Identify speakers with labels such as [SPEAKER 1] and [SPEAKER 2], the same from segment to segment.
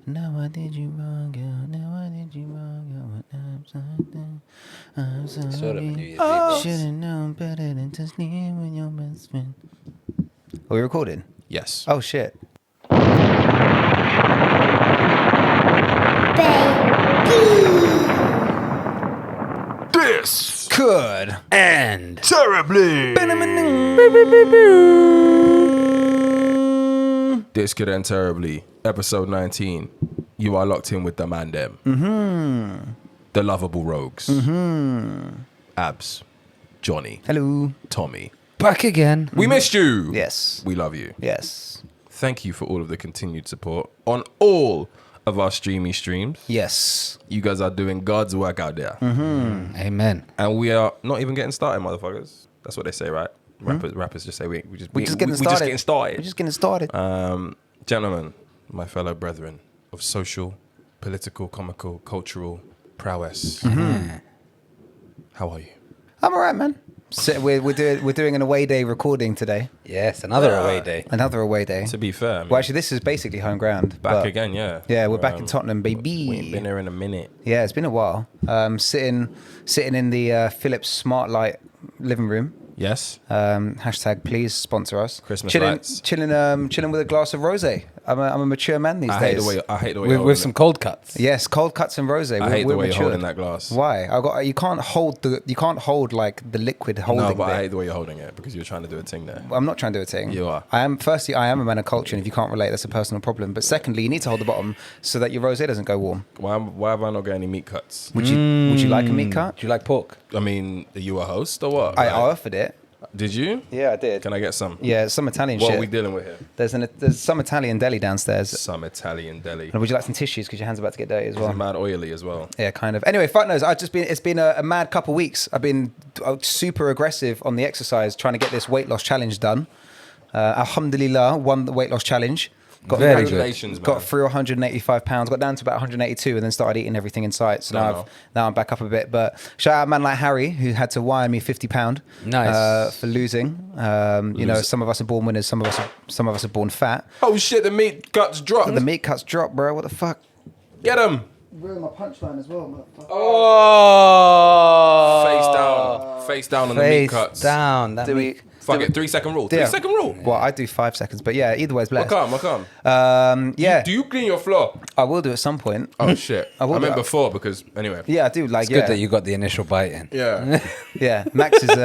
[SPEAKER 1] Now I did you wrong, girl. Now I did you wrong, girl. I'm sorry.
[SPEAKER 2] Sort of a New Year's Eve.
[SPEAKER 1] Should've known better than to sleep with your best friend. Are we recording?
[SPEAKER 3] Yes.
[SPEAKER 1] Oh shit.
[SPEAKER 3] This
[SPEAKER 1] Could
[SPEAKER 2] And
[SPEAKER 3] terribly. This could end terribly. Episode 19. You are locked in with the man them. The lovable rogues. Abs. Johnny.
[SPEAKER 1] hello.
[SPEAKER 3] Tommy.
[SPEAKER 2] back again.
[SPEAKER 3] We missed you.
[SPEAKER 1] Yes.
[SPEAKER 3] We love you.
[SPEAKER 1] Yes.
[SPEAKER 3] Thank you for all of the continued support on all of our streams.
[SPEAKER 1] Yes.
[SPEAKER 3] You guys are doing God's work out there.
[SPEAKER 2] Amen.
[SPEAKER 3] And we are not even getting started, motherfuckers. That's what they say, right? Rappers just say we're just
[SPEAKER 1] getting started.
[SPEAKER 3] just getting started.
[SPEAKER 1] We're just getting started.
[SPEAKER 3] Gentlemen, my fellow brethren of social, political, comical, cultural prowess. How are you?
[SPEAKER 1] I'm alright, man. So we're doing an away day recording today.
[SPEAKER 2] Yes, another away day.
[SPEAKER 1] Another away day.
[SPEAKER 3] To be fair, I mean,
[SPEAKER 1] Well, actually, this is basically home ground.
[SPEAKER 3] back
[SPEAKER 1] but
[SPEAKER 3] again, yeah.
[SPEAKER 1] Yeah, we're back in Tottenham, baby.
[SPEAKER 3] We ain't been here in a minute.
[SPEAKER 1] Yeah, it's been a while. Sitting in the Philips Smart Light living room.
[SPEAKER 3] Yes.
[SPEAKER 1] Hashtag please sponsor us.
[SPEAKER 3] Christmas
[SPEAKER 1] chilling,
[SPEAKER 3] lights.
[SPEAKER 1] chilling with a glass of rosé. I'm a mature man these
[SPEAKER 3] I hate
[SPEAKER 1] days.
[SPEAKER 3] the way you're
[SPEAKER 2] With some
[SPEAKER 3] holding
[SPEAKER 2] cold cuts.
[SPEAKER 1] Yes, cold cuts and rosé.
[SPEAKER 3] I hate the way you're
[SPEAKER 1] matured.
[SPEAKER 3] holding that glass.
[SPEAKER 1] Why? You can't hold like the liquid holding.
[SPEAKER 3] No, but
[SPEAKER 1] bit.
[SPEAKER 3] I hate the way you're holding it because you're trying to do a thing there.
[SPEAKER 1] I'm not trying to do a thing.
[SPEAKER 3] You are.
[SPEAKER 1] I am a man of culture, and if you can't relate, that's a personal problem. But secondly, you need to hold the bottom so that your rosé doesn't go warm.
[SPEAKER 3] Why have I not got any meat cuts?
[SPEAKER 1] Would you like a meat cut?
[SPEAKER 2] Do you like pork?
[SPEAKER 3] I mean, are you a host or what?
[SPEAKER 1] I
[SPEAKER 3] Like,
[SPEAKER 1] offered it.
[SPEAKER 3] did you?
[SPEAKER 1] Yeah, I did.
[SPEAKER 3] Can I get some?
[SPEAKER 1] Yeah, some Italian
[SPEAKER 3] What
[SPEAKER 1] shit.
[SPEAKER 3] are we dealing with here?
[SPEAKER 1] There's some Italian deli downstairs.
[SPEAKER 3] Some Italian deli.
[SPEAKER 1] And would you like some tissues because your hands are about to get dirty as
[SPEAKER 3] It's
[SPEAKER 1] well?
[SPEAKER 3] mad oily as well.
[SPEAKER 1] Yeah, kind of. Anyway, fuck knows. It's been a mad couple weeks. I've been super aggressive on the exercise, trying to get this weight loss challenge done. Alhamdulillah, won the weight loss challenge. Got
[SPEAKER 2] Very good.
[SPEAKER 3] Congratulations, man.
[SPEAKER 1] Got through 185 pounds, got down to about 182, and then started eating everything in sight. So now I'm back up a bit. But shout out a man like Harry, who had to wire me £50
[SPEAKER 2] Nice.
[SPEAKER 1] for losing. You know, some of us are born winners, some of us are born fat.
[SPEAKER 3] Oh shit, the meat cuts dropped.
[SPEAKER 1] The meat cuts drop, bro. What the fuck?
[SPEAKER 3] Get him.
[SPEAKER 1] Ruined my punchline as well, motherfucker.
[SPEAKER 2] Oh!
[SPEAKER 3] Face down on the meat
[SPEAKER 2] Face
[SPEAKER 3] cuts.
[SPEAKER 2] down. That
[SPEAKER 1] Do
[SPEAKER 2] meat-
[SPEAKER 1] we?
[SPEAKER 3] Fuck it, 3 second rule.
[SPEAKER 1] Yeah.
[SPEAKER 3] 3 second rule.
[SPEAKER 1] Well, I do 5 seconds, but yeah, either way is blessed.
[SPEAKER 3] What come?
[SPEAKER 1] Yeah,
[SPEAKER 3] Do you clean your floor?
[SPEAKER 1] I will do at some point.
[SPEAKER 3] Oh shit. I
[SPEAKER 1] will
[SPEAKER 3] meant
[SPEAKER 1] do-
[SPEAKER 3] before because anyway.
[SPEAKER 1] Yeah, I do. Like,
[SPEAKER 2] It's
[SPEAKER 1] yeah,
[SPEAKER 2] good that you got the initial bite in.
[SPEAKER 3] Yeah.
[SPEAKER 1] yeah. Max is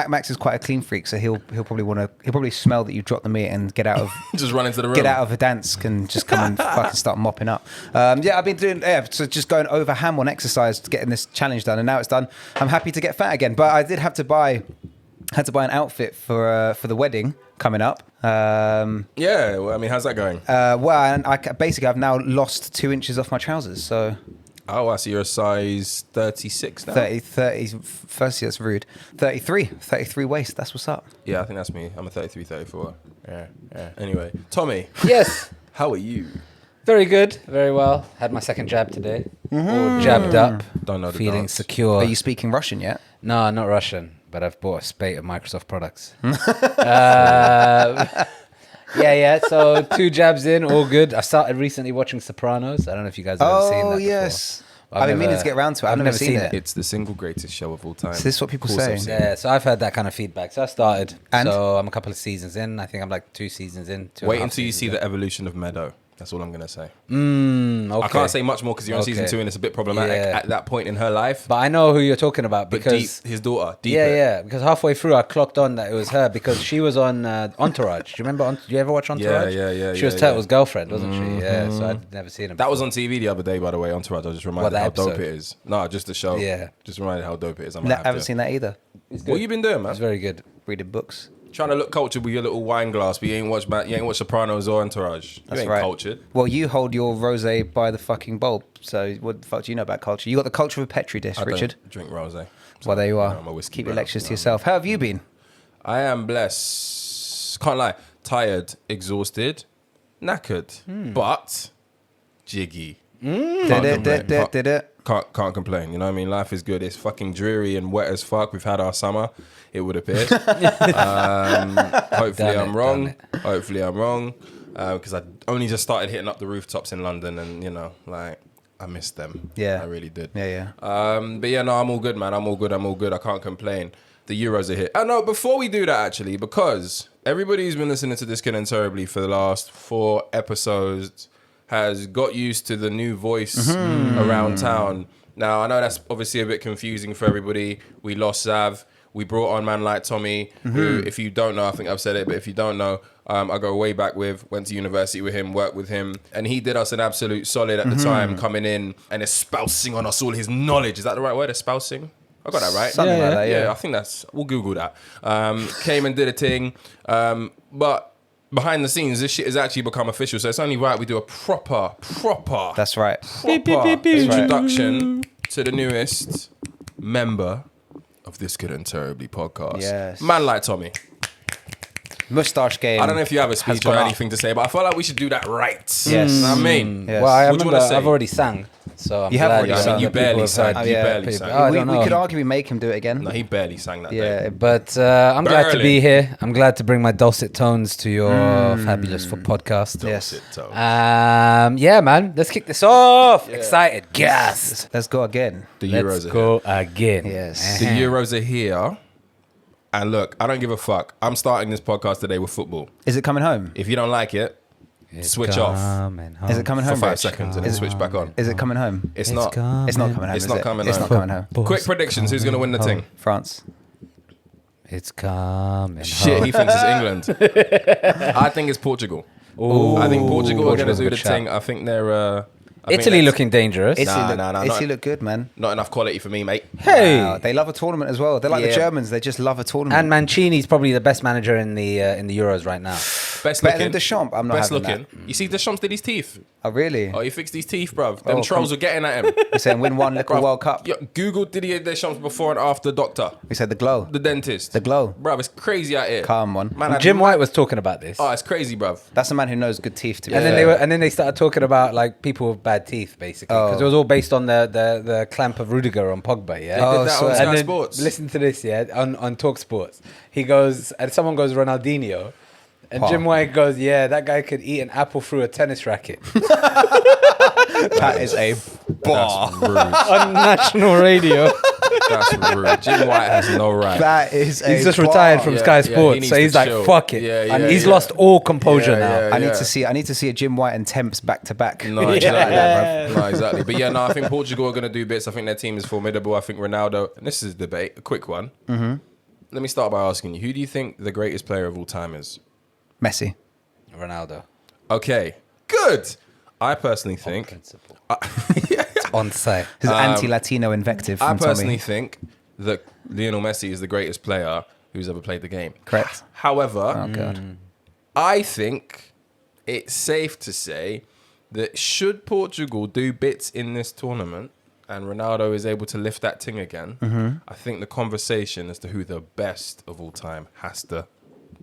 [SPEAKER 1] Max is quite a clean freak, so he'll probably smell that you dropped the meat and get out of
[SPEAKER 3] Just run into the room.
[SPEAKER 1] get out of Verdansk and just come and fucking start mopping up. Yeah, I've been doing so just going over ham on exercise, getting this challenge done, and now it's done. I'm happy to get fat again, but I did have to buy an outfit for the wedding coming up.
[SPEAKER 3] Yeah. Well, I mean, how's that going?
[SPEAKER 1] And I've now lost 2 inches off my trousers, so
[SPEAKER 3] Oh, I see you're a size 36 now.
[SPEAKER 1] 30 firstly, that's rude. 33 waist, that's what's up.
[SPEAKER 3] Yeah, I think that's me. I'm a 33, 34. Yeah. Anyway, Tommy,
[SPEAKER 2] Yes.
[SPEAKER 3] how are you?
[SPEAKER 2] Very good. Very well. Had my second jab today. All jabbed up.
[SPEAKER 3] Don't know the
[SPEAKER 2] Feeling
[SPEAKER 3] dance.
[SPEAKER 2] secure.
[SPEAKER 1] Are you speaking Russian yet?
[SPEAKER 2] No, not Russian, but I've bought a spate of Microsoft products. Yeah. So 2 jabs in, all good. I started recently watching Sopranos. I don't know if you guys have ever seen that before.
[SPEAKER 1] Yes.
[SPEAKER 2] I've
[SPEAKER 1] I've been meaning
[SPEAKER 2] never-
[SPEAKER 1] to get around to it. I've never seen it.
[SPEAKER 3] It's the single greatest show of all time.
[SPEAKER 1] So this is what people
[SPEAKER 3] Of course
[SPEAKER 1] say.
[SPEAKER 3] I've seen it.
[SPEAKER 2] Yeah, so I've heard that kind of feedback. So I started.
[SPEAKER 1] And?
[SPEAKER 2] So I'm a couple of seasons in. I think I'm like 2 seasons in.
[SPEAKER 3] Wait until you see the evolution of Meadow. That's all I'm going to say.
[SPEAKER 2] Okay.
[SPEAKER 3] I can't say much more because you're on season 2 and it's a bit problematic
[SPEAKER 2] Yeah.
[SPEAKER 3] at that point in her life.
[SPEAKER 2] But I know who you're talking about
[SPEAKER 3] But
[SPEAKER 2] because
[SPEAKER 3] his daughter, Deep.
[SPEAKER 2] yeah, because halfway through I clocked on that it was her because she was on Entourage. Do you remember? Do you ever watch Entourage?
[SPEAKER 3] Yeah,
[SPEAKER 2] She was
[SPEAKER 3] yeah.
[SPEAKER 2] Turtle's girlfriend, wasn't she? Yeah. So I'd never seen him.
[SPEAKER 3] That was on TV the other day, by the way, Entourage. I was just reminded
[SPEAKER 2] What,
[SPEAKER 3] how
[SPEAKER 2] the
[SPEAKER 3] dope
[SPEAKER 2] episode?
[SPEAKER 3] it is. No, just the show.
[SPEAKER 2] Yeah.
[SPEAKER 3] Just reminded how dope it is. I
[SPEAKER 1] Haven't seen that either.
[SPEAKER 3] What you been doing, man?
[SPEAKER 2] It's very good.
[SPEAKER 1] Reading books.
[SPEAKER 3] Trying to look cultured with your little wine glass, but you ain't watched Sopranos or Entourage.
[SPEAKER 1] That's
[SPEAKER 3] you ain't
[SPEAKER 1] right.
[SPEAKER 3] cultured.
[SPEAKER 1] Well, you hold your rosé by the fucking bulb. So what the fuck do you know about culture? You got the culture of a petri dish,
[SPEAKER 3] I
[SPEAKER 1] Richard.
[SPEAKER 3] don't drink rosé.
[SPEAKER 1] Well, there you are.
[SPEAKER 3] I'm a whiskey
[SPEAKER 1] Keep your
[SPEAKER 3] brother.
[SPEAKER 1] lectures to
[SPEAKER 3] No.
[SPEAKER 1] yourself. How have you been?
[SPEAKER 3] I am blessed. Can't lie. Tired, exhausted, knackered, but jiggy.
[SPEAKER 1] Did it?
[SPEAKER 3] Can't complain. You know what I mean? Life is good. It's fucking dreary and wet as fuck. We've had our summer, it would appear. Hopefully
[SPEAKER 2] Done
[SPEAKER 3] I'm
[SPEAKER 2] it,
[SPEAKER 3] wrong.
[SPEAKER 2] done
[SPEAKER 3] Hopefully I'm wrong. because I only just started hitting up the rooftops in London, and you know, like I missed them.
[SPEAKER 1] Yeah,
[SPEAKER 3] I really did.
[SPEAKER 1] Yeah.
[SPEAKER 3] But yeah, no, I'm all good, man. I'm all good. I can't complain. The Euros are here. Oh no, before we do that, actually, because everybody who's been listening to This Kid and Terribly for the last 4 episodes has got used to the new voice around town. Now, I know that's obviously a bit confusing for everybody. We lost Zav. We brought on man like Tommy, who, if you don't know, I think I've said it, but if you don't know, I go way back with, went to university with him, worked with him, and he did us an absolute solid at the time, coming in and espousing on us all his knowledge. Is that the right word, espousing? I got that right.
[SPEAKER 1] Something like that, yeah.
[SPEAKER 3] I think we'll Google that. Came and did a thing. But behind the scenes, this shit has actually become official. So it's only right we do a proper
[SPEAKER 1] That's right.
[SPEAKER 3] introduction to the newest member of This Good and Terribly podcast.
[SPEAKER 1] Yes.
[SPEAKER 3] Man like Tommy.
[SPEAKER 1] Moustache game.
[SPEAKER 3] I don't know if you have a speech or
[SPEAKER 1] gone up.
[SPEAKER 3] anything to say, but I feel like we should do that right.
[SPEAKER 1] Yes.
[SPEAKER 3] You know what I mean?
[SPEAKER 1] Yes.
[SPEAKER 2] Well, I
[SPEAKER 3] What do you
[SPEAKER 2] remember
[SPEAKER 3] wanna say?
[SPEAKER 2] I've already sang. So I'm
[SPEAKER 1] You have
[SPEAKER 2] glad
[SPEAKER 1] already
[SPEAKER 2] that
[SPEAKER 1] sung.
[SPEAKER 3] I mean, you
[SPEAKER 2] people
[SPEAKER 3] barely
[SPEAKER 2] have
[SPEAKER 3] sang.
[SPEAKER 2] heard.
[SPEAKER 3] You barely sang.
[SPEAKER 2] I
[SPEAKER 1] we
[SPEAKER 2] don't know.
[SPEAKER 1] could argue we make him do it again.
[SPEAKER 3] No, he barely sang that day.
[SPEAKER 1] Yeah.
[SPEAKER 2] But I'm glad to
[SPEAKER 3] Berlin.
[SPEAKER 2] be here. I'm glad to bring my dulcet tones to your fabulous podcast.
[SPEAKER 1] Yes.
[SPEAKER 2] Yeah, man. Let's kick this off. Excited. Yes.
[SPEAKER 1] Let's go again.
[SPEAKER 3] The Euros
[SPEAKER 2] Let's
[SPEAKER 3] are
[SPEAKER 2] go again.
[SPEAKER 1] Yes.
[SPEAKER 3] The Euros are here. And look, I don't give a fuck. I'm starting this podcast today with football.
[SPEAKER 1] Is it coming home?
[SPEAKER 3] If you don't like it,
[SPEAKER 2] It's
[SPEAKER 3] switch off
[SPEAKER 2] coming home.
[SPEAKER 1] Is it coming
[SPEAKER 3] for
[SPEAKER 1] home,
[SPEAKER 3] 5
[SPEAKER 1] Rich?
[SPEAKER 3] seconds and then switch back on.
[SPEAKER 1] Is it coming home?
[SPEAKER 3] It's not.
[SPEAKER 1] It's not coming home.
[SPEAKER 3] It's
[SPEAKER 1] is
[SPEAKER 3] not
[SPEAKER 1] it?
[SPEAKER 3] coming
[SPEAKER 1] It's
[SPEAKER 3] home.
[SPEAKER 1] not coming home.
[SPEAKER 3] Quick predictions. Who's going to win the thing?
[SPEAKER 1] France.
[SPEAKER 2] It's coming
[SPEAKER 3] Shit,
[SPEAKER 2] home.
[SPEAKER 3] he thinks it's England. I think it's Portugal. I think Portugal are going to
[SPEAKER 2] Portugal's a
[SPEAKER 3] do the
[SPEAKER 2] good shout.
[SPEAKER 3] thing. I think they're... I think
[SPEAKER 2] Italy
[SPEAKER 3] that's
[SPEAKER 2] looking dangerous.
[SPEAKER 1] Italy
[SPEAKER 3] Nah,
[SPEAKER 1] Italy
[SPEAKER 3] not-
[SPEAKER 1] look good, man.
[SPEAKER 3] Not enough quality for me, mate.
[SPEAKER 2] Hey.
[SPEAKER 1] Wow, they love a tournament as well. They're like the
[SPEAKER 3] Yeah.
[SPEAKER 1] Germans. They just love a tournament.
[SPEAKER 2] And Mancini's probably the best manager in the Euros right now.
[SPEAKER 3] Best
[SPEAKER 1] Better
[SPEAKER 3] looking.
[SPEAKER 1] than Deschamps. I'm not
[SPEAKER 3] Best
[SPEAKER 1] having
[SPEAKER 3] looking. You see, Deschamps did his teeth.
[SPEAKER 1] that. Oh, really?
[SPEAKER 3] Oh, he fixed his teeth, bruv. Them
[SPEAKER 1] Oh,
[SPEAKER 3] trolls were getting at him.
[SPEAKER 1] You're saying win one little
[SPEAKER 3] Bruv,
[SPEAKER 1] World Cup.
[SPEAKER 3] Yo, Google Didier Deschamps before and after doctor.
[SPEAKER 1] We said the glow.
[SPEAKER 3] The dentist.
[SPEAKER 1] The glow.
[SPEAKER 3] Bruv, it's crazy out here.
[SPEAKER 1] Come on.
[SPEAKER 3] Man,
[SPEAKER 2] Jim White was talking about this.
[SPEAKER 3] Oh, it's crazy, bruv.
[SPEAKER 1] That's a man who knows good teeth. To be
[SPEAKER 2] And
[SPEAKER 1] fair.
[SPEAKER 2] then they started talking about like people with bad teeth, basically, because it was all based on the clamp of Rudiger on Pogba. Yeah,
[SPEAKER 1] Oh,
[SPEAKER 3] Did that
[SPEAKER 1] so-
[SPEAKER 3] on
[SPEAKER 1] and
[SPEAKER 3] Sky
[SPEAKER 2] then
[SPEAKER 3] Sports.
[SPEAKER 2] listen to this, yeah, on Talk Sports. He goes, and someone goes Ronaldinho, and
[SPEAKER 1] Pog.
[SPEAKER 2] Jim White goes, yeah, that guy could eat an apple through a tennis racket
[SPEAKER 1] that is a bar.
[SPEAKER 3] That's rude.
[SPEAKER 2] on national radio.
[SPEAKER 3] That's rude. Jim White has no right.
[SPEAKER 1] That is a
[SPEAKER 2] He's just
[SPEAKER 1] bar.
[SPEAKER 2] retired from
[SPEAKER 3] Yeah,
[SPEAKER 2] Sky
[SPEAKER 3] yeah, he
[SPEAKER 2] Sports,
[SPEAKER 3] needs
[SPEAKER 2] so he's
[SPEAKER 3] to
[SPEAKER 2] like,
[SPEAKER 3] chill.
[SPEAKER 2] fuck it.
[SPEAKER 3] Yeah,
[SPEAKER 2] and
[SPEAKER 3] yeah,
[SPEAKER 2] he's
[SPEAKER 3] yeah.
[SPEAKER 2] lost all composure
[SPEAKER 3] Yeah,
[SPEAKER 2] now.
[SPEAKER 3] yeah.
[SPEAKER 1] I need to see a Jim White and Temps back to back.
[SPEAKER 3] No, exactly. Bruv. No, exactly. But yeah, no, I think Portugal are going to do bits. I think their team is formidable. I think Ronaldo, and this is a debate, a quick one. Mm-hmm. Let me start by asking you, who do you think the greatest player of all time is?
[SPEAKER 1] Messi.
[SPEAKER 2] Ronaldo.
[SPEAKER 3] Okay, good. I personally think...
[SPEAKER 2] Principle. On site.
[SPEAKER 1] His anti-Latino invective
[SPEAKER 3] I
[SPEAKER 1] from
[SPEAKER 3] personally
[SPEAKER 1] Tommy.
[SPEAKER 3] think that Lionel Messi is the greatest player who's ever played the game.
[SPEAKER 1] Correct.
[SPEAKER 3] However,
[SPEAKER 1] Oh, God.
[SPEAKER 3] I think it's safe to say that should Portugal do bits in this tournament and Ronaldo is able to lift that thing again, I think the conversation as to who the best of all time has to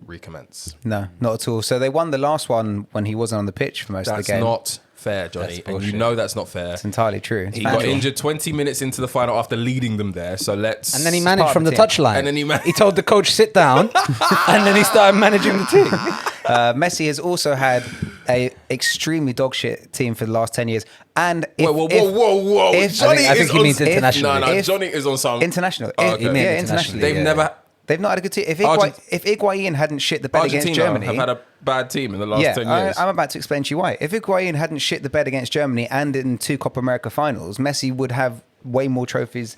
[SPEAKER 3] recommence.
[SPEAKER 1] No, not at all. So they won the last one when he wasn't on the pitch for most of
[SPEAKER 3] That's
[SPEAKER 1] the game.
[SPEAKER 3] not fair, Johnny.
[SPEAKER 2] That's
[SPEAKER 3] And you
[SPEAKER 2] bullshit.
[SPEAKER 3] know that's not fair.
[SPEAKER 1] It's entirely true. It's
[SPEAKER 3] He got
[SPEAKER 1] factual.
[SPEAKER 3] injured 20 minutes into the final after leading them there. So let's...
[SPEAKER 2] And then he
[SPEAKER 1] part
[SPEAKER 2] managed
[SPEAKER 1] of
[SPEAKER 2] from
[SPEAKER 1] the
[SPEAKER 2] the
[SPEAKER 1] team.
[SPEAKER 2] touchline.
[SPEAKER 3] And then he
[SPEAKER 2] told the coach, sit down. And then he started managing the team.
[SPEAKER 1] Messi has also had a extremely dog shit team for the last 10 years. And if,
[SPEAKER 3] Whoa.
[SPEAKER 1] if-
[SPEAKER 3] Johnny
[SPEAKER 2] I think
[SPEAKER 3] is
[SPEAKER 2] he
[SPEAKER 3] on...
[SPEAKER 2] means international.
[SPEAKER 3] No,
[SPEAKER 1] If-
[SPEAKER 3] Johnny is on some...
[SPEAKER 1] international.
[SPEAKER 3] Oh,
[SPEAKER 1] If-
[SPEAKER 3] okay.
[SPEAKER 2] He meant
[SPEAKER 1] yeah,
[SPEAKER 2] internationally,
[SPEAKER 1] internationally.
[SPEAKER 3] They've
[SPEAKER 2] yeah.
[SPEAKER 3] never...
[SPEAKER 1] They've not had a good team. If Higuain hadn't shit the bed against
[SPEAKER 3] Argentina
[SPEAKER 1] Germany...
[SPEAKER 3] have had a bad team in the last 10 years.
[SPEAKER 1] I'm about to explain to you why. If Higuain hadn't shit the bed against Germany and in 2 Copa America finals, Messi would have way more trophies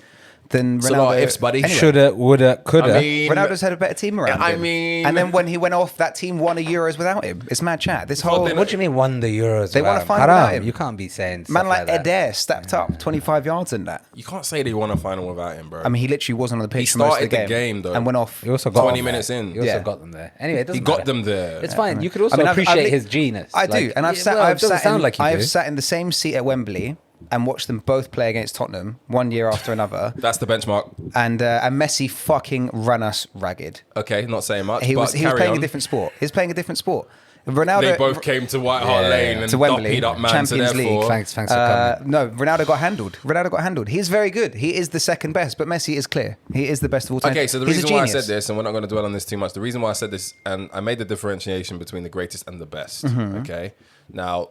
[SPEAKER 1] than Ronaldo.
[SPEAKER 3] It's a lot of ifs, buddy.
[SPEAKER 1] Anyway,
[SPEAKER 2] Shoulda, woulda, coulda.
[SPEAKER 3] I mean,
[SPEAKER 1] Ronaldo's had a better team around
[SPEAKER 3] I
[SPEAKER 1] him.
[SPEAKER 3] mean-
[SPEAKER 1] and then when he went off, that team won a Euros without him. It's mad chat. This whole...
[SPEAKER 3] then-
[SPEAKER 2] What do you mean won the Euros?
[SPEAKER 1] They won
[SPEAKER 2] without
[SPEAKER 1] a final
[SPEAKER 2] him?
[SPEAKER 1] without
[SPEAKER 2] Haram.
[SPEAKER 1] him.
[SPEAKER 2] You can't be saying
[SPEAKER 1] Man
[SPEAKER 2] stuff
[SPEAKER 1] like
[SPEAKER 2] that.
[SPEAKER 1] Adair stepped up 25 yards in that.
[SPEAKER 3] you can't say they won a final without him, bro.
[SPEAKER 1] I mean, he literally wasn't on the
[SPEAKER 3] He
[SPEAKER 1] pitch for most of the
[SPEAKER 3] started
[SPEAKER 1] game.
[SPEAKER 3] the game, though.
[SPEAKER 1] And went off.
[SPEAKER 2] He also got
[SPEAKER 3] 20
[SPEAKER 2] them
[SPEAKER 3] minutes
[SPEAKER 2] there.
[SPEAKER 3] in.
[SPEAKER 2] He also
[SPEAKER 1] Yeah.
[SPEAKER 2] got them there. Anyway, it
[SPEAKER 3] he
[SPEAKER 2] doesn't
[SPEAKER 3] got
[SPEAKER 2] matter.
[SPEAKER 3] them there.
[SPEAKER 2] It's fine. You could also
[SPEAKER 1] I mean, I've
[SPEAKER 2] appreciate
[SPEAKER 1] li-
[SPEAKER 2] his genius.
[SPEAKER 1] I do. And I've
[SPEAKER 2] yeah,
[SPEAKER 1] sat,
[SPEAKER 2] well, it
[SPEAKER 1] I've
[SPEAKER 2] doesn't
[SPEAKER 1] sat,
[SPEAKER 2] sound
[SPEAKER 1] in,
[SPEAKER 2] like you
[SPEAKER 1] I've
[SPEAKER 2] do.
[SPEAKER 1] sat in the same seat at Wembley and watched them both play against Tottenham one year after another.
[SPEAKER 3] That's the benchmark.
[SPEAKER 1] And Messi fucking ran us ragged.
[SPEAKER 3] Okay, not saying much,
[SPEAKER 1] He
[SPEAKER 3] but
[SPEAKER 1] was
[SPEAKER 3] carry
[SPEAKER 1] playing
[SPEAKER 3] on.
[SPEAKER 1] a different sport. He was playing a different sport. Ronaldo,
[SPEAKER 3] they both came to White Hart Lane and
[SPEAKER 1] to Wembley,
[SPEAKER 3] doppied up man.
[SPEAKER 1] Champions
[SPEAKER 3] so
[SPEAKER 1] League.
[SPEAKER 3] therefore,
[SPEAKER 2] Thanks for coming.
[SPEAKER 1] No, Ronaldo got handled. He's very good. He is the second best, but Messi is clear. He is the best of all time.
[SPEAKER 3] Okay, so the
[SPEAKER 1] He's a
[SPEAKER 3] reason why I
[SPEAKER 1] genius.
[SPEAKER 3] said this, and we're not going to dwell on this too much, the reason why I said this, and I made the differentiation between the greatest and the best, okay? Now,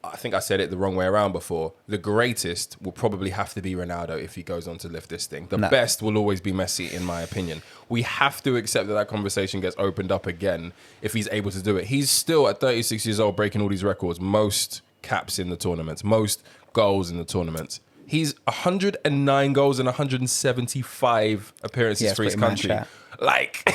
[SPEAKER 3] I think I said it the wrong way around before. The greatest will probably have to be Ronaldo if he goes on to lift this thing. The best will always be Messi, in my opinion. We have to accept that conversation gets opened up again if he's able to do it. He's still, at 36 years old, breaking all these records. Most caps in the tournaments, most goals in the tournaments. He's 109 goals and 175 appearances for his country. Like,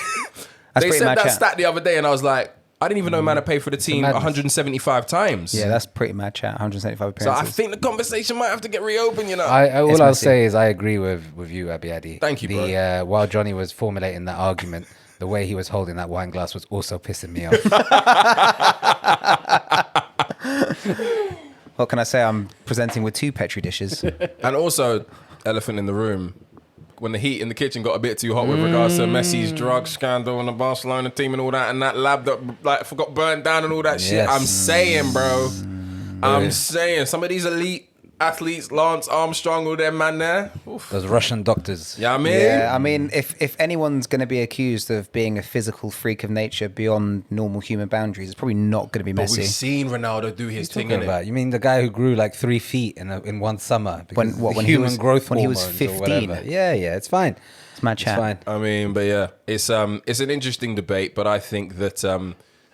[SPEAKER 3] they said that stat the other day, and I was like, I didn't even know man had paid for the team 175 times.
[SPEAKER 1] Yeah, that's pretty mad chat. 175 appearances.
[SPEAKER 3] So I think the conversation might have to get reopened, you know.
[SPEAKER 2] All I'll say is I agree with you, Abiadi.
[SPEAKER 3] Thank you, bro.
[SPEAKER 2] While Johnny was formulating that argument, the way he was holding that wine glass was also pissing me off.
[SPEAKER 1] What can I say? I'm presenting with 2 Petri dishes.
[SPEAKER 3] And also, elephant in the room, when the heat in the kitchen got a bit too hot with regards to Messi's drug scandal and the Barcelona team and all that, and that lab that like got burnt down and all that shit.
[SPEAKER 2] Yes.
[SPEAKER 3] I'm saying, bro. I'm saying some of these elite athletes, Lance Armstrong, all them man there. Oof.
[SPEAKER 2] Those Russian doctors.
[SPEAKER 3] Yeah, I mean,
[SPEAKER 1] Yeah, I mean, if anyone's going to be accused of being a physical freak of nature beyond normal human boundaries, it's probably not going to be
[SPEAKER 3] but
[SPEAKER 1] Messi.
[SPEAKER 3] we've seen Ronaldo do his thing,
[SPEAKER 2] Talking
[SPEAKER 3] innit?
[SPEAKER 2] about? You mean the guy who grew like 3 feet in one summer?
[SPEAKER 1] When he was 15?
[SPEAKER 2] Yeah, it's fine.
[SPEAKER 1] It's mad chat.
[SPEAKER 2] Fine.
[SPEAKER 3] I mean, but yeah, it's an interesting debate, but I think that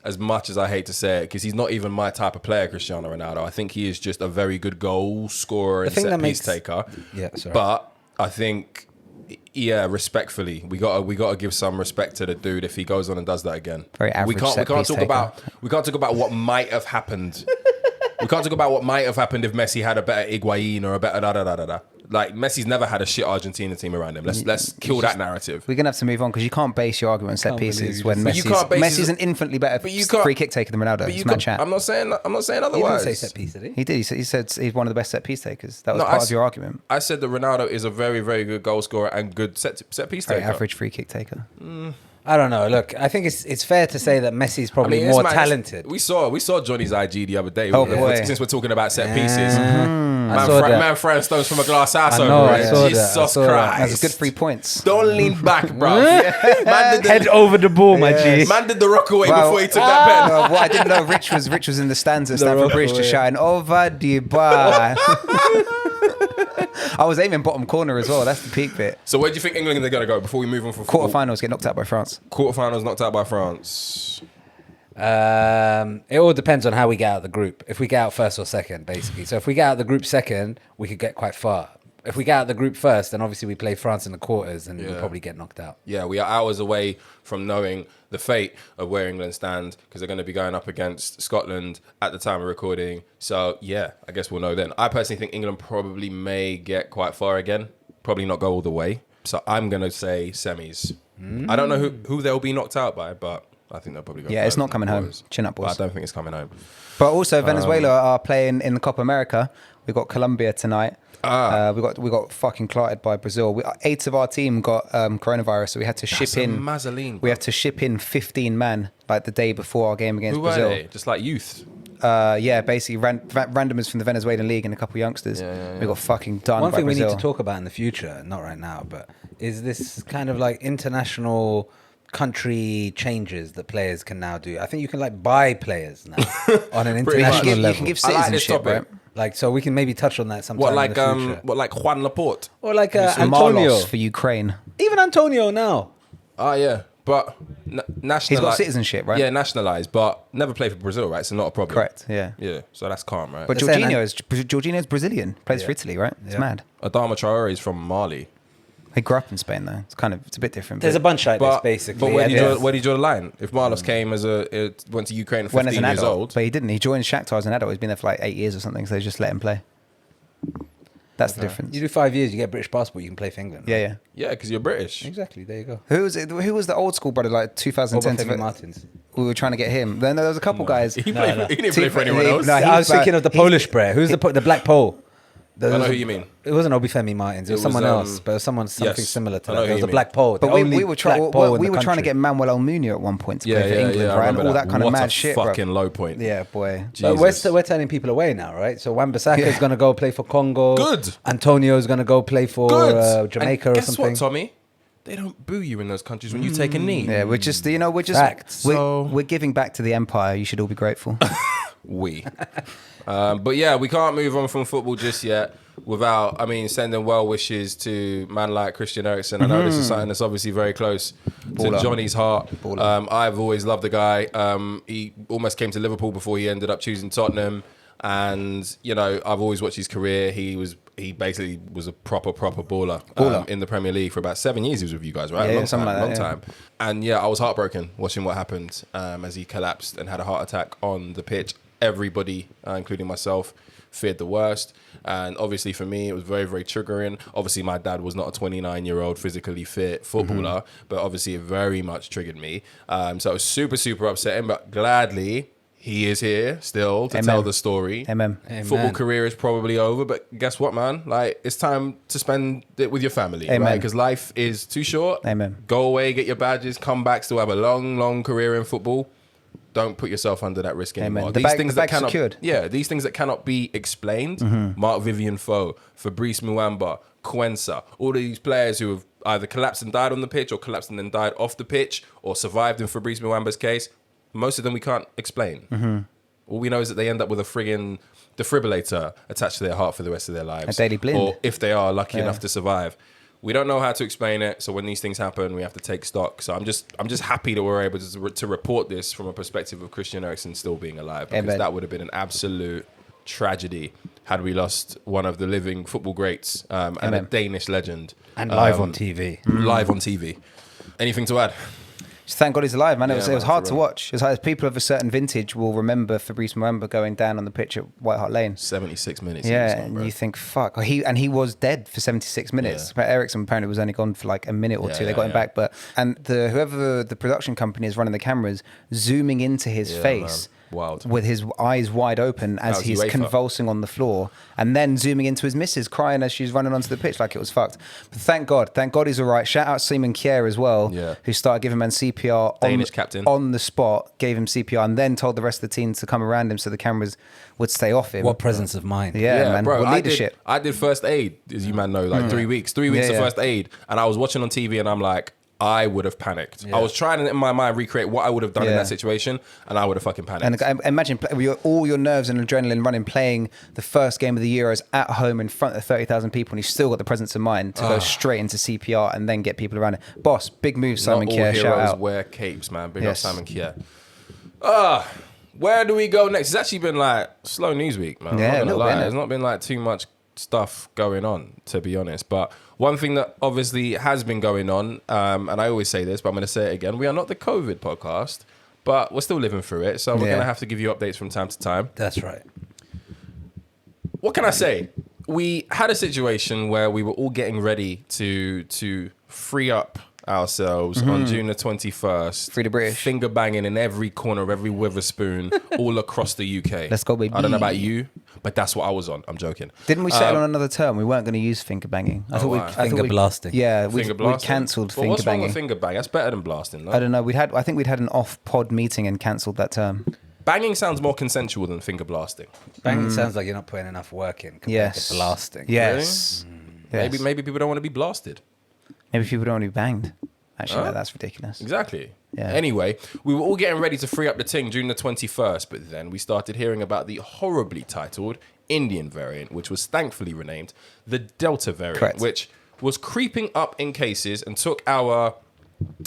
[SPEAKER 3] as much as I hate to say it, because he's not even my type of player, Cristiano Ronaldo, I think he is just a very good goal scorer and set piece taker.
[SPEAKER 2] Yeah, sorry.
[SPEAKER 3] But I think, yeah, respectfully, we gotta give some respect to the dude if he goes on and does that again.
[SPEAKER 1] Very average
[SPEAKER 3] We can't
[SPEAKER 1] set piece
[SPEAKER 3] talk about what might have happened. We can't talk about what might have happened if Messi had a better Higuain or a better da-da-da-da-da. Like, Messi's never had a shit Argentina team around him. Let's kill that narrative.
[SPEAKER 1] We're going to have to move on because you can't base your argument on set pieces when Messi's an infinitely better free kick taker than Ronaldo. It's mad chat.
[SPEAKER 3] I'm not saying otherwise.
[SPEAKER 2] He didn't say set piece, did he?
[SPEAKER 1] He did. He said he's one of the best set piece takers. That was part of your argument.
[SPEAKER 3] I said that Ronaldo is a very, very good goal scorer and good set piece taker.
[SPEAKER 1] Very average free kick taker.
[SPEAKER 2] I don't know. Look, I think it's fair to say that Messi's probably more talented.
[SPEAKER 3] We saw Johnny's IG the other day.
[SPEAKER 1] Oh, boy.
[SPEAKER 3] Since we're talking about set pieces.
[SPEAKER 2] Man
[SPEAKER 3] throwing stones from a glass house
[SPEAKER 2] I know,
[SPEAKER 3] over
[SPEAKER 2] I
[SPEAKER 3] it.
[SPEAKER 2] saw
[SPEAKER 3] Jesus
[SPEAKER 2] that.
[SPEAKER 3] Christ.
[SPEAKER 1] That's good 3 points.
[SPEAKER 3] Don't lean back, bro. Man did
[SPEAKER 2] Head over the ball, my G.
[SPEAKER 3] Man did the rock away before he took that pen.
[SPEAKER 1] What I didn't know, Rich was in the stands at Stamford Bridge just shouting over the bar. I was aiming bottom corner as well. That's the peak bit.
[SPEAKER 3] So where do you think England are going to go before we move on from football?
[SPEAKER 1] Quarterfinals get knocked out by France.
[SPEAKER 3] Quarterfinals knocked out by France.
[SPEAKER 2] It all depends on how we get out of the group. If we get out first or second, basically. So if we get out of the group second, we could get quite far. If we get out of the group first, then obviously we play France in the quarters and we'll probably get knocked out.
[SPEAKER 3] Yeah, we are hours away from knowing the fate of where England stand because they're going to be going up against Scotland at the time of recording. So, yeah, I guess we'll know then. I personally think England probably may get quite far again. Probably not go all the way. So I'm going to say semis. I don't know who they'll be knocked out by, but I think they'll probably go.
[SPEAKER 1] Yeah, it's not coming home. Chin up, boys.
[SPEAKER 3] But I don't think it's coming home.
[SPEAKER 1] But also, Venezuela are playing in the Copa America. We've got Colombia tonight. We got fucking clotted by Brazil. 8 of our team got coronavirus, so we had to ship in.
[SPEAKER 3] Mazzoline,
[SPEAKER 1] we had to ship in 15 man like the day before our game against
[SPEAKER 3] Who
[SPEAKER 1] Brazil.
[SPEAKER 3] were they? Just like youth.
[SPEAKER 1] Yeah, basically randomers from the Venezuelan league and a couple of youngsters. We got fucking done.
[SPEAKER 2] One
[SPEAKER 1] by
[SPEAKER 2] thing
[SPEAKER 1] Brazil.
[SPEAKER 2] we need to talk about in the future, not right now, but is this kind of like international country changes that players can now do. I think you can like buy players now on an international level.
[SPEAKER 1] You can give citizenship, right?
[SPEAKER 2] Like, so we can maybe touch on that sometime in the future.
[SPEAKER 3] What, like Juan Laporte?
[SPEAKER 2] Or like Antonio.
[SPEAKER 1] Marlos for Ukraine.
[SPEAKER 2] Even Antonio now.
[SPEAKER 3] Oh, yeah. But nationalized.
[SPEAKER 1] He's got citizenship, right?
[SPEAKER 3] Yeah, nationalized, but never played for Brazil, right? So not a problem.
[SPEAKER 1] Correct, yeah.
[SPEAKER 3] Yeah, so that's calm, right?
[SPEAKER 1] But Jorginho's Brazilian. Plays for Italy, right? It's mad.
[SPEAKER 3] Adama Traore is from Mali.
[SPEAKER 1] He grew up in Spain, though. It's a bit different.
[SPEAKER 2] There's a bunch like this, basically.
[SPEAKER 3] But where do you draw the line? If Marlos came went to Ukraine at 15 years old.
[SPEAKER 1] But he didn't. He joined Shakhtar as an adult. He's been there for like 8 years or something, so they just let him play. That's the difference.
[SPEAKER 2] You do 5 years, you get a British passport, you can play for England.
[SPEAKER 1] Right? Yeah.
[SPEAKER 3] Yeah, because you're British.
[SPEAKER 2] Exactly, there you go.
[SPEAKER 1] Who was the old school brother, like 2010 to
[SPEAKER 2] Martins.
[SPEAKER 1] We were trying to get him. Then there was a couple guys.
[SPEAKER 3] He didn't play for anyone else.
[SPEAKER 2] I was thinking of the Polish player. Who's the Black Pole?
[SPEAKER 3] I know who you mean.
[SPEAKER 2] It wasn't Obafemi Martins. It was someone else, but it was something
[SPEAKER 3] yes,
[SPEAKER 2] similar to
[SPEAKER 3] I know
[SPEAKER 2] that.
[SPEAKER 3] who
[SPEAKER 2] There was
[SPEAKER 3] you
[SPEAKER 2] a
[SPEAKER 3] mean.
[SPEAKER 2] black pole.
[SPEAKER 1] But
[SPEAKER 2] the only
[SPEAKER 1] we were trying.
[SPEAKER 2] black pole in
[SPEAKER 1] We
[SPEAKER 2] the
[SPEAKER 1] were trying to
[SPEAKER 2] country.
[SPEAKER 1] get Manuel Almunia at one point to
[SPEAKER 3] Yeah,
[SPEAKER 1] play for England,
[SPEAKER 3] I
[SPEAKER 1] right? And
[SPEAKER 3] remember
[SPEAKER 1] all that kind of
[SPEAKER 3] what
[SPEAKER 1] mad
[SPEAKER 3] a
[SPEAKER 1] shit,
[SPEAKER 3] fucking
[SPEAKER 1] bro.
[SPEAKER 3] low point.
[SPEAKER 1] Yeah, boy.
[SPEAKER 2] But
[SPEAKER 3] Jesus.
[SPEAKER 2] we're turning people away now, right? So Wan-Bissaka is going to go play for Congo.
[SPEAKER 3] Good.
[SPEAKER 2] Antonio is going to go play for Jamaica
[SPEAKER 3] and
[SPEAKER 2] or
[SPEAKER 3] guess
[SPEAKER 2] something.
[SPEAKER 3] what, Tommy? They don't boo you in those countries when you take a knee.
[SPEAKER 1] Yeah, we're just
[SPEAKER 2] Facts.
[SPEAKER 1] we're giving back to the empire. You should all be grateful.
[SPEAKER 3] But yeah, we can't move on from football just yet without, sending well wishes to man like Christian Eriksen. I know this is something that's obviously very close to Johnny's heart. I've always loved the guy. He almost came to Liverpool before he ended up choosing Tottenham. And, I've always watched his career. He basically was a proper baller. In the Premier League for about 7 years. He was with you guys, right?
[SPEAKER 1] Yeah,
[SPEAKER 3] long
[SPEAKER 1] something
[SPEAKER 3] time,
[SPEAKER 1] like that,
[SPEAKER 3] long
[SPEAKER 1] yeah.
[SPEAKER 3] time. And yeah, I was heartbroken watching what happened as he collapsed and had a heart attack on the pitch. Everybody, including myself, feared the worst. And obviously for me, it was very, very triggering. Obviously, my dad was not a 29-year-old physically fit footballer, but obviously it very much triggered me. So it was super, super upsetting, but gladly he is here still to tell the story.
[SPEAKER 1] Amen.
[SPEAKER 3] Football career is probably over, but guess what, man? Like, it's time to spend it with your family,
[SPEAKER 1] Amen.
[SPEAKER 3] right? Because life is too short.
[SPEAKER 1] Amen.
[SPEAKER 3] Go away, get your badges, come back, still have a long, long career in football. Don't put yourself under that risk anymore.
[SPEAKER 1] Amen. The bag's secured.
[SPEAKER 3] Yeah, these things that cannot be explained. Mark Vivian Foe, Fabrice Muamba, Quensa, all of these players who have either collapsed and died on the pitch or collapsed and then died off the pitch or survived in Fabrice Muamba's case. Most of them we can't explain. All we know is that they end up with a friggin' defibrillator attached to their heart for the rest of their lives.
[SPEAKER 1] A daily blind.
[SPEAKER 3] Or if they are lucky enough to survive. We don't know how to explain it, so when these things happen, we have to take stock. So I'm just happy that we're able to report this from a perspective of Christian Eriksen still being alive, because
[SPEAKER 1] Amen.
[SPEAKER 3] that would have been an absolute tragedy had we lost one of the living football greats and a Danish legend.
[SPEAKER 2] And live on TV.
[SPEAKER 3] Live on TV. Anything to add?
[SPEAKER 1] Just thank God he's alive, man. It was
[SPEAKER 3] man,
[SPEAKER 1] hard
[SPEAKER 3] for
[SPEAKER 1] to
[SPEAKER 3] real.
[SPEAKER 1] watch. It's hard, people of a certain vintage will remember Fabrice Muamba going down on the pitch at White Hart Lane.
[SPEAKER 3] 76 minutes.
[SPEAKER 1] Yeah, and you think, fuck. He was dead for 76 minutes.
[SPEAKER 3] Yeah.
[SPEAKER 1] But Ericsson apparently was only gone for like a minute or two. They got him back. And whoever the production company is running the cameras, zooming into his face.
[SPEAKER 3] Man. Wild.
[SPEAKER 1] With his eyes wide open as
[SPEAKER 3] was
[SPEAKER 1] he's
[SPEAKER 3] UEFA.
[SPEAKER 1] convulsing on the floor, and then zooming into his missus crying as she's running onto the pitch like it was fucked. But thank God he's all right. Shout out Simon Kjær as well, who started giving him CPR
[SPEAKER 3] Danish captain.
[SPEAKER 1] on the spot, gave him CPR, and then told the rest of the team to come around him so the cameras would stay off him.
[SPEAKER 2] What presence of mind.
[SPEAKER 1] Yeah, man.
[SPEAKER 3] Bro,
[SPEAKER 1] What leadership.
[SPEAKER 3] I did first aid, as you man know, like 3 weeks. 3 weeks of first aid. And I was watching on TV and I'm like, I would have panicked. I was trying to, in my mind, recreate what I would have done in that situation, and I would have fucking panicked.
[SPEAKER 1] And imagine all your nerves and adrenaline running, playing the first game of the Euros at home in front of 30,000 people, and you've still got the presence of mind to go straight into CPR and then get people around it. Boss, big move, Simon
[SPEAKER 3] Not all
[SPEAKER 1] Kjær. Shout
[SPEAKER 3] heroes
[SPEAKER 1] out.
[SPEAKER 3] wear capes, man. Big
[SPEAKER 1] Yes.
[SPEAKER 3] up Simon Kjær. Where do we go next? It's actually been like slow news week, man.
[SPEAKER 1] Yeah,
[SPEAKER 3] I'm not
[SPEAKER 1] a little
[SPEAKER 3] gonna lie.
[SPEAKER 1] bit, innit?
[SPEAKER 3] There's not been like too much stuff going on, to be honest. But one thing that obviously has been going on, and I always say this, but I'm going to say it again: we are not the COVID podcast, but we're still living through it. So we're going to have to give you updates from time to time.
[SPEAKER 2] That's right.
[SPEAKER 3] What can I say? We had a situation where we were all getting ready to free up ourselves on June the 21st.
[SPEAKER 1] Free the British.
[SPEAKER 3] Finger banging in every corner of every Witherspoon all across the UK.
[SPEAKER 1] Let's go, baby.
[SPEAKER 3] I don't know about you, but that's what I was on. I'm joking.
[SPEAKER 1] Didn't we settle on another term? We weren't going to use finger banging. I thought
[SPEAKER 3] why?
[SPEAKER 2] Finger blasting.
[SPEAKER 1] Yeah,
[SPEAKER 3] Finger
[SPEAKER 1] we'd
[SPEAKER 3] blasting?
[SPEAKER 1] cancelled
[SPEAKER 3] But
[SPEAKER 1] finger
[SPEAKER 3] what's wrong
[SPEAKER 1] banging.
[SPEAKER 3] with finger bang? That's better than blasting, no?
[SPEAKER 1] I don't know. I think we'd had an off-pod meeting and cancelled that term.
[SPEAKER 3] Banging sounds more consensual than finger blasting.
[SPEAKER 2] Banging sounds like you're not putting enough work in compared
[SPEAKER 1] Yes.
[SPEAKER 2] to blasting.
[SPEAKER 1] Yes. Yes.
[SPEAKER 3] Maybe people don't want to be blasted.
[SPEAKER 1] Maybe people don't want to be banged. Actually, no, that's ridiculous.
[SPEAKER 3] Exactly.
[SPEAKER 1] Yeah.
[SPEAKER 3] Anyway, we were all getting ready to free up the ting June the 21st, but then we started hearing about the horribly titled Indian variant, which was thankfully renamed the Delta variant,
[SPEAKER 1] Correct.
[SPEAKER 3] which was creeping up in cases and took our,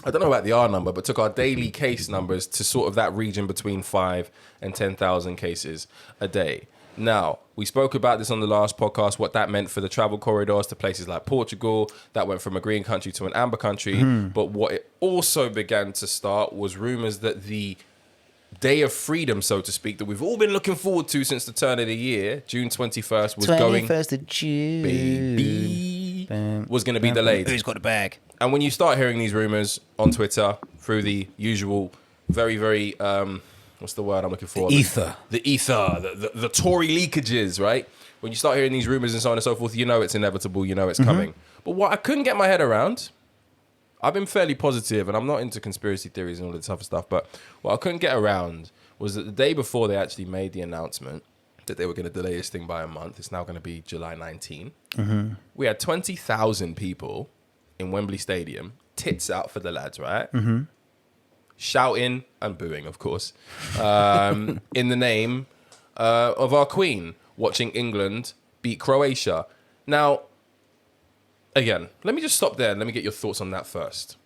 [SPEAKER 3] I don't know about the R number, but took our daily case numbers to sort of that region between 5 and 10,000 cases a day. Now, we spoke about this on the last podcast, what that meant for the travel corridors to places like Portugal. That went from a green country to an amber country. But what it also began to start was rumors that the day of freedom, so to speak, that we've all been looking forward to since the turn of the year, June 21st, was
[SPEAKER 1] 21st of June.
[SPEAKER 3] was going to be delayed.
[SPEAKER 1] Who's got a bag?
[SPEAKER 3] And when you start hearing these rumors on Twitter through the usual very, what's the word I'm looking for?
[SPEAKER 2] Ether.
[SPEAKER 3] The ether, the Tory leakages, right? when you start hearing these rumors and so on and so forth, you know it's inevitable, you know it's coming. But what I couldn't get my head around, I've been fairly positive, and I'm not into conspiracy theories and all this other stuff, but what I couldn't get around was that the day before they actually made the announcement that they were going to delay this thing by a month, it's now going to be July 19. We had 20,000 people in Wembley Stadium, tits out for the lads, right? Shouting and booing, of course, in the name of our queen, watching England beat Croatia. Now, again, let me just stop there and let me get your thoughts on that first.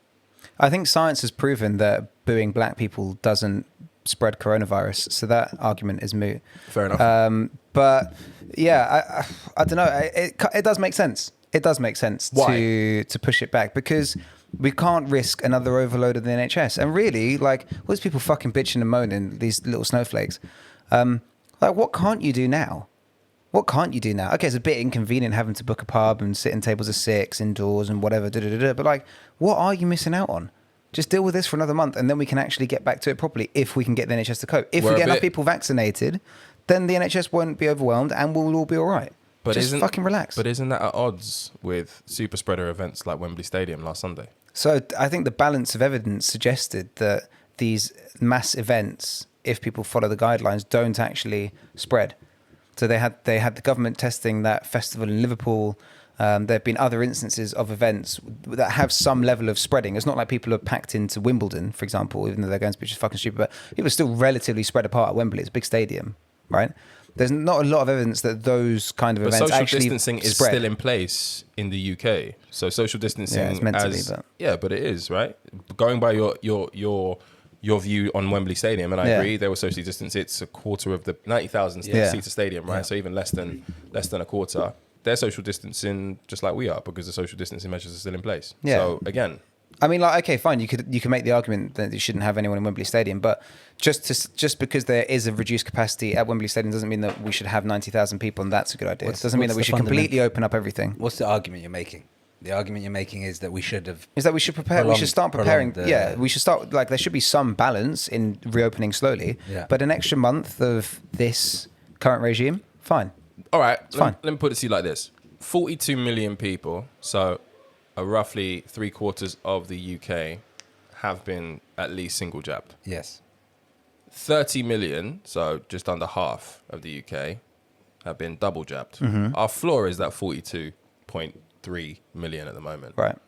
[SPEAKER 1] I think science has proven that booing black people doesn't spread coronavirus, so that argument is moot.
[SPEAKER 3] Fair enough.
[SPEAKER 1] But yeah, I don't know. It does make sense. It does make sense to push it back, because we can't risk another overload of the NHS. And really, like, all these people fucking bitching and moaning, these little snowflakes. Like, what can't you do now? What can't you do now? Okay, it's a bit inconvenient having to book a pub and sit in tables of 6 indoors and whatever. But like, what are you missing out on? Just deal with this for another month, and then we can actually get back to it properly if we can get the NHS to cope. If we get enough people vaccinated, then the NHS won't be overwhelmed and we'll all be all right. But just fucking relax.
[SPEAKER 3] But isn't that at odds with super spreader events like Wembley Stadium last Sunday?
[SPEAKER 1] So I think the balance of evidence suggested that these mass events, if people follow the guidelines, don't actually spread. So they had the government testing that festival in Liverpool. There have been other instances of events that have some level of spreading. It's not like people are packed into Wimbledon, for example, even though they're going to be just fucking stupid, but people are still relatively spread apart at Wembley. It's a big stadium, right? There's not a lot of evidence that those kind of events actually
[SPEAKER 3] social distancing is still in place in the UK. So social distancing,
[SPEAKER 1] it's meant to be, but
[SPEAKER 3] but it is, right? Going by your view on Wembley Stadium, and I agree, they were socially distanced. It's a quarter of the 90,000 seater stadium, right? So even less than a quarter. They're social distancing just like we are, because the social distancing measures are still in place.
[SPEAKER 1] Yeah.
[SPEAKER 3] So again,
[SPEAKER 1] I mean, like, okay, fine. You could make the argument that you shouldn't have anyone in Wembley Stadium, but just because there is a reduced capacity at Wembley Stadium doesn't mean that we should have 90,000 people, and that's a good idea. It doesn't mean that we should completely open up everything.
[SPEAKER 2] What's the argument you're making? The argument you're making is that we should have...
[SPEAKER 1] Is that we should prepare... we should start preparing... we should start... Like, there should be some balance in reopening slowly, but an extra month of this current regime, fine.
[SPEAKER 3] All right,
[SPEAKER 1] it's fine.
[SPEAKER 3] Let me put it to you like this. 42 million people, so roughly 3/4 of the UK have been at least single jabbed.
[SPEAKER 2] Yes.
[SPEAKER 3] 30 million, so just under half of the UK, have been double jabbed. Our floor is that 42.3 million at the moment.
[SPEAKER 1] Right.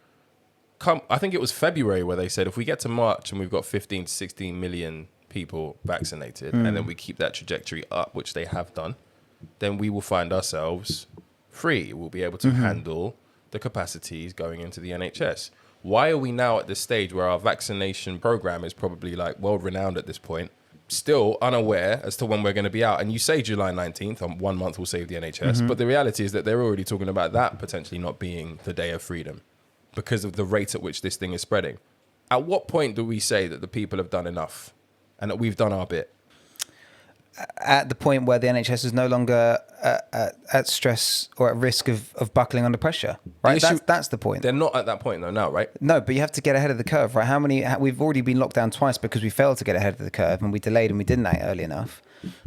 [SPEAKER 3] I think it was February where they said if we get to March and we've got 15 to 16 million people vaccinated, and then we keep that trajectory up, which they have done, then we will find ourselves free. We'll be able to handle the capacities going into the NHS. Why are we now at this stage where our vaccination program is probably like world renowned at this point, still unaware as to when we're going to be out? And you say July 19th, 1 month will save the NHS, but the reality is that they're already talking about that potentially not being the day of freedom because of the rate at which this thing is spreading. At what point do we say that the people have done enough and that we've done our bit?
[SPEAKER 1] At the point where the NHS is no longer at stress or at risk of buckling under pressure, right? That's the point.
[SPEAKER 3] They're not at that point though now, right?
[SPEAKER 1] No, but you have to get ahead of the curve, right? We've already been locked down twice because we failed to get ahead of the curve, and we delayed and we didn't act early enough.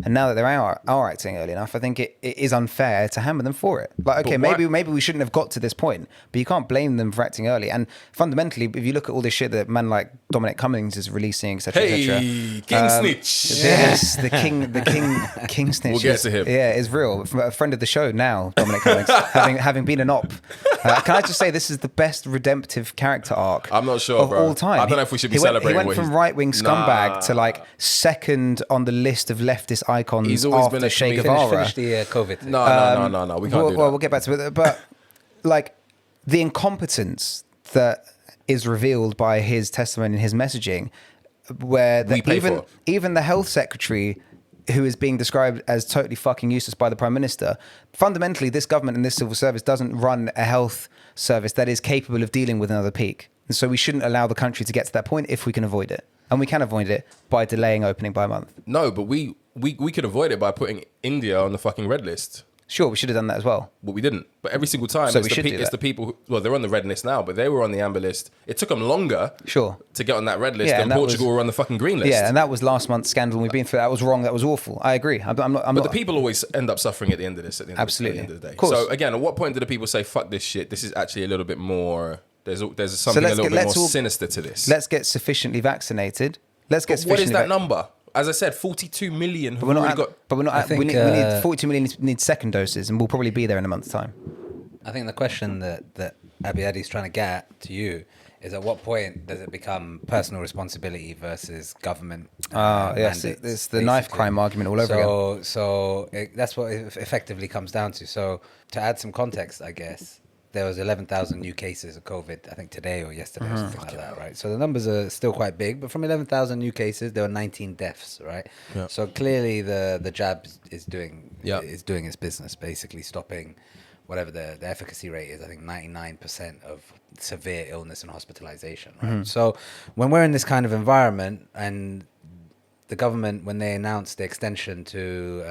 [SPEAKER 1] And now that they are acting early enough, I think it is unfair to hammer them for it. Like, okay, maybe we shouldn't have got to this point, but you can't blame them for acting early. And fundamentally, if you look at all this shit that man like Dominic Cummings is releasing, etc.,
[SPEAKER 3] Hey, King Snitch.
[SPEAKER 1] Yes, the King Snitch.
[SPEAKER 3] We'll get to him.
[SPEAKER 1] Yeah, is real. A friend of the show now, Dominic Cummings, having been an op. Can I just say this is the best redemptive character arc
[SPEAKER 3] I'm not sure,
[SPEAKER 1] of
[SPEAKER 3] bro.
[SPEAKER 1] all time.
[SPEAKER 3] I don't know if we should be celebrating.
[SPEAKER 1] He went from right-wing scumbag to like second on the list of leftist icons. He's always been a Che Guevara.
[SPEAKER 2] Finish the COVID thing.
[SPEAKER 3] No. We can't do that.
[SPEAKER 1] Well, we'll get back to it. But like the incompetence that is revealed by his testimony and his messaging, where even the health secretary, who is being described as totally fucking useless by the Prime Minister, fundamentally this government and this civil service doesn't run a health service that is capable of dealing with another peak. And so we shouldn't allow the country to get to that point if we can avoid it. And we can avoid it by delaying opening by a month.
[SPEAKER 3] No, but we could avoid it by putting India on the fucking red list.
[SPEAKER 1] Sure, we should have done that as well.
[SPEAKER 3] But we didn't. But every single time,
[SPEAKER 1] So
[SPEAKER 3] it's,
[SPEAKER 1] we should do
[SPEAKER 3] it's
[SPEAKER 1] that.
[SPEAKER 3] the people who, well, they're on the red list now, but they were on the amber list. It took them longer
[SPEAKER 1] Sure.
[SPEAKER 3] to get on that red list
[SPEAKER 1] Yeah,
[SPEAKER 3] than
[SPEAKER 1] and that
[SPEAKER 3] Portugal
[SPEAKER 1] was-
[SPEAKER 3] were on the fucking green list.
[SPEAKER 1] Yeah, and that was last month's scandal we've been through. That was wrong. That was awful. I agree. I'm
[SPEAKER 3] But
[SPEAKER 1] not,
[SPEAKER 3] the people always end up suffering at the end of this.
[SPEAKER 1] Absolutely.
[SPEAKER 3] At the end of the day.
[SPEAKER 1] Of course.
[SPEAKER 3] So again, at what point do the people say, "Fuck this shit"? This is actually a little bit more. There's something
[SPEAKER 1] let's
[SPEAKER 3] a little
[SPEAKER 1] get-
[SPEAKER 3] bit
[SPEAKER 1] let's
[SPEAKER 3] more
[SPEAKER 1] all-
[SPEAKER 3] sinister to this.
[SPEAKER 1] let's get sufficiently vaccinated. Let's get
[SPEAKER 3] What is
[SPEAKER 1] sufficiently
[SPEAKER 3] that number? As I said, 42 million.
[SPEAKER 1] But we're not.
[SPEAKER 3] already
[SPEAKER 1] At,
[SPEAKER 3] got.
[SPEAKER 1] but we're not.
[SPEAKER 2] I
[SPEAKER 1] At, we,
[SPEAKER 2] think,
[SPEAKER 1] need, we need 42 million need second doses, and we'll probably be there in a month's time.
[SPEAKER 2] I think the question that Abiadi's trying to get at to you is at what point does it become personal responsibility versus government?
[SPEAKER 1] Yes,
[SPEAKER 2] mandates,
[SPEAKER 1] it's the knife
[SPEAKER 2] basically.
[SPEAKER 1] crime argument all over again.
[SPEAKER 2] So that's what it effectively comes down to. So to add some context, I guess there was 11,000 new cases of COVID, I think today or yesterday or something like that, right? So the numbers are still quite big, but from 11,000 new cases, there were 19 deaths, right?
[SPEAKER 3] Yeah.
[SPEAKER 2] So clearly the jab is doing
[SPEAKER 3] Yeah.
[SPEAKER 2] its business, basically stopping whatever the efficacy rate is. I think 99% of severe illness and hospitalization, right? So when we're in this kind of environment and the government, when they announced the extension to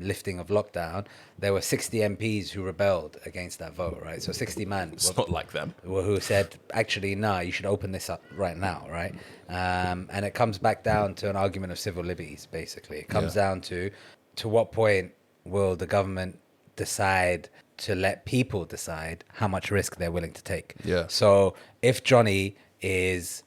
[SPEAKER 2] lifting of lockdown, there were 60 MPs who rebelled against that vote, right? So 60 men
[SPEAKER 3] It's not like them.
[SPEAKER 2] who said, actually, no, you should open this up right now, right? And it comes back down to an argument of civil liberties, basically. It comes down to what point will the government decide to let people decide how much risk they're willing to take?
[SPEAKER 3] Yeah.
[SPEAKER 2] So if Johnny is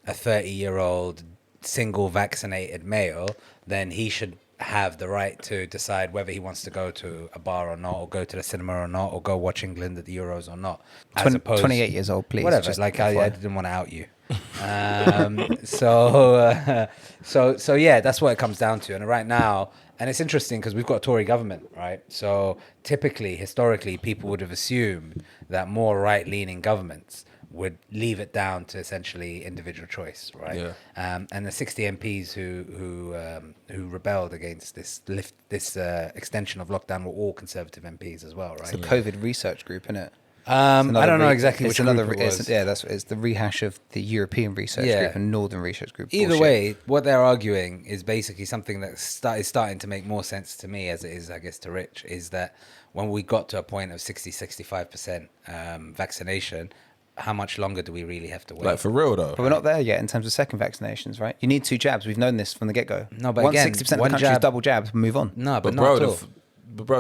[SPEAKER 2] a 30-year-old single vaccinated male, then he should have the right to decide whether he wants to go to a bar or not, or go to the cinema or not, or go watch England at the Euros or not. As opposed,
[SPEAKER 1] 28 years old, please.
[SPEAKER 2] whatever.
[SPEAKER 1] just
[SPEAKER 2] Like
[SPEAKER 1] FYI.
[SPEAKER 2] I didn't want to out you. So yeah, that's what it comes down to. And right now, and it's interesting because we've got a Tory government, right? So typically, historically, people would have assumed that more right-leaning governments would leave it down to essentially individual choice, right?
[SPEAKER 3] Yeah.
[SPEAKER 2] And the 60 MPs who rebelled against this extension of lockdown were all Conservative MPs as well, right?
[SPEAKER 1] It's a COVID research group, isn't it?
[SPEAKER 2] I don't know exactly
[SPEAKER 1] it's
[SPEAKER 2] which
[SPEAKER 1] another.
[SPEAKER 2] group it was.
[SPEAKER 1] It's the rehash of the European research
[SPEAKER 2] Yeah.
[SPEAKER 1] group and Northern research group.
[SPEAKER 2] Either
[SPEAKER 1] bullshit.
[SPEAKER 2] way, what they're arguing is basically something that is starting to make more sense to me as it is, I guess, to Rich, is that when we got to a point of 65% vaccination, how much longer do we really have to wait?
[SPEAKER 3] Like for real though.
[SPEAKER 1] But we're not there yet in terms of second vaccinations, right? You need 2 jabs. We've known this from the get-go.
[SPEAKER 2] No, but
[SPEAKER 1] once
[SPEAKER 2] again,
[SPEAKER 1] 60% of the
[SPEAKER 2] one
[SPEAKER 1] country is
[SPEAKER 2] jab-
[SPEAKER 1] double jabs, move on.
[SPEAKER 2] No, but
[SPEAKER 3] But
[SPEAKER 2] not
[SPEAKER 3] bro,
[SPEAKER 2] at all.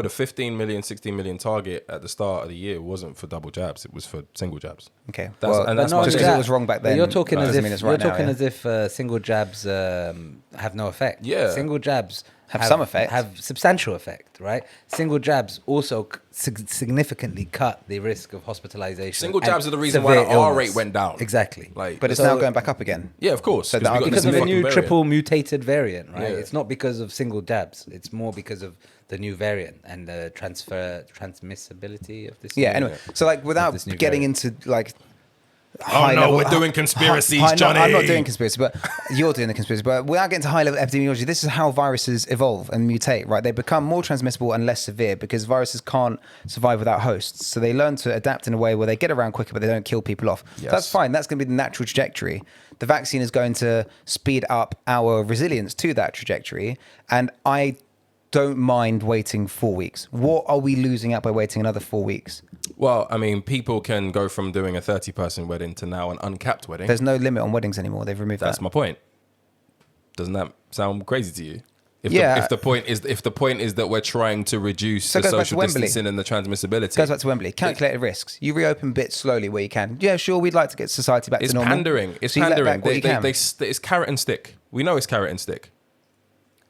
[SPEAKER 3] the 15 million, 16 million target at the start of the year wasn't for double jabs. It was for single jabs.
[SPEAKER 1] Okay,
[SPEAKER 3] That's-
[SPEAKER 1] well,
[SPEAKER 3] and that's
[SPEAKER 1] just
[SPEAKER 3] my-
[SPEAKER 1] because
[SPEAKER 3] jab.
[SPEAKER 1] it was wrong back
[SPEAKER 2] But
[SPEAKER 1] then.
[SPEAKER 2] you're talking as
[SPEAKER 1] doesn't
[SPEAKER 2] if
[SPEAKER 1] mean it's right now, yeah.
[SPEAKER 2] as if single jabs have no effect.
[SPEAKER 3] Yeah.
[SPEAKER 2] Single jabs
[SPEAKER 1] Have some effect.
[SPEAKER 2] Have substantial effect, right? Single jabs also significantly cut the risk of hospitalization.
[SPEAKER 3] Single
[SPEAKER 2] and
[SPEAKER 3] jabs are the reason why the
[SPEAKER 2] severe
[SPEAKER 3] R
[SPEAKER 2] illness.
[SPEAKER 3] rate went down.
[SPEAKER 2] Exactly.
[SPEAKER 3] Like,
[SPEAKER 1] But it's
[SPEAKER 2] So-
[SPEAKER 1] now going back up again.
[SPEAKER 3] yeah, of course.
[SPEAKER 1] So the
[SPEAKER 3] we got
[SPEAKER 1] argument-
[SPEAKER 2] because
[SPEAKER 3] this
[SPEAKER 2] of the
[SPEAKER 3] fucking
[SPEAKER 2] new
[SPEAKER 3] variant.
[SPEAKER 2] triple mutated variant, right?
[SPEAKER 3] Yeah.
[SPEAKER 2] It's not because of single jabs. It's more because of the new variant and the transmissibility of this.
[SPEAKER 1] Yeah.
[SPEAKER 2] new-
[SPEAKER 1] Anyway, so like without
[SPEAKER 2] this new
[SPEAKER 1] getting
[SPEAKER 2] variant.
[SPEAKER 1] into like.
[SPEAKER 3] Oh no, we're doing conspiracies,
[SPEAKER 1] no,
[SPEAKER 3] Johnny.
[SPEAKER 1] I'm not doing conspiracy, but you're doing the conspiracy. But without getting to high level epidemiology, this is how viruses evolve and mutate, right? They become more transmissible and less severe because viruses can't survive without hosts. So they learn to adapt in a way where they get around quicker, but they don't kill people off.
[SPEAKER 3] Yes.
[SPEAKER 1] That's fine. That's going to be the natural trajectory. The vaccine is going to speed up our resilience to that trajectory. And I don't mind waiting 4 weeks. What are we losing out by waiting another 4 weeks?
[SPEAKER 3] Well, I mean, people can go from doing a 30-person wedding to now an uncapped wedding.
[SPEAKER 1] There's no limit on weddings anymore. They've removed
[SPEAKER 3] That's
[SPEAKER 1] that.
[SPEAKER 3] my point. Doesn't that sound crazy to you? If
[SPEAKER 1] Yeah.
[SPEAKER 3] if the point is that we're trying to reduce
[SPEAKER 1] So it
[SPEAKER 3] the
[SPEAKER 1] goes back to
[SPEAKER 3] social
[SPEAKER 1] Wembley.
[SPEAKER 3] distancing and the transmissibility,
[SPEAKER 1] Goes back to Wembley. Calculated risks. You reopen bits slowly where you can. Yeah, sure, we'd like to get society back
[SPEAKER 3] it's
[SPEAKER 1] to normal.
[SPEAKER 3] pandering. It's
[SPEAKER 1] So you let
[SPEAKER 3] pandering.
[SPEAKER 1] back what you can.
[SPEAKER 3] It's carrot and stick. We know it's carrot and stick.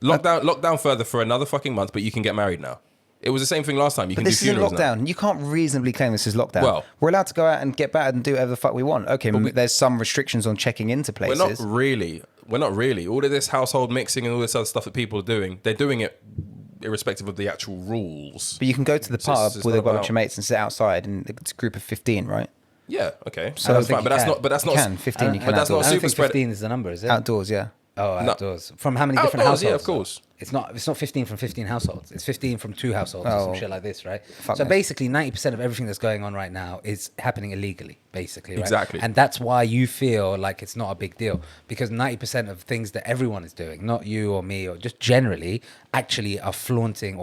[SPEAKER 3] Lockdown further for another fucking month, but you can get married now. It was the same thing last time. You
[SPEAKER 1] But
[SPEAKER 3] can do
[SPEAKER 1] this isn't
[SPEAKER 3] funerals now.
[SPEAKER 1] lockdown. You can't reasonably claim this is lockdown.
[SPEAKER 3] Well-
[SPEAKER 1] we're allowed to go out and get battered and do whatever the fuck we want. Okay, there's some restrictions on checking into
[SPEAKER 3] We're
[SPEAKER 1] places.
[SPEAKER 3] not really. We're not really. All of this household mixing and all this other stuff that people are doing, they're doing it irrespective of the actual rules.
[SPEAKER 1] But you can go to the
[SPEAKER 3] It's just-
[SPEAKER 1] pub
[SPEAKER 3] it's
[SPEAKER 1] with a
[SPEAKER 3] not
[SPEAKER 1] bunch
[SPEAKER 3] about-
[SPEAKER 1] of mates and sit outside, and it's a group of 15, right?
[SPEAKER 3] Yeah. Okay.
[SPEAKER 1] So
[SPEAKER 3] that's
[SPEAKER 2] think
[SPEAKER 3] fine.
[SPEAKER 2] you
[SPEAKER 3] But that's
[SPEAKER 2] can.
[SPEAKER 3] not. But that's
[SPEAKER 1] You
[SPEAKER 3] not.
[SPEAKER 1] can 15. You can
[SPEAKER 3] But that's not
[SPEAKER 1] outdoors.
[SPEAKER 2] I don't
[SPEAKER 3] super
[SPEAKER 2] think
[SPEAKER 3] spread.
[SPEAKER 2] 15 is the number, is it?
[SPEAKER 1] Outdoors, yeah.
[SPEAKER 2] Oh,
[SPEAKER 3] No.
[SPEAKER 2] outdoors. From how many different
[SPEAKER 3] Outdoors,
[SPEAKER 2] households?
[SPEAKER 3] yeah, of course.
[SPEAKER 2] It's not 15 from 15 households. It's 15 from 2 households or
[SPEAKER 1] Oh.
[SPEAKER 2] some shit like this, right?
[SPEAKER 1] Fuck
[SPEAKER 2] So
[SPEAKER 1] this.
[SPEAKER 2] basically 90% of everything that's going on right now is happening illegally, basically, right?
[SPEAKER 3] Exactly.
[SPEAKER 2] And that's why you feel like it's not a big deal, because 90% of things that everyone is doing, not you or me or just generally, actually are flaunting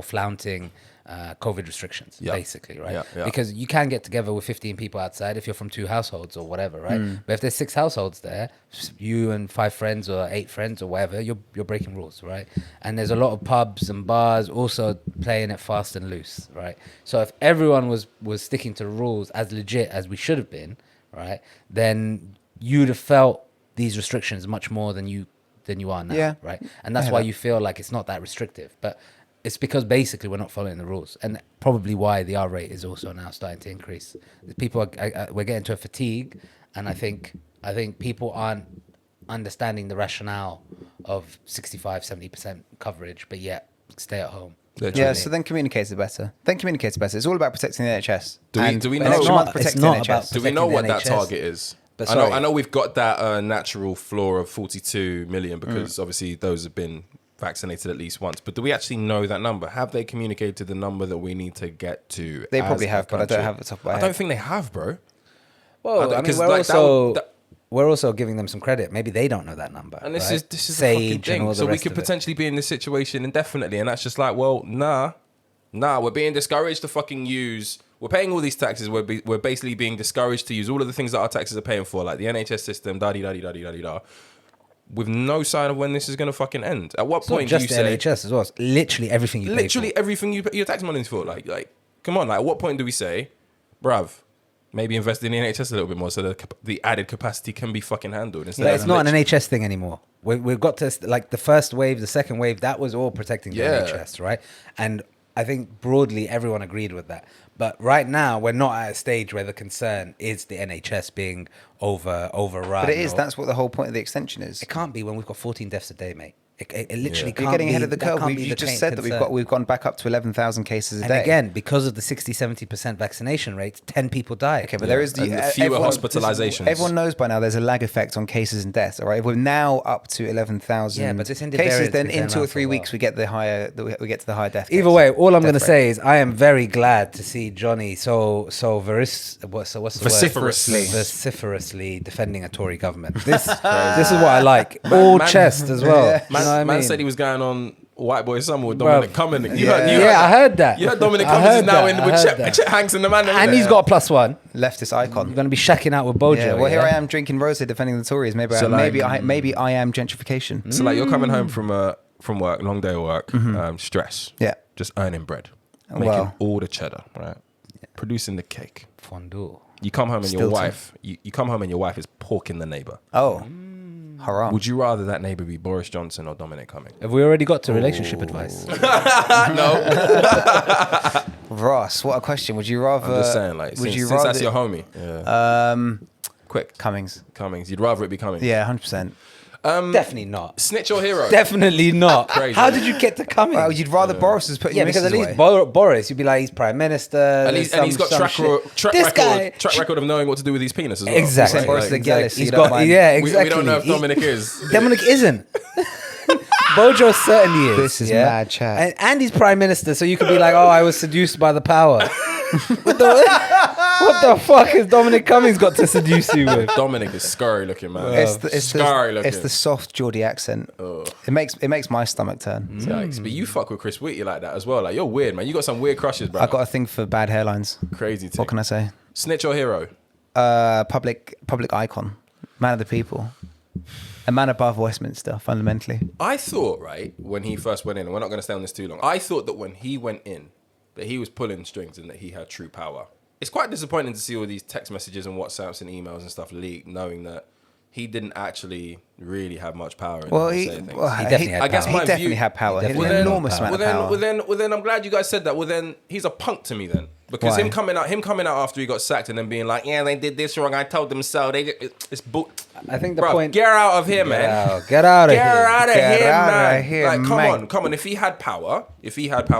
[SPEAKER 2] COVID restrictions,
[SPEAKER 3] Yeah.
[SPEAKER 2] basically, right?
[SPEAKER 3] Yeah, yeah.
[SPEAKER 2] Because you can get together with 15 people outside if you're from 2 households or whatever, right? But if there's 6 households there, you and 5 friends or 8 friends or whatever, you're breaking rules, right? And there's a lot of pubs and bars also playing it fast and loose, right? So if everyone was sticking to rules as legit as we should have been, right, then you'd have felt these restrictions much more than you are now,
[SPEAKER 1] Yeah.
[SPEAKER 2] right? And that's why you feel like it's not that restrictive, but it's because basically we're not following the rules, and probably why the R rate is also now starting to increase. People we're getting to a fatigue, and I think people aren't understanding the rationale of 65-70% coverage, but yet stay at home.
[SPEAKER 1] Yeah, so then communicate it better. It's all about protecting the NHS.
[SPEAKER 3] Do we
[SPEAKER 1] an
[SPEAKER 3] know-
[SPEAKER 1] extra month
[SPEAKER 2] It's
[SPEAKER 1] protecting
[SPEAKER 2] not
[SPEAKER 1] the
[SPEAKER 2] about
[SPEAKER 1] NHS.
[SPEAKER 3] Do we know
[SPEAKER 2] protecting
[SPEAKER 3] what
[SPEAKER 2] the
[SPEAKER 3] that
[SPEAKER 2] NHS.
[SPEAKER 3] target is?
[SPEAKER 2] But
[SPEAKER 3] I know
[SPEAKER 2] sorry.
[SPEAKER 3] we've got that natural floor of 42 million because obviously those have been vaccinated at least once. But do we actually know that number? Have they communicated the number that we need to get to?
[SPEAKER 1] They
[SPEAKER 3] as
[SPEAKER 1] probably
[SPEAKER 3] a
[SPEAKER 1] have, but I don't
[SPEAKER 3] country?
[SPEAKER 1] have it top of my
[SPEAKER 3] I
[SPEAKER 1] head.
[SPEAKER 3] don't think they have, bro.
[SPEAKER 2] Well, I mean,
[SPEAKER 3] 'cause,
[SPEAKER 2] we're
[SPEAKER 3] like, that
[SPEAKER 2] also
[SPEAKER 3] would- that-
[SPEAKER 2] we're also giving them some credit. Maybe they don't know that number.
[SPEAKER 3] And this
[SPEAKER 2] right?
[SPEAKER 3] is the fucking
[SPEAKER 2] Sage and all
[SPEAKER 3] thing.
[SPEAKER 2] the
[SPEAKER 3] So we
[SPEAKER 2] rest
[SPEAKER 3] could
[SPEAKER 2] of it.
[SPEAKER 3] potentially be in this situation indefinitely, and that's just like, well, nah, we're being discouraged to fucking use. We're paying all these taxes. We're basically being discouraged to use all of the things that our taxes are paying for, like the NHS system, da-di-da-di-da-di-da-di-da, with no sign of when this is going to fucking end. At what
[SPEAKER 2] It's not
[SPEAKER 3] point do
[SPEAKER 2] just
[SPEAKER 3] you
[SPEAKER 2] the
[SPEAKER 3] say
[SPEAKER 2] NHS as well. It's literally everything you pay
[SPEAKER 3] literally
[SPEAKER 2] for.
[SPEAKER 3] everything you put your tax money for? Like, come on. Like, at what point do we say, bruv, maybe invest in the NHS a little bit more so that the added capacity can be fucking handled instead
[SPEAKER 2] But
[SPEAKER 3] of
[SPEAKER 2] it's not an
[SPEAKER 3] literally-
[SPEAKER 2] NHS thing anymore. We've got to, like, the first wave, the second wave, that was all protecting the
[SPEAKER 3] Yeah.
[SPEAKER 2] NHS, right? And I think broadly everyone agreed with that. But right now, we're not at a stage where the concern is the NHS being overrun.
[SPEAKER 1] But it is.
[SPEAKER 2] or-
[SPEAKER 1] That's what the whole point of the extension is.
[SPEAKER 2] It can't be when we've got 14 deaths a day, mate. It literally can't
[SPEAKER 1] You're getting
[SPEAKER 2] be,
[SPEAKER 1] ahead of the
[SPEAKER 2] that
[SPEAKER 1] curve.
[SPEAKER 2] can't be
[SPEAKER 1] You
[SPEAKER 2] the
[SPEAKER 1] just said that
[SPEAKER 2] concern.
[SPEAKER 1] we've gone back up to 11,000 cases a
[SPEAKER 2] And
[SPEAKER 1] day.
[SPEAKER 2] again, because of the 60-70% vaccination rates, 10 people die.
[SPEAKER 1] Okay, but there is
[SPEAKER 3] And fewer hospitalizations.
[SPEAKER 1] Everyone knows by now there's a lag effect on cases and deaths. All right, if we're now up to 11,000
[SPEAKER 2] Yeah, but this
[SPEAKER 1] cases,
[SPEAKER 2] variant's
[SPEAKER 1] then
[SPEAKER 2] been
[SPEAKER 1] in
[SPEAKER 2] going
[SPEAKER 1] 2 or
[SPEAKER 2] around for
[SPEAKER 1] 3
[SPEAKER 2] a
[SPEAKER 1] weeks we get we get to the higher death.
[SPEAKER 2] Either
[SPEAKER 1] case.
[SPEAKER 2] way, all I'm
[SPEAKER 1] Death
[SPEAKER 2] going to
[SPEAKER 1] rate.
[SPEAKER 2] say is I am very glad to see Johnny what's the word? Vociferously defending a Tory government. This is what I like. All chest as well.
[SPEAKER 1] Yeah.
[SPEAKER 2] You know what I
[SPEAKER 3] Man
[SPEAKER 2] mean?
[SPEAKER 3] said he was going on White Boy Summer with
[SPEAKER 2] Bruv.
[SPEAKER 3] Dominic Cummings. You heard
[SPEAKER 2] I heard that.
[SPEAKER 3] You heard Dominic
[SPEAKER 2] I
[SPEAKER 3] Cummings is
[SPEAKER 2] heard
[SPEAKER 3] now
[SPEAKER 2] that,
[SPEAKER 3] in
[SPEAKER 2] I
[SPEAKER 3] with
[SPEAKER 2] heard that.
[SPEAKER 3] Chet Hanks and the man.
[SPEAKER 2] And he's got a +1.
[SPEAKER 1] leftist icon.
[SPEAKER 2] You're going to be shacking out with Bojo.
[SPEAKER 1] Yeah, well, here I am drinking Rosé, defending the Tories. Maybe
[SPEAKER 3] So, like,
[SPEAKER 1] maybe I am gentrification.
[SPEAKER 3] So like you're coming home from work, long day of work, stress.
[SPEAKER 1] Yeah.
[SPEAKER 3] Just earning bread, making
[SPEAKER 1] Well.
[SPEAKER 3] all the cheddar, right? Producing the cake.
[SPEAKER 2] Fondue.
[SPEAKER 3] You come home and your
[SPEAKER 1] Stilton.
[SPEAKER 3] wife, you come home and your wife is porking the neighbor.
[SPEAKER 1] Oh, haram.
[SPEAKER 3] Would you rather that neighbor be Boris Johnson or Dominic Cummings?
[SPEAKER 2] Have we already got to relationship advice?
[SPEAKER 1] Ross, what a question. Would you rather?
[SPEAKER 3] I'm just saying, like,
[SPEAKER 1] would
[SPEAKER 3] since
[SPEAKER 1] you rather?
[SPEAKER 3] that's your homie, yeah. Quick,
[SPEAKER 1] Cummings.
[SPEAKER 3] You'd rather it be Cummings.
[SPEAKER 1] Yeah, 100%.
[SPEAKER 2] Definitely not.
[SPEAKER 3] Snitch or hero?
[SPEAKER 2] Definitely not.
[SPEAKER 3] Crazy.
[SPEAKER 2] How did you get to coming?
[SPEAKER 1] Well, you'd rather Boris has put your
[SPEAKER 2] Yeah, because at
[SPEAKER 1] missus
[SPEAKER 2] least
[SPEAKER 1] away.
[SPEAKER 2] Boris, you'd be like, he's prime minister.
[SPEAKER 3] And he's got track record of knowing what to do with his penis as well.
[SPEAKER 2] Exactly.
[SPEAKER 1] Saying Boris is a gallus, so
[SPEAKER 2] He's
[SPEAKER 1] you don't
[SPEAKER 2] got,
[SPEAKER 1] mind.
[SPEAKER 2] yeah,
[SPEAKER 3] We
[SPEAKER 2] exactly.
[SPEAKER 3] don't know if
[SPEAKER 2] He-
[SPEAKER 3] Dominic is.
[SPEAKER 2] Dominic isn't. Bojo certainly is.
[SPEAKER 1] This is mad chat.
[SPEAKER 2] And he's prime minister, so you could be like, oh, I was seduced by the power. What the fuck has Dominic Cummings got to seduce you with?
[SPEAKER 3] Dominic is scary looking, man.
[SPEAKER 1] Scary
[SPEAKER 3] looking.
[SPEAKER 1] It's the soft Geordie accent. It makes my stomach turn.
[SPEAKER 3] Yikes. But you fuck with Chris Whitty like that as well. Like, you're weird, man. You got some weird crushes, bro.
[SPEAKER 1] I got a thing for bad hairlines.
[SPEAKER 3] Crazy thing.
[SPEAKER 1] What can I say?
[SPEAKER 3] Snitch or hero?
[SPEAKER 1] Public icon, man of the people, a man above Westminster. Fundamentally,
[SPEAKER 3] I thought, right, when he first went in, and we're not going to stay on this too long, I thought that when he went in, that he was pulling strings and that he had true power. It's quite disappointing to see all these text messages and WhatsApps and emails and stuff leaked, knowing that he didn't actually really have much power. In
[SPEAKER 1] well,
[SPEAKER 3] how to
[SPEAKER 1] he
[SPEAKER 3] say things.
[SPEAKER 2] definitely had
[SPEAKER 3] I guess
[SPEAKER 2] power.
[SPEAKER 3] my
[SPEAKER 1] he definitely
[SPEAKER 3] view-
[SPEAKER 1] had power. He had
[SPEAKER 2] definitely
[SPEAKER 1] an
[SPEAKER 2] had
[SPEAKER 1] enormous
[SPEAKER 2] power.
[SPEAKER 1] amount of power.
[SPEAKER 3] Well, then, I'm glad you guys said that. Well, then he's a punk to me then, because
[SPEAKER 1] Why?
[SPEAKER 3] him coming out after he got sacked and then being like, yeah, they did this wrong. I told them so. It's
[SPEAKER 2] I think the
[SPEAKER 3] Bruv,
[SPEAKER 2] point.
[SPEAKER 3] get out of here, man.
[SPEAKER 2] Get out of
[SPEAKER 3] Get
[SPEAKER 2] here.
[SPEAKER 3] out of
[SPEAKER 1] Get
[SPEAKER 3] here,
[SPEAKER 1] outta
[SPEAKER 3] man.
[SPEAKER 1] here,
[SPEAKER 3] Like,
[SPEAKER 1] mate.
[SPEAKER 3] come on. If he had power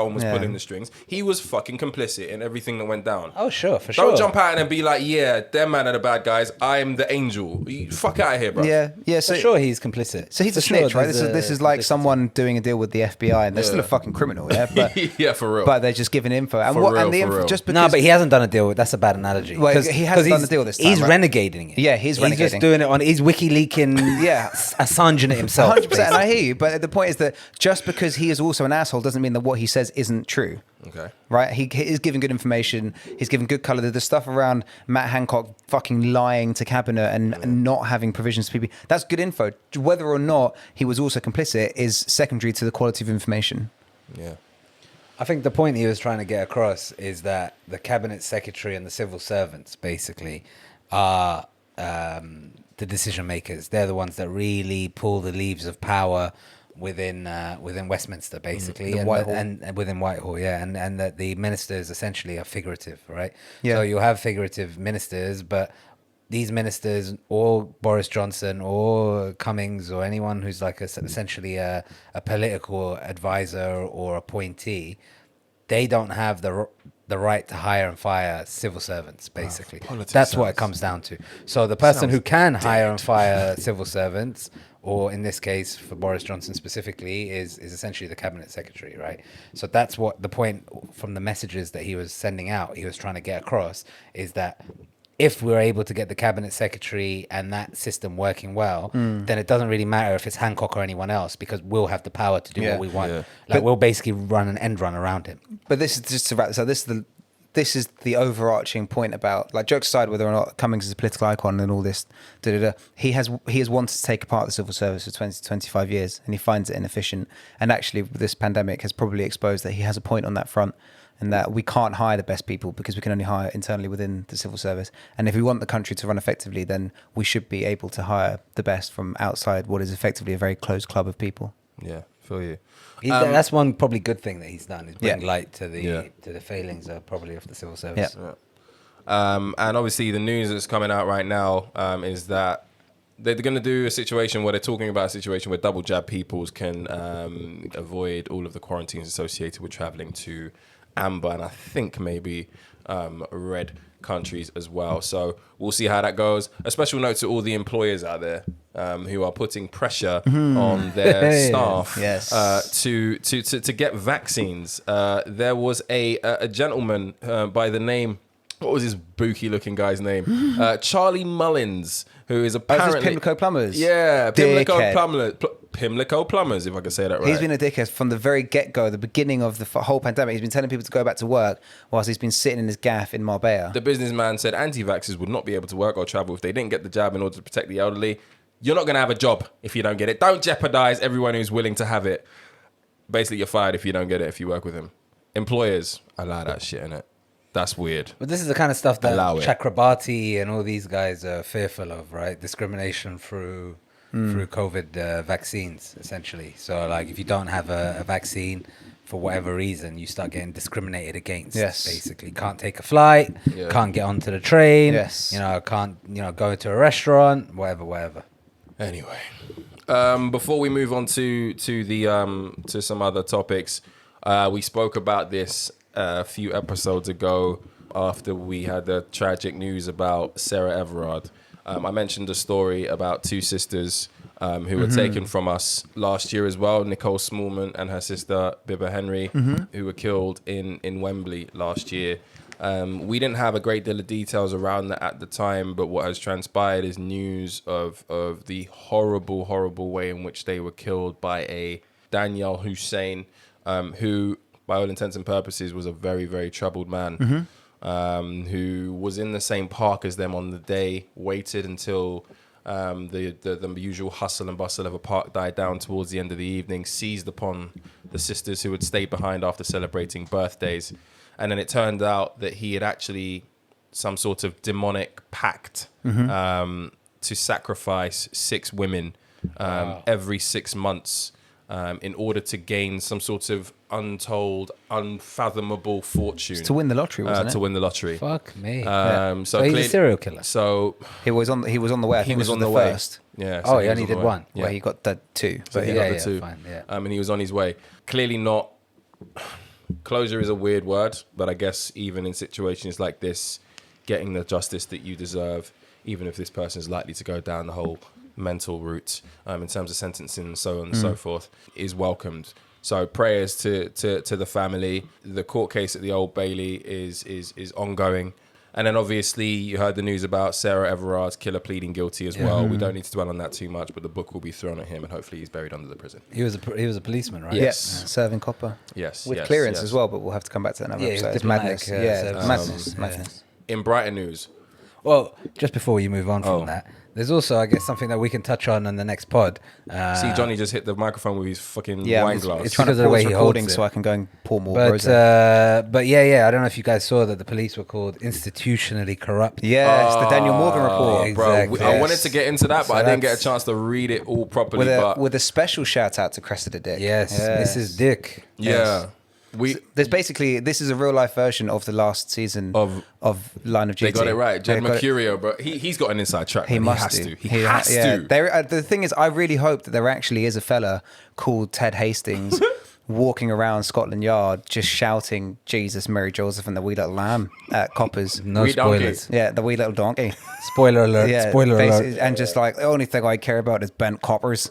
[SPEAKER 3] and was
[SPEAKER 1] Yeah.
[SPEAKER 3] pulling the strings, he was fucking complicit in everything that went down.
[SPEAKER 2] Oh, sure, for sure.
[SPEAKER 3] Don't jump out and be like, yeah, them man are the bad guys. I'm the angel. You fuck out of here, bro.
[SPEAKER 1] Yeah. So
[SPEAKER 2] For sure, he's complicit.
[SPEAKER 1] So he's
[SPEAKER 2] For
[SPEAKER 1] a snitch,
[SPEAKER 2] sure,
[SPEAKER 1] right?
[SPEAKER 2] there's
[SPEAKER 1] This
[SPEAKER 2] a
[SPEAKER 1] is like
[SPEAKER 2] complicity.
[SPEAKER 1] someone doing a deal with the FBI, and they're still a fucking criminal, yeah. But
[SPEAKER 3] Yeah, for real.
[SPEAKER 1] but they're just giving info, and
[SPEAKER 3] For
[SPEAKER 1] what
[SPEAKER 3] real,
[SPEAKER 1] and the
[SPEAKER 3] for real.
[SPEAKER 1] just because
[SPEAKER 2] No, but he hasn't done a deal. That's a bad analogy.
[SPEAKER 1] Well,
[SPEAKER 2] 'Cause-
[SPEAKER 1] he hasn't
[SPEAKER 2] 'cause
[SPEAKER 1] done
[SPEAKER 2] he's-
[SPEAKER 1] the deal this time,
[SPEAKER 2] He's
[SPEAKER 1] right?
[SPEAKER 2] renegading it.
[SPEAKER 1] Yeah, he's
[SPEAKER 2] He's just
[SPEAKER 1] renegading.
[SPEAKER 2] doing it on. He's WikiLeaking.
[SPEAKER 1] Yeah.
[SPEAKER 2] Assanging it himself.
[SPEAKER 1] 100%, and I hear you, but the point is that just because he is also an asshole doesn't mean that what he says isn't true.
[SPEAKER 3] Okay.
[SPEAKER 1] Right? He is giving good information. He's giving good colour. The stuff around Matt Hancock fucking lying to cabinet and not having provisions to people, that's good info. Whether or not he was also complicit is secondary to the quality of information.
[SPEAKER 3] Yeah.
[SPEAKER 2] I think the point he was trying to get across is that the cabinet secretary and the civil servants basically are the decision makers. They're the ones that really pull the leaves of power within Westminster, basically,
[SPEAKER 1] The
[SPEAKER 2] and,
[SPEAKER 1] Whitehall.
[SPEAKER 2] and within Whitehall, yeah, and that the ministers essentially are figurative, right?
[SPEAKER 1] Yeah.
[SPEAKER 2] So you'll have figurative ministers, but these ministers, or Boris Johnson, or Cummings, or anyone who's like essentially a political advisor or appointee, they don't have the right to hire and fire civil servants, basically.
[SPEAKER 3] politics
[SPEAKER 2] That's what it
[SPEAKER 3] sounds-
[SPEAKER 2] comes down to. So the person who
[SPEAKER 3] sounds
[SPEAKER 2] can hire and fire civil servants, or in this case for Boris Johnson specifically, is essentially the cabinet secretary, right? So that's what the point from the messages that he was sending out, he was trying to get across, is that if we're able to get the cabinet secretary and that system working well, then it doesn't really matter if it's Hancock or anyone else, because we'll have the power to do
[SPEAKER 1] Yeah.
[SPEAKER 2] what we want.
[SPEAKER 3] Yeah.
[SPEAKER 2] Like
[SPEAKER 1] But-
[SPEAKER 2] we'll basically run an end run around him.
[SPEAKER 1] But this is just to wrap this up. This is the overarching point about, like, jokes aside, whether or not Cummings is a political icon and all this, he has wanted to take apart the civil service for 20 to 25 years, and he finds it inefficient. And actually, this pandemic has probably exposed that he has a point on that front, and that we can't hire the best people because we can only hire internally within the civil service. And if we want the country to run effectively, then we should be able to hire the best from outside what is effectively a very closed club of people.
[SPEAKER 3] Yeah. Feel you.
[SPEAKER 2] That's one probably good thing that he's done, is bring
[SPEAKER 1] Yeah.
[SPEAKER 2] light to the
[SPEAKER 3] Yeah.
[SPEAKER 2] to the failings of probably of the civil service.
[SPEAKER 1] Yeah.
[SPEAKER 3] And obviously, the news that's coming out right now is that they're going to do a situation where they're talking about a situation where double jab peoples can avoid all of the quarantines associated with traveling to amber and I think maybe red countries as well. So we'll see how that goes. A special note to all the employers out there who are putting pressure on their staff
[SPEAKER 1] Yes.
[SPEAKER 3] to get vaccines. There was a gentleman by the name, what was his booky looking guy's name? Charlie Mullins, who is apparently
[SPEAKER 1] Pimlico Plumbers.
[SPEAKER 3] Yeah, Pimlico
[SPEAKER 1] Dickhead.
[SPEAKER 3] Pimlico Plumbers, if I can say that right.
[SPEAKER 1] He's been a dickhead from the very get-go, the beginning of the whole pandemic. He's been telling people to go back to work whilst he's been sitting in his gaff in Marbella.
[SPEAKER 3] The businessman said anti-vaxxers would not be able to work or travel if they didn't get the jab in order to protect the elderly. You're not going to have a job if you don't get it. Don't jeopardize everyone who's willing to have it. Basically, you're fired if you don't get it if you work with him. Employers, allow that shit, innit? That's weird.
[SPEAKER 2] But this is the kind of stuff that
[SPEAKER 3] Allow it.
[SPEAKER 2] Chakrabarti and all these guys are fearful of, right? Discrimination through COVID vaccines, essentially. So, like, if you don't have a vaccine for whatever reason, you start getting discriminated against.
[SPEAKER 1] Yes.
[SPEAKER 2] Basically, can't take a flight,
[SPEAKER 3] Yeah.
[SPEAKER 2] can't get onto the train.
[SPEAKER 1] Yes.
[SPEAKER 2] Can't go into a restaurant, whatever.
[SPEAKER 3] Anyway, before we move on to some other topics, we spoke about this a few episodes ago after we had the tragic news about Sarah Everard. I mentioned a story about two sisters who were taken from us last year as well, Nicole Smallman and her sister Bibba Henry, who were killed in Wembley last year. We didn't have a great deal of details around that at the time, but what has transpired is news of the horrible way in which they were killed by a Daniel Hussein, who, by all intents and purposes, was a very, very troubled man, who was in the same park as them on the day, waited until the usual hustle and bustle of a park died down towards the end of the evening, seized upon the sisters who had stayed behind after celebrating birthdays. And then it turned out that he had actually some sort of demonic pact to sacrifice 6 women every 6 months in order to gain some sort of untold, unfathomable fortune.
[SPEAKER 1] To win the lottery, wasn't it?
[SPEAKER 3] To win the lottery.
[SPEAKER 2] Fuck me.
[SPEAKER 3] So
[SPEAKER 2] So he's a serial killer.
[SPEAKER 3] So
[SPEAKER 1] He was on the way. I think
[SPEAKER 3] he was
[SPEAKER 1] this
[SPEAKER 3] on
[SPEAKER 1] the
[SPEAKER 3] the way.
[SPEAKER 1] first.
[SPEAKER 3] Yeah.
[SPEAKER 2] Oh, he
[SPEAKER 3] was
[SPEAKER 2] only
[SPEAKER 3] on the
[SPEAKER 2] did
[SPEAKER 3] way.
[SPEAKER 2] one.
[SPEAKER 3] Yeah.
[SPEAKER 1] Where he got the 2.
[SPEAKER 3] So
[SPEAKER 1] But
[SPEAKER 3] he
[SPEAKER 1] yeah.
[SPEAKER 3] got the 2.
[SPEAKER 2] fine, yeah.
[SPEAKER 3] And he was on his way. Clearly not. Closure is a weird word, but I guess even in situations like this, getting the justice that you deserve, even if this person is likely to go down the whole mental route in terms of sentencing and so on and so forth, is welcomed. So prayers to the family. The court case at the Old Bailey is ongoing. And then obviously you heard the news about Sarah Everard's killer pleading guilty as well. We don't need to dwell on that too much, but the book will be thrown at him and hopefully he's buried under the prison.
[SPEAKER 2] He was a policeman, right?
[SPEAKER 3] Yes.
[SPEAKER 1] Serving copper.
[SPEAKER 3] Yes.
[SPEAKER 1] With
[SPEAKER 3] yes,
[SPEAKER 1] clearance
[SPEAKER 3] yes.
[SPEAKER 1] as well, but we'll have to come back to that another
[SPEAKER 2] Yeah,
[SPEAKER 1] episode. It's
[SPEAKER 2] diplomatic,
[SPEAKER 1] madness.
[SPEAKER 2] service.
[SPEAKER 1] Madness.
[SPEAKER 3] In Brighton news.
[SPEAKER 2] Well, just before you move on from that, there's also, I guess, something that we can touch on in the next pod.
[SPEAKER 3] See, Johnny just hit the microphone with his fucking wine glass.
[SPEAKER 1] It's trying
[SPEAKER 2] because
[SPEAKER 1] to
[SPEAKER 2] of the way
[SPEAKER 1] pause
[SPEAKER 2] he
[SPEAKER 1] recording
[SPEAKER 2] holds it.
[SPEAKER 1] so I can go and pour more
[SPEAKER 2] But
[SPEAKER 1] rosé.
[SPEAKER 2] but yeah, I don't know if you guys saw that the police were called institutionally corrupt.
[SPEAKER 1] Yeah, it's the Daniel Morgan report.
[SPEAKER 2] Exactly.
[SPEAKER 3] Bro, I wanted to get into that, but
[SPEAKER 2] So
[SPEAKER 3] I didn't get a
[SPEAKER 2] that's-
[SPEAKER 3] chance to read it all properly.
[SPEAKER 1] With a special shout out to Cressida Dick.
[SPEAKER 2] Yes, Mrs. Dick.
[SPEAKER 3] Yeah.
[SPEAKER 1] There's basically, this is a real life version of the last season
[SPEAKER 3] Of
[SPEAKER 1] Line of Duty.
[SPEAKER 3] They got it right. Jed
[SPEAKER 1] They got it-
[SPEAKER 3] Mercurio, bro. He's got an inside track.
[SPEAKER 1] He
[SPEAKER 3] man.
[SPEAKER 1] must
[SPEAKER 3] He
[SPEAKER 1] do.
[SPEAKER 3] has to. He has
[SPEAKER 1] yeah.
[SPEAKER 3] to.
[SPEAKER 1] The thing is, I really hope that there actually is a fella called Ted Hastings walking around Scotland Yard just shouting Jesus, Mary, Joseph, and the wee little lamb at coppers.
[SPEAKER 2] No
[SPEAKER 3] Wee donkey.
[SPEAKER 2] spoilers.
[SPEAKER 1] Yeah, the wee little donkey.
[SPEAKER 2] Spoiler alert.
[SPEAKER 1] Yeah,
[SPEAKER 2] Spoiler
[SPEAKER 1] basically,
[SPEAKER 2] alert.
[SPEAKER 1] and just like the only thing I care about is bent coppers.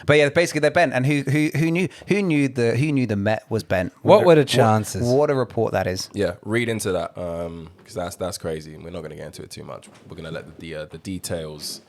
[SPEAKER 1] But yeah, basically they're bent. And who knew the Met was bent?
[SPEAKER 2] What were the chances?
[SPEAKER 1] What a report that is.
[SPEAKER 3] Yeah, read into that because that's crazy. We're not going to get into it too much. We're going to let the details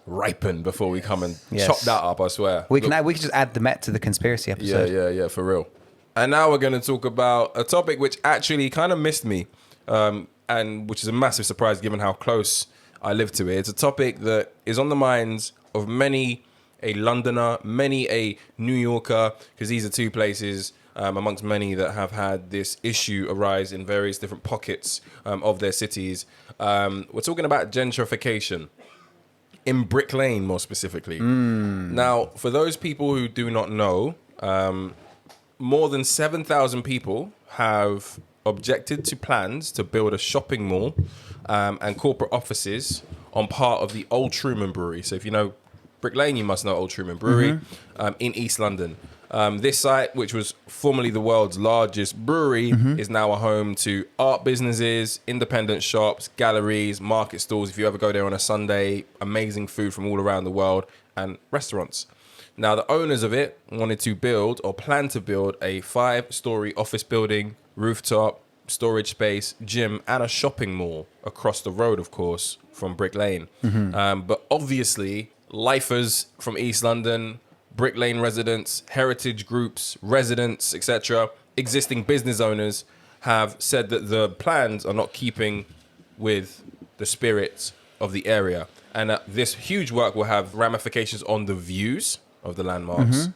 [SPEAKER 3] ripen before we come and
[SPEAKER 1] Yes.
[SPEAKER 3] chop that up. I swear.
[SPEAKER 1] We can just add the Met to the conspiracy episode.
[SPEAKER 3] Yeah, for real. And now we're going to talk about a topic which actually kind of missed me, and which is a massive surprise given how close I live to it. It's a topic that is on the minds of many a Londoner, many a New Yorker, because these are two places amongst many that have had this issue arise in various different pockets of their cities. We're talking about gentrification. In Brick Lane, more specifically. Now, for those people who do not know, more than 7,000 people have objected to plans to build a shopping mall and corporate offices on part of the Old Truman Brewery. So if you know Brick Lane, you must know Old Truman Brewery in East London. This site, which was formerly the world's largest brewery, is now a home to art businesses, independent shops, galleries, market stalls. If you ever go there on a Sunday, amazing food from all around the world, and restaurants. Now, the owners of it wanted to build or plan to build a 5-story office building, rooftop, storage space, gym, and a shopping mall across the road, of course, from Brick Lane. But obviously, lifers from East London, Brick Lane residents, heritage groups, residents, etc., existing business owners have said that the plans are not keeping with the spirit of the area. And this huge work will have ramifications on the views of the landmarks,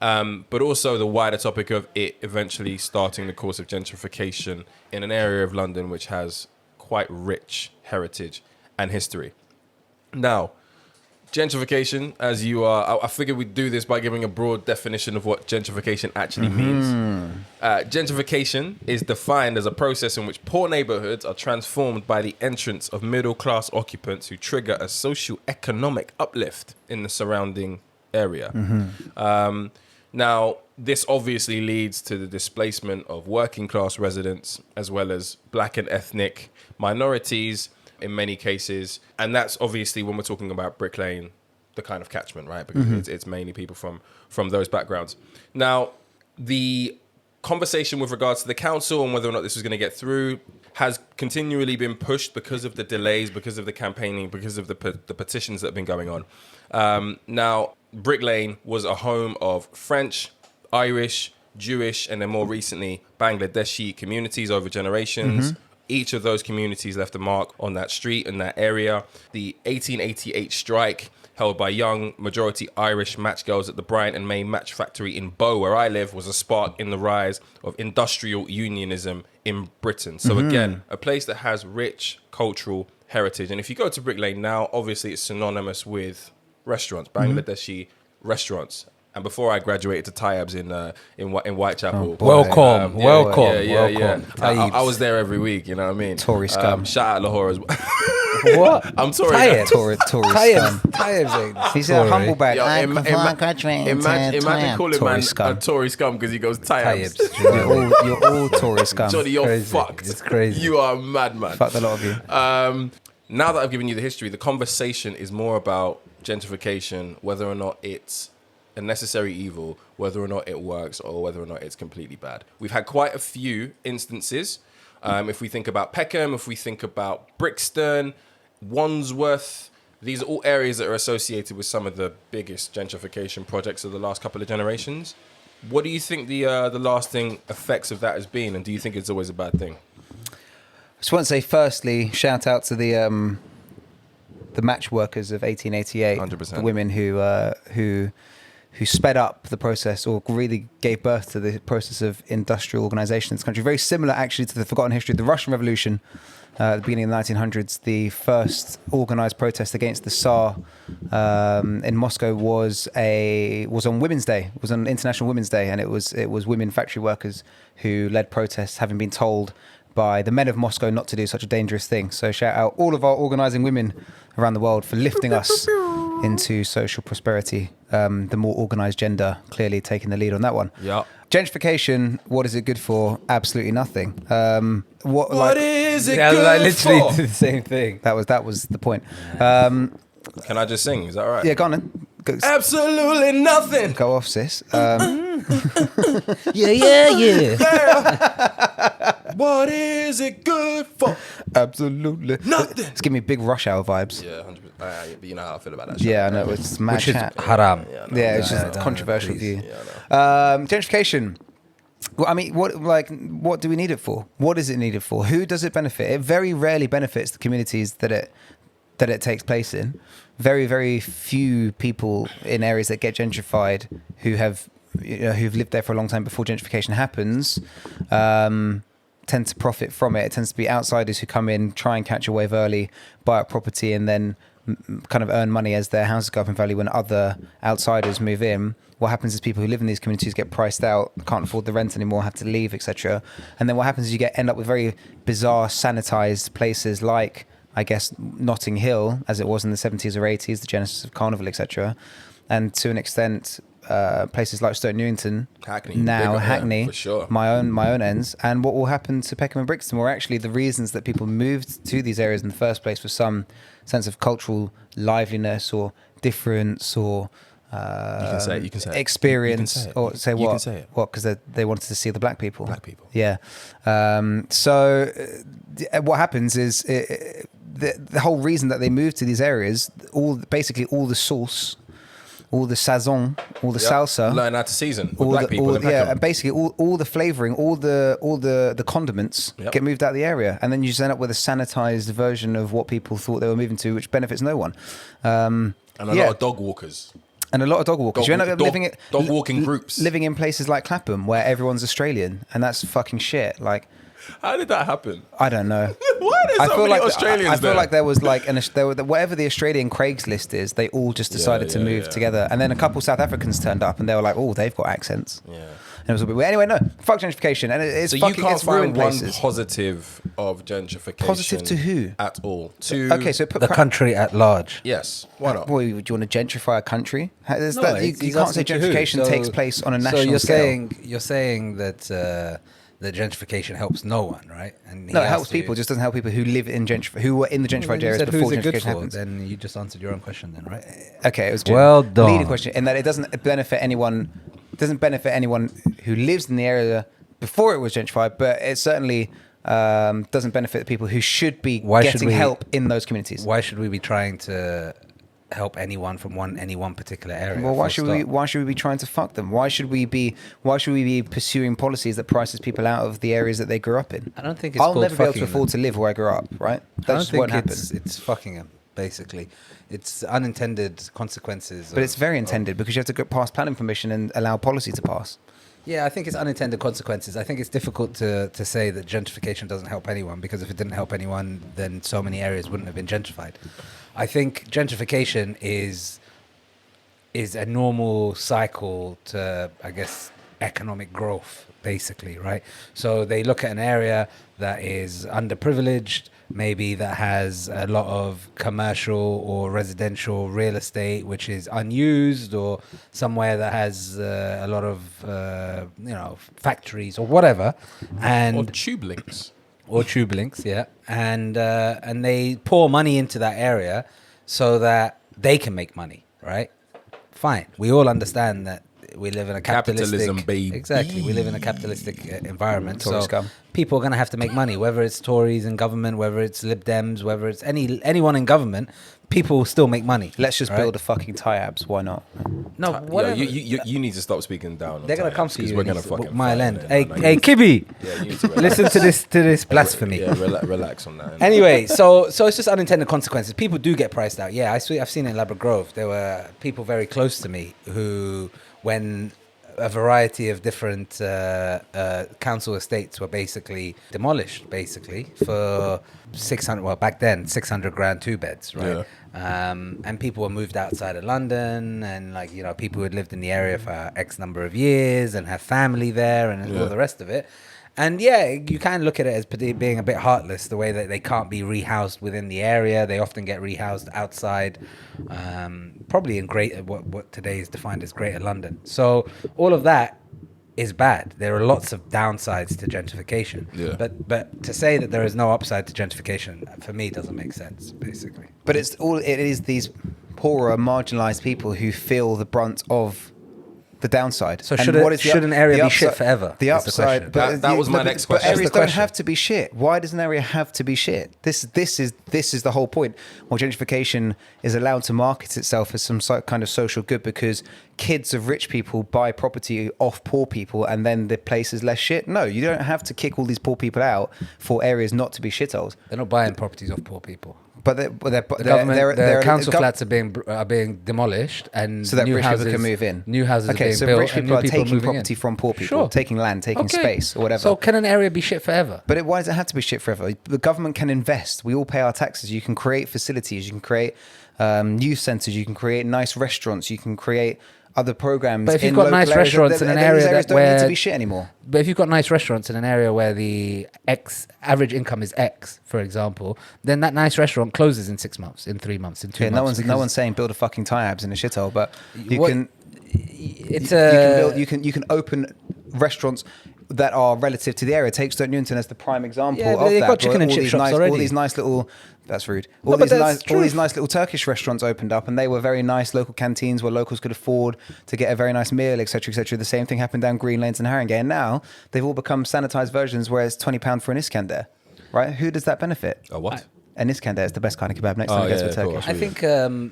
[SPEAKER 3] but also the wider topic of it eventually starting the course of gentrification in an area of London which has quite rich heritage and history. Now, gentrification, as you are, I figured we'd do this by giving a broad definition of what gentrification actually means. Gentrification is defined as a process in which poor neighborhoods are transformed by the entrance of middle-class occupants who trigger a socio-economic uplift in the surrounding area. Now, this obviously leads to the displacement of working-class residents as well as black and ethnic minorities in many cases. And that's obviously, when we're talking about Brick Lane, the kind of catchment, right? Because it's mainly people from those backgrounds. Now, the conversation with regards to the council and whether or not this was going to get through has continually been pushed because of the delays, because of the campaigning, because of the petitions that have been going on. Now, Brick Lane was a home of French, Irish, Jewish, and then more recently, Bangladeshi communities over generations. Each of those communities left a mark on that street and that area. The 1888 strike held by young majority Irish match girls at the Bryant and May Match Factory in Bow, where I live, was a spark in the rise of industrial unionism in Britain. So again, a place that has rich cultural heritage. And if you go to Brick Lane now, obviously it's synonymous with restaurants, Bangladeshi restaurants. And before I graduated to Tayyab's in Whitechapel.
[SPEAKER 2] Welcome.
[SPEAKER 3] Yeah. I was there every week, you know what I mean?
[SPEAKER 1] Tory scum.
[SPEAKER 3] Shout out Lahore as well.
[SPEAKER 2] What?
[SPEAKER 3] I'm Tory.
[SPEAKER 2] Tayyab.
[SPEAKER 1] Tory scum.
[SPEAKER 2] Tayyab's
[SPEAKER 1] He's a humble bag.
[SPEAKER 3] Yo, imagine calling
[SPEAKER 1] Tory
[SPEAKER 3] man
[SPEAKER 1] scum.
[SPEAKER 3] a Tory scum because he goes Tayyab's.
[SPEAKER 1] You're all Tory scum.
[SPEAKER 3] Johnny, you're
[SPEAKER 2] Crazy.
[SPEAKER 3] fucked.
[SPEAKER 2] It's crazy.
[SPEAKER 3] You are a madman.
[SPEAKER 1] Fuck the lot of you.
[SPEAKER 3] Now that I've given you the history, the conversation is more about gentrification, whether or not it's a necessary evil, whether or not it works or whether or not it's completely bad. We've had quite a few instances. If we think about Peckham, if we think about Brixton, Wandsworth, these are all areas that are associated with some of the biggest gentrification projects of the last couple of generations. What do you think the lasting effects of that has been, and do you think it's always a bad thing?
[SPEAKER 1] I just want to say, firstly, shout out to the match workers of 1888,
[SPEAKER 3] 100%.
[SPEAKER 1] the women who sped up the process or really gave birth to the process of industrial organization in this country. Very similar, actually, to the forgotten history of the Russian Revolution at the beginning of the 1900s. The first organized protest against the Tsar in Moscow was on Women's Day. It was on International Women's Day, and it was women factory workers who led protests, having been told by the men of Moscow not to do such a dangerous thing. So shout out all of our organizing women around the world for lifting us into social prosperity. The more organized gender clearly taking the lead on that one.
[SPEAKER 3] Yeah.
[SPEAKER 1] Gentrification, what is it good for? Absolutely nothing.
[SPEAKER 3] What is it
[SPEAKER 2] Yeah,
[SPEAKER 3] good
[SPEAKER 2] I literally
[SPEAKER 3] for?
[SPEAKER 2] did the same thing.
[SPEAKER 1] That was the point.
[SPEAKER 3] Can I just sing? Is that all right?
[SPEAKER 1] Yeah, go on then.
[SPEAKER 3] Absolutely nothing.
[SPEAKER 1] Go off, sis.
[SPEAKER 2] Yeah.
[SPEAKER 3] What is it good for?
[SPEAKER 1] Absolutely
[SPEAKER 3] Nothing.
[SPEAKER 1] It's giving me big Rush Hour vibes.
[SPEAKER 3] Yeah, 100%. But you know how I feel about that shit.
[SPEAKER 1] Yeah, I know. It's mad
[SPEAKER 2] Which is
[SPEAKER 1] chat.
[SPEAKER 2] haram.
[SPEAKER 1] Yeah, it's just a controversial view.
[SPEAKER 3] Yeah,
[SPEAKER 1] Gentrification. Well, I mean, what do we need it for? What is it needed for? Who does it benefit? It very rarely benefits the communities that it takes place in. Very, very few people in areas that get gentrified who've lived there for a long time before gentrification happens tend to profit from it. It tends to be outsiders who come in, try and catch a wave early, buy up property, and then kind of earn money as their houses go up in value when other outsiders move in. What happens is people who live in these communities get priced out, can't afford the rent anymore, have to leave, etc. And then what happens is you end up with very bizarre, sanitized places like, I guess, Notting Hill, as it was in the 70s or 80s, the genesis of Carnival, etc. And to an extent, places like Stoke Newington,
[SPEAKER 3] Hackney,
[SPEAKER 1] now
[SPEAKER 3] bigger,
[SPEAKER 1] Hackney,
[SPEAKER 3] yeah, for sure.
[SPEAKER 1] my own ends. And what will happen to Peckham and Brixton, or actually the reasons that people moved to these areas in the first place was some sense of cultural liveliness or difference or
[SPEAKER 3] You can say it.
[SPEAKER 1] experience.
[SPEAKER 3] You can say it.
[SPEAKER 1] Or say
[SPEAKER 3] You
[SPEAKER 1] what?
[SPEAKER 3] can say it.
[SPEAKER 1] What? Because they wanted to see the black people.
[SPEAKER 3] Black people.
[SPEAKER 1] Yeah. What happens is the whole reason that they moved to these areas, basically all the sauce, all the sazon, all the salsa,
[SPEAKER 3] learn how to season with
[SPEAKER 1] all
[SPEAKER 3] black people. in Peckham.
[SPEAKER 1] and basically all the flavoring, all the condiments
[SPEAKER 3] Yep.
[SPEAKER 1] get moved out of the area, and then you just end up with a sanitized version of what people thought they were moving to, which benefits no one.
[SPEAKER 3] And a lot of dog walkers.
[SPEAKER 1] And a lot of dog walkers. You end up
[SPEAKER 3] Dog walking groups.
[SPEAKER 1] living in places like Clapham where everyone's Australian, and that's fucking shit. Like,
[SPEAKER 3] How did that happen?
[SPEAKER 1] I don't know.
[SPEAKER 3] Why are there so many Australians
[SPEAKER 1] I feel
[SPEAKER 3] there?
[SPEAKER 1] like there was like whatever the Australian Craigslist is, they all just decided to move together, and then a couple South Africans turned up, and they were like, "Oh, they've got accents."
[SPEAKER 3] Yeah.
[SPEAKER 1] And it was a bit weird. Anyway, no, fuck gentrification, and it's
[SPEAKER 3] So you
[SPEAKER 1] fucking
[SPEAKER 3] can't
[SPEAKER 1] it's ruined
[SPEAKER 3] find one
[SPEAKER 1] places.
[SPEAKER 3] positive of gentrification.
[SPEAKER 1] Positive to who?
[SPEAKER 3] At all. To
[SPEAKER 1] Okay, so put
[SPEAKER 2] The country at large.
[SPEAKER 3] yes. Why not?
[SPEAKER 1] Well, do you want to gentrify a country?
[SPEAKER 2] No,
[SPEAKER 1] You
[SPEAKER 2] he's
[SPEAKER 1] can't say
[SPEAKER 2] asking to who.
[SPEAKER 1] gentrification takes place on a national
[SPEAKER 2] So you're
[SPEAKER 1] scale.
[SPEAKER 2] saying that that gentrification helps no one, right? And he
[SPEAKER 1] No, it
[SPEAKER 2] has
[SPEAKER 1] helps
[SPEAKER 2] to-
[SPEAKER 1] people. It just doesn't help people who live in who were in the
[SPEAKER 2] Well,
[SPEAKER 1] gentrified
[SPEAKER 2] you
[SPEAKER 1] areas
[SPEAKER 2] said
[SPEAKER 1] before
[SPEAKER 2] who's it good
[SPEAKER 1] gentrification
[SPEAKER 2] for?
[SPEAKER 1] happens.
[SPEAKER 2] Then you just answered your own question, then, right?
[SPEAKER 1] Okay, it was
[SPEAKER 2] Well done.
[SPEAKER 1] leading question in that it doesn't benefit anyone. Doesn't benefit anyone who lives in the area before it was gentrified, but it certainly doesn't benefit the people who should be getting help in those communities.
[SPEAKER 2] Why should we be trying to help anyone from any one particular area?
[SPEAKER 1] Well, why
[SPEAKER 2] full
[SPEAKER 1] should we?
[SPEAKER 2] stop?
[SPEAKER 1] Why should we be trying to fuck them? Why should we be pursuing policies that prices people out of the areas that they grew up in?
[SPEAKER 2] I don't think it's
[SPEAKER 1] I'll
[SPEAKER 2] called
[SPEAKER 1] never be able to
[SPEAKER 2] fucking
[SPEAKER 1] afford to live where I grew up. Right? That
[SPEAKER 2] I don't
[SPEAKER 1] just
[SPEAKER 2] think
[SPEAKER 1] won't happen.
[SPEAKER 2] it's fucking them. Basically, it's unintended consequences.
[SPEAKER 1] But it's very intended because you have to go past planning permission and allow policy to pass.
[SPEAKER 2] Yeah, I think it's unintended consequences. I think it's difficult to say that gentrification doesn't help anyone, because if it didn't help anyone, then so many areas wouldn't have been gentrified. I think gentrification is a normal cycle to, I guess, economic growth, basically, right? So they look at an area that is underprivileged, maybe that has a lot of commercial or residential real estate which is unused, or somewhere that has a lot of factories or whatever, and
[SPEAKER 3] Or tube links.
[SPEAKER 2] or tube links, yeah, and they pour money into that area so that they can make money, right? Fine. We all understand that we live in a
[SPEAKER 3] Capitalism,
[SPEAKER 2] capitalistic...
[SPEAKER 3] baby.
[SPEAKER 2] Exactly. We live in a capitalistic environment.
[SPEAKER 1] Tory
[SPEAKER 2] So
[SPEAKER 1] scum.
[SPEAKER 2] people are going to have to make money, whether it's Tories in government, whether it's Lib Dems, whether it's anyone in government, people will still make money.
[SPEAKER 1] Let's just
[SPEAKER 2] right?
[SPEAKER 1] build a fucking tie-abs. Why not?
[SPEAKER 2] No,
[SPEAKER 3] Yo,
[SPEAKER 2] whatever.
[SPEAKER 3] you need to stop speaking down.
[SPEAKER 2] They're going to come for you.
[SPEAKER 3] We're going to fucking
[SPEAKER 2] mile
[SPEAKER 3] fight,
[SPEAKER 2] end.
[SPEAKER 3] man.
[SPEAKER 2] Hey,
[SPEAKER 3] Like,
[SPEAKER 2] hey, Kibby,
[SPEAKER 3] yeah, you need to relax.
[SPEAKER 2] listen to this blasphemy.
[SPEAKER 3] Yeah, relax on that.
[SPEAKER 2] Anyway, so it's just unintended consequences. People do get priced out. Yeah, I've seen it in Labrador Grove. There were people very close to me who, when a variety of different council estates were basically demolished, for 600. Well, back then, 600 grand 2 beds, right?
[SPEAKER 3] Yeah.
[SPEAKER 2] And people were moved outside of London, and people who had lived in the area for X number of years and have family there, and all the rest of it. And yeah, you can look at it as being a bit heartless, the way that they can't be rehoused within the area. They often get rehoused outside, probably in what today is defined as Greater London. So all of that is bad. There are lots of downsides to gentrification.
[SPEAKER 3] Yeah.
[SPEAKER 2] But to say that there is no upside to gentrification, for me, doesn't make sense, basically.
[SPEAKER 1] But it is these poorer, marginalised people who feel the brunt of the downside.
[SPEAKER 2] So
[SPEAKER 1] And
[SPEAKER 2] should an area be shit forever?
[SPEAKER 1] The
[SPEAKER 2] is the question.
[SPEAKER 1] upside, but
[SPEAKER 3] That was my next question.
[SPEAKER 1] But areas
[SPEAKER 2] That's the
[SPEAKER 1] don't
[SPEAKER 2] question.
[SPEAKER 1] have to be shit. Why does an area have to be shit? This is the whole point. Well, gentrification is allowed to market itself as some kind of social good because kids of rich people buy property off poor people, and then the place is less shit. No, you don't have to kick all these poor people out for areas not to be shitholes.
[SPEAKER 2] They're not buying properties off poor people.
[SPEAKER 1] But
[SPEAKER 2] The council flats are being demolished, and
[SPEAKER 1] so that
[SPEAKER 2] new
[SPEAKER 1] rich
[SPEAKER 2] houses,
[SPEAKER 1] people can move in.
[SPEAKER 2] New houses are
[SPEAKER 1] Okay,
[SPEAKER 2] being
[SPEAKER 1] so
[SPEAKER 2] built,
[SPEAKER 1] rich
[SPEAKER 2] and
[SPEAKER 1] people
[SPEAKER 2] new
[SPEAKER 1] are
[SPEAKER 2] people
[SPEAKER 1] taking
[SPEAKER 2] moving
[SPEAKER 1] property
[SPEAKER 2] in.
[SPEAKER 1] from poor people,
[SPEAKER 2] Sure.
[SPEAKER 1] taking land, taking
[SPEAKER 2] Okay.
[SPEAKER 1] space, or whatever.
[SPEAKER 2] So can an area be shit forever?
[SPEAKER 1] But why does it have to be shit forever? The government can invest. We all pay our taxes. You can create facilities. You can create youth centres. You can create nice restaurants. You can create other programs.
[SPEAKER 2] But if you've
[SPEAKER 1] in
[SPEAKER 2] got
[SPEAKER 1] local
[SPEAKER 2] nice
[SPEAKER 1] areas,
[SPEAKER 2] restaurants in an
[SPEAKER 1] these
[SPEAKER 2] area
[SPEAKER 1] areas
[SPEAKER 2] that
[SPEAKER 1] don't need
[SPEAKER 2] where
[SPEAKER 1] to be shit anymore.
[SPEAKER 2] But if you've got nice restaurants in an area where the average income is X, for example, then that nice restaurant closes in 6 months, in 3 months, in 2
[SPEAKER 1] Yeah,
[SPEAKER 2] months.
[SPEAKER 1] no one's saying build a fucking tie-abs in a shithole, but you
[SPEAKER 2] What-
[SPEAKER 1] can.
[SPEAKER 2] It's
[SPEAKER 1] You can open restaurants that are relative to the area. Take Stoke Newington as the prime example
[SPEAKER 2] Yeah, but
[SPEAKER 1] of
[SPEAKER 2] they've
[SPEAKER 1] that.
[SPEAKER 2] got chicken
[SPEAKER 1] All
[SPEAKER 2] and chip
[SPEAKER 1] these
[SPEAKER 2] shops
[SPEAKER 1] nice,
[SPEAKER 2] already.
[SPEAKER 1] All these nice little. That's rude.
[SPEAKER 2] No,
[SPEAKER 1] All
[SPEAKER 2] but
[SPEAKER 1] these
[SPEAKER 2] that's
[SPEAKER 1] nice little Turkish restaurants opened up, and they were very nice local canteens where locals could afford to get a very nice meal, etc., etc. The same thing happened down Green Lanes and Haringey, and now they've all become sanitized versions where it's £20 for an Iskandar. Right? Who does that benefit?
[SPEAKER 3] A what?
[SPEAKER 1] An Iskandar is the best kind of kebab. Next time it gets with
[SPEAKER 3] of course.
[SPEAKER 1] Turkish.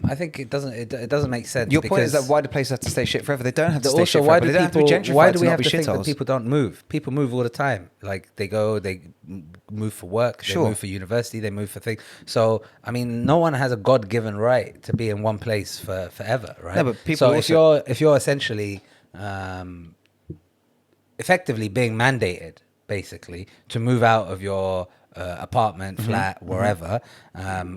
[SPEAKER 2] I think it doesn't make sense.
[SPEAKER 1] Your point is
[SPEAKER 2] because
[SPEAKER 1] that why do places have to stay shit forever? They don't have to stay
[SPEAKER 2] also
[SPEAKER 1] shit
[SPEAKER 2] why
[SPEAKER 1] forever.
[SPEAKER 2] do
[SPEAKER 1] They don't have to be
[SPEAKER 2] people?
[SPEAKER 1] gentrified
[SPEAKER 2] Why do we
[SPEAKER 1] not
[SPEAKER 2] have
[SPEAKER 1] be
[SPEAKER 2] to think that
[SPEAKER 1] shitholes.
[SPEAKER 2] people don't move? People move all the time. Like they move for work,
[SPEAKER 1] Sure.
[SPEAKER 2] they move for university, they move for things. So I mean, no one has a God-given right to be in one place for forever, right?
[SPEAKER 1] No, but people
[SPEAKER 2] so
[SPEAKER 1] also-
[SPEAKER 2] if you're essentially effectively being mandated, basically, to move out of your apartment, flat, wherever,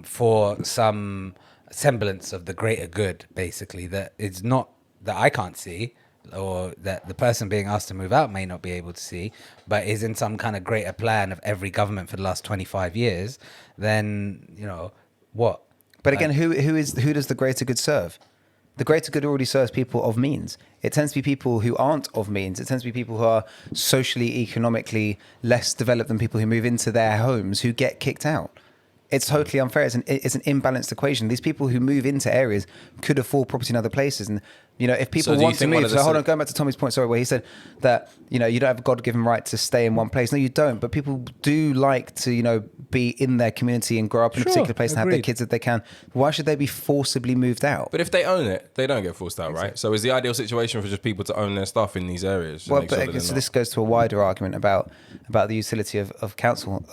[SPEAKER 2] for some semblance of the greater good, basically, that it's not that I can't see, or that the person being asked to move out may not be able to see, but is in some kind of greater plan of every government for the last 25 years, then, what?
[SPEAKER 1] But again, who does the greater good serve? The greater good already serves people of means. It tends to be people who aren't of means. It tends to be people who are socially, economically less developed than people who move into their homes who get kicked out. It's totally unfair. It's an imbalanced equation. These people who move into areas could afford property in other places. And, if people
[SPEAKER 3] So do you
[SPEAKER 1] want to
[SPEAKER 3] think one
[SPEAKER 1] move,
[SPEAKER 3] of the
[SPEAKER 1] so hold on, going back to Tommy's point, sorry, where he said that, you don't have a God-given right to stay in one place. No, you don't. But people do like to, be in their community and grow up in a
[SPEAKER 2] Sure,
[SPEAKER 1] particular place and have their
[SPEAKER 2] agreed.
[SPEAKER 1] kids if they can. Why should they be forcibly moved out?
[SPEAKER 3] But if they own it, they don't get forced out, right? So is the ideal situation for just people to own their stuff in these areas?
[SPEAKER 1] Well, but so this goes to a wider argument about the utility of council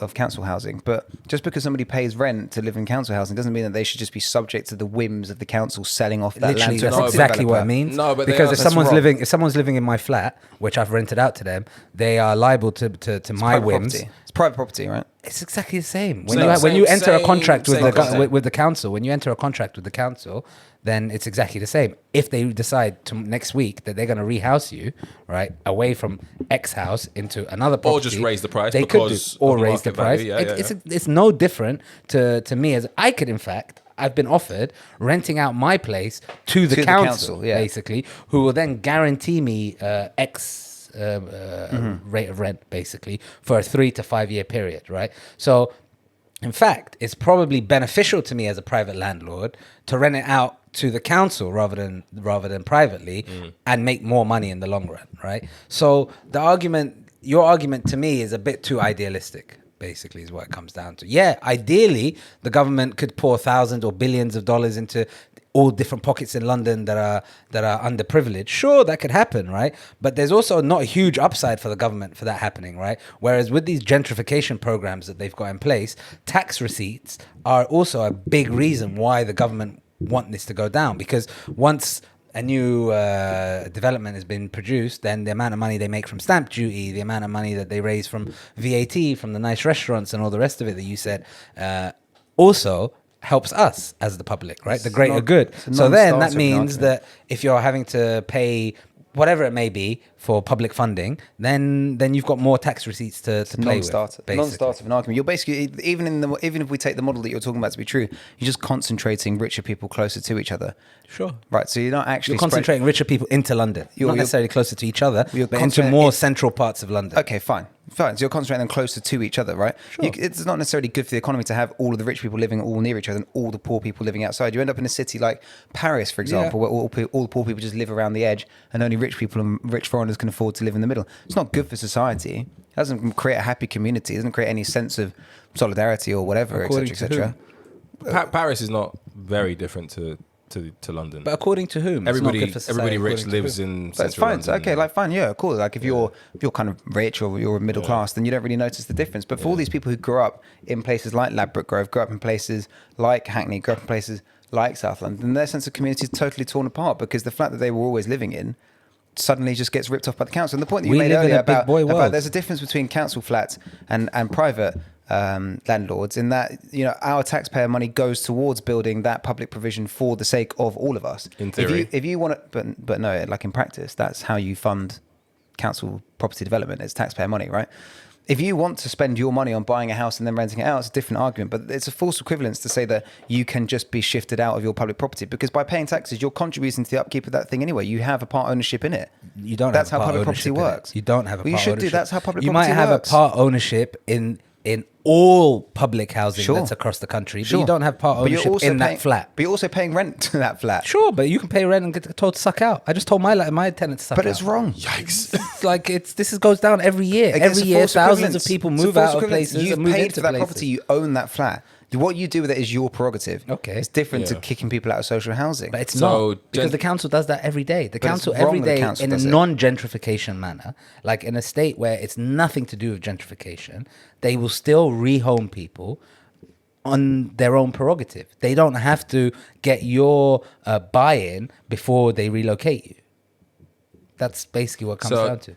[SPEAKER 1] housing. But just because somebody pays rent to live in council housing doesn't mean that they should just be subject to the whims of the council selling off that
[SPEAKER 2] Literally,
[SPEAKER 1] land to a
[SPEAKER 2] that's
[SPEAKER 1] property
[SPEAKER 2] exactly what it
[SPEAKER 1] developer.
[SPEAKER 2] means.
[SPEAKER 3] No, but they
[SPEAKER 2] because
[SPEAKER 3] are-
[SPEAKER 2] if
[SPEAKER 3] that's
[SPEAKER 2] someone's living in my flat, which I've rented out to them, they are liable to my
[SPEAKER 1] Private
[SPEAKER 2] whims.
[SPEAKER 1] property. It's private property, right?
[SPEAKER 2] It's exactly the same.
[SPEAKER 3] Same-
[SPEAKER 2] When you
[SPEAKER 3] same-
[SPEAKER 2] enter a
[SPEAKER 3] same-
[SPEAKER 2] contract with
[SPEAKER 3] same
[SPEAKER 2] the
[SPEAKER 3] concept.
[SPEAKER 2] with the council, when you enter a contract with the council, then it's exactly the same. If they decide to next week that they're going to rehouse you, right, away from X house into another property,
[SPEAKER 3] just raise the price
[SPEAKER 2] they
[SPEAKER 3] because
[SPEAKER 2] could do, or
[SPEAKER 3] of
[SPEAKER 2] raise the
[SPEAKER 3] market
[SPEAKER 2] price.
[SPEAKER 3] value. Yeah,
[SPEAKER 2] It's no different to me as I could, in fact. I've been offered renting out my place to the council,
[SPEAKER 1] yeah.
[SPEAKER 2] basically, who will then guarantee me X rate of rent, basically, for a 3 to 5 year period, right? So, in fact, it's probably beneficial to me as a private landlord to rent it out to the council rather than privately and make more money in the long run, right? So your argument to me is a bit too idealistic, basically, is what it comes down to. Yeah, ideally, the government could pour thousands or billions of dollars into all different pockets in London that are underprivileged. Sure, that could happen, right? But there's also not a huge upside for the government for that happening, right? Whereas with these gentrification programs that they've got in place, tax receipts are also a big reason why the government want this to go down, because once a new development has been produced, then the amount of money they make from stamp duty, the amount of money that they raise from VAT, from the nice restaurants and all the rest of it that you said, also helps us as the public, right? The greater good. So then that means that if you're having to pay whatever it may be for public funding, then you've got more tax receipts to play with.
[SPEAKER 1] Non-starter of an argument. You're basically, even if we take the model that you're talking about to be true, you're just concentrating richer people closer to each other.
[SPEAKER 2] Sure.
[SPEAKER 1] Right. So you're not actually
[SPEAKER 2] concentrating richer people into London. Not necessarily closer to each other, but into more central parts of London.
[SPEAKER 1] Okay, fine. So you're concentrating them closer to each other, right?
[SPEAKER 2] Sure.
[SPEAKER 1] It's not necessarily good for the economy to have all of the rich people living all near each other and all the poor people living outside. You end up in a city like Paris, for example, where all the poor people just live around the edge and only rich people and rich foreigners can afford to live in the middle. It's not good for society. It doesn't create a happy community. It doesn't create any sense of solidarity or whatever, etc., etc.
[SPEAKER 3] Paris is not very different to London.
[SPEAKER 2] But according to whom?
[SPEAKER 3] Everybody rich lives in
[SPEAKER 1] That's
[SPEAKER 3] central
[SPEAKER 1] fine.
[SPEAKER 3] London.
[SPEAKER 1] Okay, like fine, yeah, cool. Like if you're kind of rich or you're middle class, then you don't really notice the difference. But for all these people who grew up in places like Ladbroke Grove, grew up in places like Hackney, grew up in places like South London, their sense of community is totally torn apart because the flat that they were always living in suddenly just gets ripped off by the council. And the point that you made earlier about there's a difference between council flats and private landlords, in that, you know, our taxpayer money goes towards building that public provision for the sake of all of us.
[SPEAKER 3] In theory,
[SPEAKER 1] if you want to, but no, like in practice, that's how you fund council property development. It's taxpayer money, right? If you want to spend your money on buying a house and then renting it out, it's a different argument. But it's a false equivalence to say that you can just be shifted out of your public property, because by paying taxes, you're contributing to the upkeep of that thing anyway. You have a part ownership in it.
[SPEAKER 2] You don't.
[SPEAKER 1] That's
[SPEAKER 2] have
[SPEAKER 1] how public property works.
[SPEAKER 2] You don't have a part ownership.
[SPEAKER 1] You should do. That's how public
[SPEAKER 2] property
[SPEAKER 1] property works.
[SPEAKER 2] You might have a part ownership in all public housing that's across the country, but you don't have part ownership in that flat.
[SPEAKER 1] But you're also paying rent to that flat.
[SPEAKER 2] Sure, but you can pay rent and get told to suck out. I just told my tenant to suck out.
[SPEAKER 1] But it's wrong.
[SPEAKER 3] Yikes.
[SPEAKER 2] It's like this goes down every year. Every year, thousands of people move out of places.
[SPEAKER 1] You've paid for that property. You own that flat. What you do with it is your prerogative.
[SPEAKER 2] Okay.
[SPEAKER 1] It's different to kicking people out of social housing.
[SPEAKER 2] But it's not, because the council does that every day. The council every day in a non-gentrification manner, like in a state where it's nothing to do with gentrification, they will still rehome people on their own prerogative. They don't have to get your buy-in before they relocate you. That's basically what it comes down to.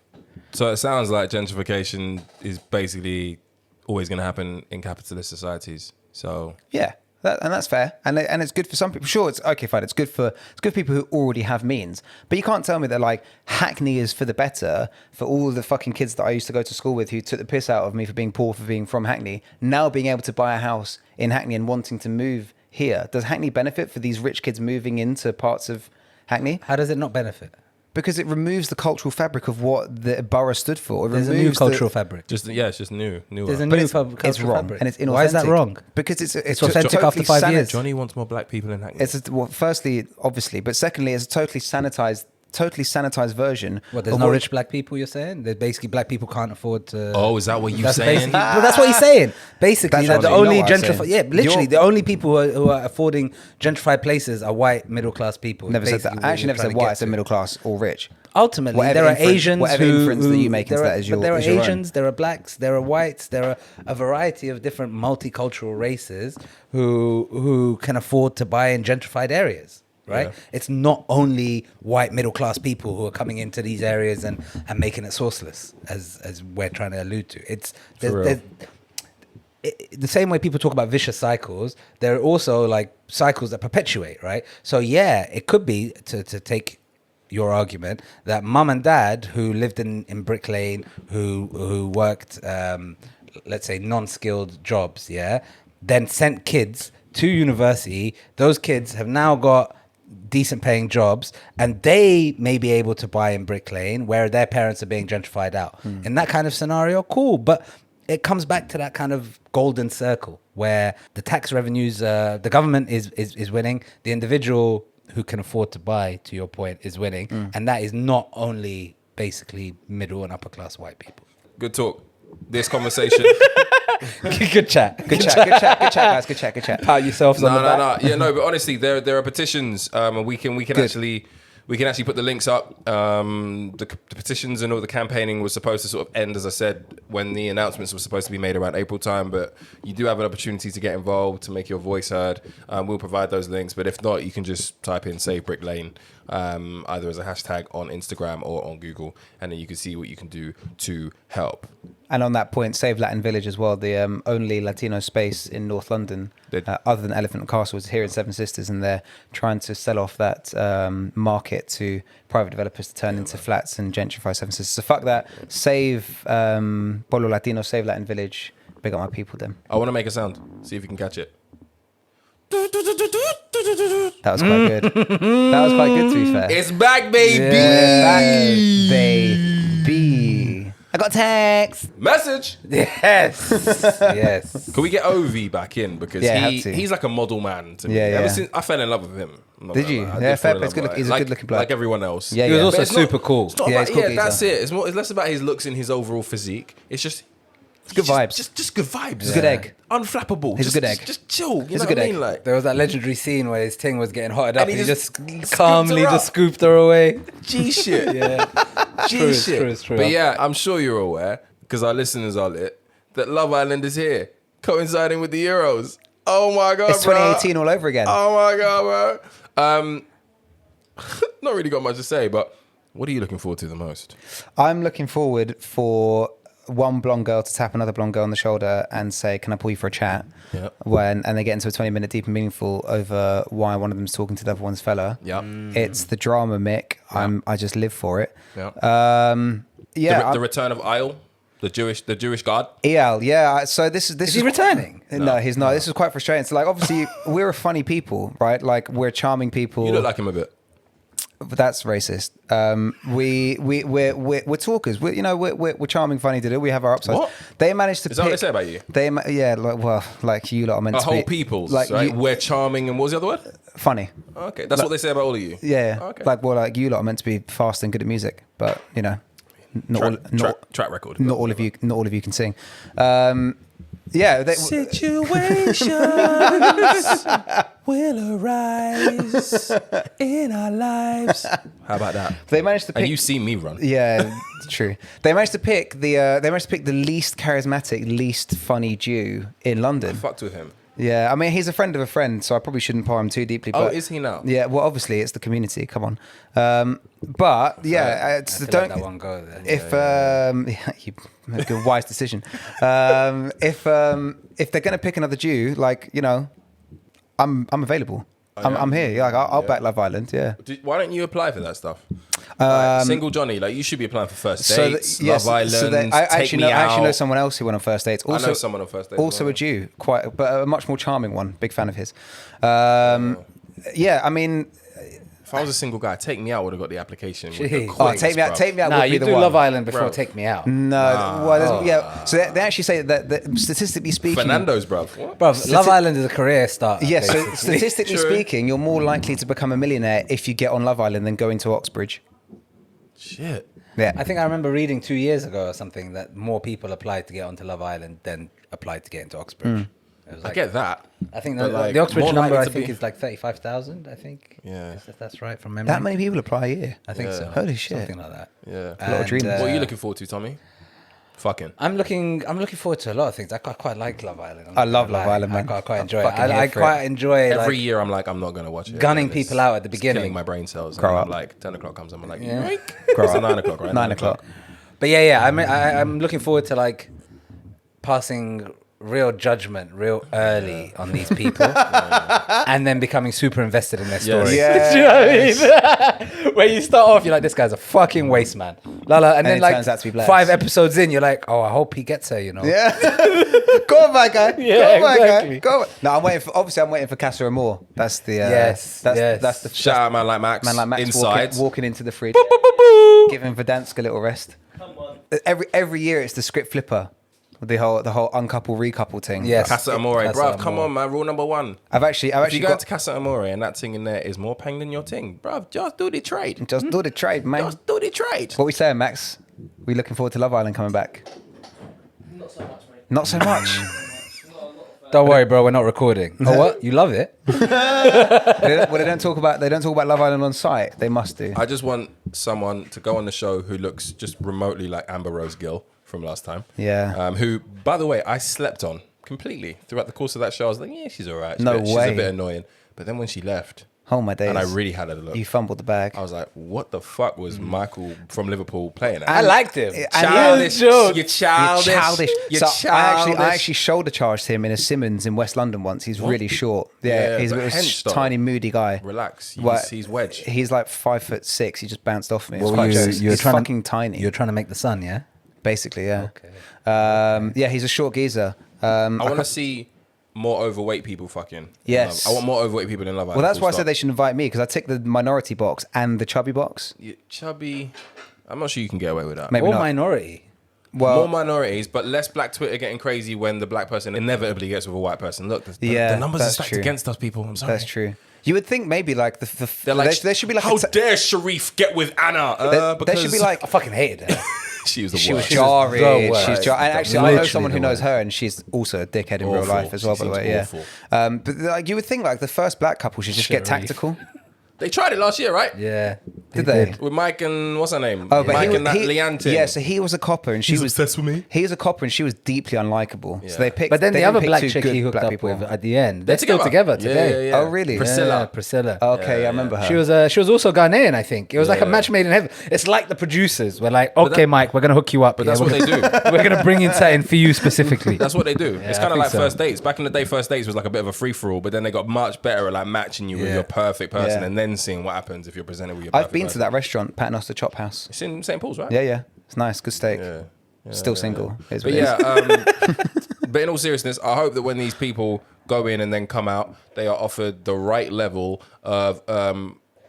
[SPEAKER 3] So it sounds like gentrification is basically always going to happen in capitalist societies. So
[SPEAKER 1] yeah, and that's fair, and it's good for some people. Sure, it's okay, fine. It's good for people who already have means. But you can't tell me that like Hackney is for the better for all the fucking kids that I used to go to school with who took the piss out of me for being poor, for being from Hackney, now being able to buy a house in Hackney and wanting to move here. Does Hackney benefit for these rich kids moving into parts of Hackney?
[SPEAKER 2] How does it not benefit?
[SPEAKER 1] Because it removes the cultural fabric of what the borough stood for.
[SPEAKER 2] There's a new cultural fabric.
[SPEAKER 3] It's just new.
[SPEAKER 2] There's a new cultural fabric.
[SPEAKER 1] And it's inauthentic.
[SPEAKER 2] Why is that wrong?
[SPEAKER 1] Because it's
[SPEAKER 2] authentic
[SPEAKER 1] totally
[SPEAKER 2] after 5 years.
[SPEAKER 3] Johnny wants more black people in Hackney.
[SPEAKER 1] Firstly, obviously, but secondly, it's a totally sanitized version.
[SPEAKER 2] What, there's no rich black people, you're saying? That basically black people can't afford to...
[SPEAKER 3] Oh, is that what you're saying?
[SPEAKER 2] Well, that's what he's saying. Basically,
[SPEAKER 1] That's
[SPEAKER 2] the
[SPEAKER 1] what
[SPEAKER 2] only
[SPEAKER 1] you know what I'm
[SPEAKER 2] gentrified...
[SPEAKER 1] saying.
[SPEAKER 2] Yeah, literally, the only people who are affording gentrified places are white middle-class people.
[SPEAKER 1] Never said that. I actually never said white. I said middle class or rich.
[SPEAKER 2] Ultimately,
[SPEAKER 1] Whatever
[SPEAKER 2] there are Asians
[SPEAKER 1] whatever inference that you make into that is your
[SPEAKER 2] But there are
[SPEAKER 1] is your own.
[SPEAKER 2] Asians, there are blacks, there are whites, there are a variety of different multicultural races who can afford to buy in gentrified areas. Right? Yeah. It's not only white middle class people who are coming into these areas and making it sourceless, as we're trying to allude to. It's the same way people talk about vicious cycles. There are also like cycles that perpetuate, right? So yeah, it could be to take your argument that mum and dad who lived in Brick Lane, who worked, let's say, non-skilled jobs, then sent kids to university. Those kids have now got decent paying jobs and they may be able to buy in Brick Lane where their parents are being gentrified out. In that kind of scenario, cool. But it comes back to that kind of golden circle where the tax revenues, the government is winning, the individual who can afford to buy, to your point, is winning. And that is not only basically middle and upper class white people.
[SPEAKER 3] Good talk. This conversation.
[SPEAKER 2] Good chat.
[SPEAKER 1] Good chat, guys. Good chat.
[SPEAKER 2] Pat yourselves on the back.
[SPEAKER 3] No. Yeah, no, but honestly, there are petitions, and we can actually put the links up. The petitions and all the campaigning was supposed to sort of end, as I said, when the announcements were supposed to be made around April time. But you do have an opportunity to get involved, to make your voice heard. We'll provide those links. But if not, you can just type in Save Brick Lane, either as a hashtag on Instagram or on Google, and then you can see what you can do to help.
[SPEAKER 1] And on that point, Save Latin Village as well, the only Latino space in North London, other than Elephant and Castle, is here in Seven Sisters, and they're trying to sell off that market to private developers to turn into flats and gentrify Seven Sisters. So fuck that. Save Pueblo Latino, Save Latin Village. Big up my people, then.
[SPEAKER 3] I want to make a sound. See if you can catch it.
[SPEAKER 1] That was quite good. That was quite good, to be fair.
[SPEAKER 3] It's back, baby.
[SPEAKER 1] Yeah. Back, baby. I got text.
[SPEAKER 3] Message.
[SPEAKER 2] Yes.
[SPEAKER 3] Can we get Ovi back in, because he's like a model man to me. Ever since I fell in love with him.
[SPEAKER 1] Did you? Yeah, fair play. He's a good looking bloke.
[SPEAKER 3] Like everyone else.
[SPEAKER 1] Yeah,
[SPEAKER 2] he was also super cool.
[SPEAKER 3] It's not
[SPEAKER 1] Yeah,
[SPEAKER 3] about,
[SPEAKER 1] he's cool
[SPEAKER 3] that's it. It's less about his looks and his overall physique. It's just
[SPEAKER 1] good vibes.
[SPEAKER 3] Just good vibes.
[SPEAKER 1] He's a good egg.
[SPEAKER 3] Unflappable.
[SPEAKER 1] He's a good egg.
[SPEAKER 3] Just chill.
[SPEAKER 1] He's a good egg.
[SPEAKER 3] Like,
[SPEAKER 2] There was that legendary scene where his thing was getting hotted up, and he just
[SPEAKER 3] scooped
[SPEAKER 2] calmly
[SPEAKER 3] her up.
[SPEAKER 2] just scooped her away.
[SPEAKER 3] G shit.
[SPEAKER 2] Yeah.
[SPEAKER 3] G shit.
[SPEAKER 2] It's true.
[SPEAKER 3] But yeah, I'm sure you're aware, because our listeners are lit, that Love Island is here, coinciding with the Euros. Oh my God,
[SPEAKER 1] It's
[SPEAKER 3] bro.
[SPEAKER 1] 2018 all over again.
[SPEAKER 3] Oh my God, bro. Not really got much to say, but what are you looking forward to the most?
[SPEAKER 1] I'm looking forward for one blonde girl to tap another blonde girl on the shoulder and say, "Can I pull you for a chat?"
[SPEAKER 3] Yep.
[SPEAKER 1] And they get into a 20-minute deep and meaningful over why one of them's talking to the other one's fella.
[SPEAKER 3] Yep.
[SPEAKER 1] It's the drama, Mick. I just live for it.
[SPEAKER 3] Yep.
[SPEAKER 1] Yeah.
[SPEAKER 3] The return of Isle, the Jewish god.
[SPEAKER 1] Eyal, yeah. So this
[SPEAKER 2] Is he returning?
[SPEAKER 1] No, he's not. This is quite frustrating. So, like, obviously, we're a funny people, right? Like, we're charming people.
[SPEAKER 3] You look like him a bit.
[SPEAKER 1] But that's racist. We're talkers. We're charming, funny to do. We have our upsides.
[SPEAKER 3] What?
[SPEAKER 1] They managed to.
[SPEAKER 3] Is that what they say about you?
[SPEAKER 1] Like you lot are meant
[SPEAKER 3] A
[SPEAKER 1] to
[SPEAKER 3] whole
[SPEAKER 1] be
[SPEAKER 3] people's,
[SPEAKER 1] like
[SPEAKER 3] right?
[SPEAKER 1] you,
[SPEAKER 3] We're charming, and what was the other word?
[SPEAKER 1] funny.
[SPEAKER 3] Okay, that's what they say about all of you.
[SPEAKER 1] Yeah,
[SPEAKER 3] Okay.
[SPEAKER 1] like you lot are meant to be fast and good at music, but
[SPEAKER 3] Track record.
[SPEAKER 1] not all of you can sing.
[SPEAKER 2] Situations will arise in our lives.
[SPEAKER 3] How about that?
[SPEAKER 1] They managed to pick.
[SPEAKER 3] And you see me run.
[SPEAKER 1] Yeah, true. They managed to pick the least charismatic, least funny Jew in London.
[SPEAKER 3] I fucked with him.
[SPEAKER 1] Yeah, I mean, he's a friend of a friend, so I probably shouldn't pour him too deeply. But
[SPEAKER 3] Is he now?
[SPEAKER 1] Yeah, well, obviously it's the community. Come on, but yeah, it's
[SPEAKER 2] I had to
[SPEAKER 1] don't.
[SPEAKER 2] let that one go then.
[SPEAKER 1] You make a wise decision. If they're gonna pick another Jew, I'm available. I'm here. Like I'll back Love Island. Yeah.
[SPEAKER 3] Why don't you apply for that stuff? Single Johnny, you should be applying for first dates, Love Island.
[SPEAKER 1] I actually know someone else who went on first dates. Also,
[SPEAKER 3] I know someone on first dates.
[SPEAKER 1] Also a Jew, but a much more charming one. Big fan of his. Yeah, I mean,
[SPEAKER 3] if I was a single guy, Take Me Out would have got the application.
[SPEAKER 2] Jeez.
[SPEAKER 1] Take Me Out. Take Me Out.
[SPEAKER 2] Nah,
[SPEAKER 1] would be
[SPEAKER 2] you
[SPEAKER 1] the
[SPEAKER 2] do
[SPEAKER 1] one.
[SPEAKER 2] Love Island before
[SPEAKER 3] Bro.
[SPEAKER 2] Take Me Out.
[SPEAKER 1] No, yeah. So they actually say that statistically speaking,
[SPEAKER 3] Fernando's, bruv. What?
[SPEAKER 2] Bro, Love Island is a career starter.
[SPEAKER 1] yes. So
[SPEAKER 2] basically.
[SPEAKER 1] statistically
[SPEAKER 3] True.
[SPEAKER 1] speaking, you're more likely to become a millionaire if you get on Love Island than go into Oxbridge.
[SPEAKER 3] Shit.
[SPEAKER 1] Yeah.
[SPEAKER 2] I think I remember reading 2 years ago or something that more people applied to get onto Love Island than applied to get into Oxbridge. It was
[SPEAKER 3] I get that.
[SPEAKER 2] I think
[SPEAKER 3] But,
[SPEAKER 2] the Oxbridge
[SPEAKER 3] more
[SPEAKER 2] number
[SPEAKER 3] likely to
[SPEAKER 2] I think
[SPEAKER 3] be-
[SPEAKER 2] is like 35,000. I think.
[SPEAKER 3] Yeah.
[SPEAKER 2] If that's right from memory.
[SPEAKER 1] That many people apply a year.
[SPEAKER 2] I think so.
[SPEAKER 1] Holy shit.
[SPEAKER 2] Something like that.
[SPEAKER 3] Yeah.
[SPEAKER 1] A lot of dreamers.
[SPEAKER 3] What are you looking forward to, Tommy? Fucking.
[SPEAKER 2] I'm looking forward to a lot of things. I quite like Love Island. I'm
[SPEAKER 1] I
[SPEAKER 2] not
[SPEAKER 1] love
[SPEAKER 2] gonna
[SPEAKER 1] Love
[SPEAKER 2] lie.
[SPEAKER 1] Island, man.
[SPEAKER 2] I quite enjoy it.
[SPEAKER 1] fucking here
[SPEAKER 2] I
[SPEAKER 1] for
[SPEAKER 2] quite
[SPEAKER 1] it.
[SPEAKER 2] enjoy
[SPEAKER 3] Every
[SPEAKER 2] like
[SPEAKER 3] year I'm like, I'm not going to watch it.
[SPEAKER 2] gunning
[SPEAKER 3] And it's-
[SPEAKER 2] people out at the
[SPEAKER 3] it's
[SPEAKER 2] beginning.
[SPEAKER 3] killing my brain cells.
[SPEAKER 1] Grow
[SPEAKER 3] and
[SPEAKER 1] up.
[SPEAKER 3] I'm like, 10 o'clock comes, I'm like,
[SPEAKER 2] Yeah.
[SPEAKER 1] Grow
[SPEAKER 3] It's
[SPEAKER 1] up.
[SPEAKER 3] 9 o'clock, right?
[SPEAKER 1] 9 o'clock.
[SPEAKER 2] But yeah, I'm looking forward to like passing real judgment real early on these people and then becoming super invested in their story.
[SPEAKER 1] Yes.
[SPEAKER 2] Do you know what I mean? Where you start off, you're like, this guy's a fucking waste man. And then
[SPEAKER 1] it
[SPEAKER 2] like
[SPEAKER 1] turns out to be blessed.
[SPEAKER 2] 5 episodes in, you're like, oh, I hope he gets her, you know?
[SPEAKER 1] Yeah. Go on, my guy.
[SPEAKER 2] Yeah,
[SPEAKER 1] Go on, my
[SPEAKER 2] exactly.
[SPEAKER 1] guy. Go on. No, I'm waiting for Casa Amor. That's the
[SPEAKER 2] Yes, yes.
[SPEAKER 1] That's the
[SPEAKER 3] Shout out man like Max.
[SPEAKER 1] man like Max
[SPEAKER 3] Inside.
[SPEAKER 1] walking into the fridge, giving Verdansk a little rest.
[SPEAKER 4] Come on.
[SPEAKER 1] Every year it's the script flipper. The whole uncouple recouple thing.
[SPEAKER 2] Yes.
[SPEAKER 3] Casa Amore,
[SPEAKER 2] Casa
[SPEAKER 3] bruv. Come
[SPEAKER 2] Amore.
[SPEAKER 3] on, man. Rule number one.
[SPEAKER 1] I've actually
[SPEAKER 3] If you go
[SPEAKER 1] got
[SPEAKER 3] to Casa Amore and that thing in there is more pang than your thing, bruv, just do the trade.
[SPEAKER 1] just do the trade, man.
[SPEAKER 3] Just do the trade.
[SPEAKER 1] What we saying, Max? We looking forward to Love Island coming back?
[SPEAKER 4] Not so much, mate.
[SPEAKER 1] Not so much.
[SPEAKER 2] Don't worry, bro. We're not recording. Oh, what? You love it?
[SPEAKER 1] They don't talk about Love Island on site. They must do.
[SPEAKER 3] I just want someone to go on the show who looks just remotely like Amber Rose Gill from last time.
[SPEAKER 1] Yeah.
[SPEAKER 3] Who, by the way, I slept on completely throughout the course of that show. I was like, yeah, she's all right.
[SPEAKER 1] No
[SPEAKER 3] She's
[SPEAKER 1] way.
[SPEAKER 3] a bit annoying. But then when she left,
[SPEAKER 1] Oh my days.
[SPEAKER 3] and I really had a look,
[SPEAKER 1] You fumbled the bag.
[SPEAKER 3] I was like, what the fuck was Michael from Liverpool playing at?
[SPEAKER 2] I liked him.
[SPEAKER 3] Childish.
[SPEAKER 2] You're
[SPEAKER 3] You're childish. You're
[SPEAKER 1] So
[SPEAKER 3] childish.
[SPEAKER 1] I actually shoulder charged him in a Simmons in West London once. He's really short.
[SPEAKER 3] Yeah,
[SPEAKER 1] he's a
[SPEAKER 3] but
[SPEAKER 1] bit of a
[SPEAKER 3] hench, though.
[SPEAKER 1] tiny, moody guy.
[SPEAKER 3] Relax.
[SPEAKER 1] Well,
[SPEAKER 3] He's wedge.
[SPEAKER 1] He's like 5'6". He just bounced off me. It's
[SPEAKER 2] Well,
[SPEAKER 1] quite
[SPEAKER 2] you-
[SPEAKER 1] jokes.
[SPEAKER 2] you're
[SPEAKER 1] He's
[SPEAKER 2] trying to-
[SPEAKER 1] fucking tiny.
[SPEAKER 2] You're trying to make the sun, yeah?
[SPEAKER 1] Basically, yeah.
[SPEAKER 2] Okay.
[SPEAKER 1] Yeah, he's a short geezer.
[SPEAKER 3] I want to see more overweight people fucking.
[SPEAKER 1] Yes.
[SPEAKER 3] I want more overweight people in Love Island.
[SPEAKER 1] Well, that's
[SPEAKER 3] full
[SPEAKER 1] why I
[SPEAKER 3] stop.
[SPEAKER 1] said they should invite me, because I tick the minority box and the chubby box.
[SPEAKER 3] Chubby. I'm not sure you can get away with that.
[SPEAKER 1] Maybe
[SPEAKER 2] Or
[SPEAKER 1] not.
[SPEAKER 2] minority.
[SPEAKER 1] Well,
[SPEAKER 3] More minorities, but less black Twitter getting crazy when the black person inevitably gets with a white person. Look, the numbers are
[SPEAKER 1] that's
[SPEAKER 3] stacked
[SPEAKER 1] true.
[SPEAKER 3] against us, people. I'm sorry.
[SPEAKER 1] that's true. You would think maybe like
[SPEAKER 3] They're like,
[SPEAKER 1] there should be like
[SPEAKER 3] how
[SPEAKER 1] a
[SPEAKER 3] dare Sharif get with Anna?
[SPEAKER 1] there
[SPEAKER 3] Because
[SPEAKER 1] should be like
[SPEAKER 2] I fucking hated her.
[SPEAKER 3] she was the
[SPEAKER 1] she was
[SPEAKER 3] worst.
[SPEAKER 1] jarring.
[SPEAKER 2] the worst.
[SPEAKER 1] She's jarring. And actually, I know
[SPEAKER 2] Literally
[SPEAKER 1] someone who
[SPEAKER 2] the
[SPEAKER 1] knows
[SPEAKER 2] worst.
[SPEAKER 1] her, and she's also a dickhead in real
[SPEAKER 3] Awful.
[SPEAKER 1] life as well.
[SPEAKER 3] She
[SPEAKER 1] By the way,
[SPEAKER 3] seems
[SPEAKER 1] yeah.
[SPEAKER 3] awful.
[SPEAKER 1] But like, you would think like the first black couple should just get
[SPEAKER 2] Sharif.
[SPEAKER 1] tactical.
[SPEAKER 3] They tried it last year, right?
[SPEAKER 2] Yeah.
[SPEAKER 1] Did they?
[SPEAKER 3] With Mike and what's her name?
[SPEAKER 1] Oh, but
[SPEAKER 3] Mike
[SPEAKER 1] he,
[SPEAKER 3] and that
[SPEAKER 1] he,
[SPEAKER 3] Leanne thing.
[SPEAKER 1] yeah. So he was a copper, and she
[SPEAKER 3] He's
[SPEAKER 1] was
[SPEAKER 3] obsessed with me.
[SPEAKER 1] He was a copper, and she was deeply unlikable.
[SPEAKER 3] Yeah.
[SPEAKER 1] So they picked.
[SPEAKER 2] But then
[SPEAKER 1] they
[SPEAKER 2] the
[SPEAKER 1] didn't
[SPEAKER 2] other
[SPEAKER 1] pick
[SPEAKER 2] black
[SPEAKER 1] two
[SPEAKER 2] chick
[SPEAKER 1] good
[SPEAKER 2] he hooked
[SPEAKER 1] black
[SPEAKER 2] up
[SPEAKER 1] people.
[SPEAKER 2] with at the end, they're still together today.
[SPEAKER 3] Yeah.
[SPEAKER 1] Oh, really?
[SPEAKER 3] Priscilla.
[SPEAKER 2] Yeah, Priscilla.
[SPEAKER 1] Okay, I remember her.
[SPEAKER 2] She was also Ghanaian, I think. It was like a
[SPEAKER 3] Yeah.
[SPEAKER 2] match made in heaven. It's like the producers were like, okay, Mike, we're gonna hook you up.
[SPEAKER 3] But that's what they do.
[SPEAKER 2] We're gonna bring in something for you specifically.
[SPEAKER 3] That's what they do. It's
[SPEAKER 2] I
[SPEAKER 3] kind of
[SPEAKER 2] think
[SPEAKER 3] like
[SPEAKER 2] so.
[SPEAKER 3] first dates. Back in the day, first dates was like a bit of a free for all, but then they got much better at like matching you with
[SPEAKER 2] Yeah.
[SPEAKER 3] your perfect person
[SPEAKER 1] Yeah.
[SPEAKER 3] and then seeing what happens if you're presented with your
[SPEAKER 1] I've
[SPEAKER 3] perfect
[SPEAKER 1] been to
[SPEAKER 3] person.
[SPEAKER 1] that restaurant, Paternoster Chop House.
[SPEAKER 3] It's in St. Paul's, right?
[SPEAKER 1] Yeah, it's nice, good steak.
[SPEAKER 3] Yeah.
[SPEAKER 1] Still single. Is
[SPEAKER 3] But
[SPEAKER 1] what it is.
[SPEAKER 3] yeah, but in all seriousness, I hope that when these people go in and then come out, they are offered the right level of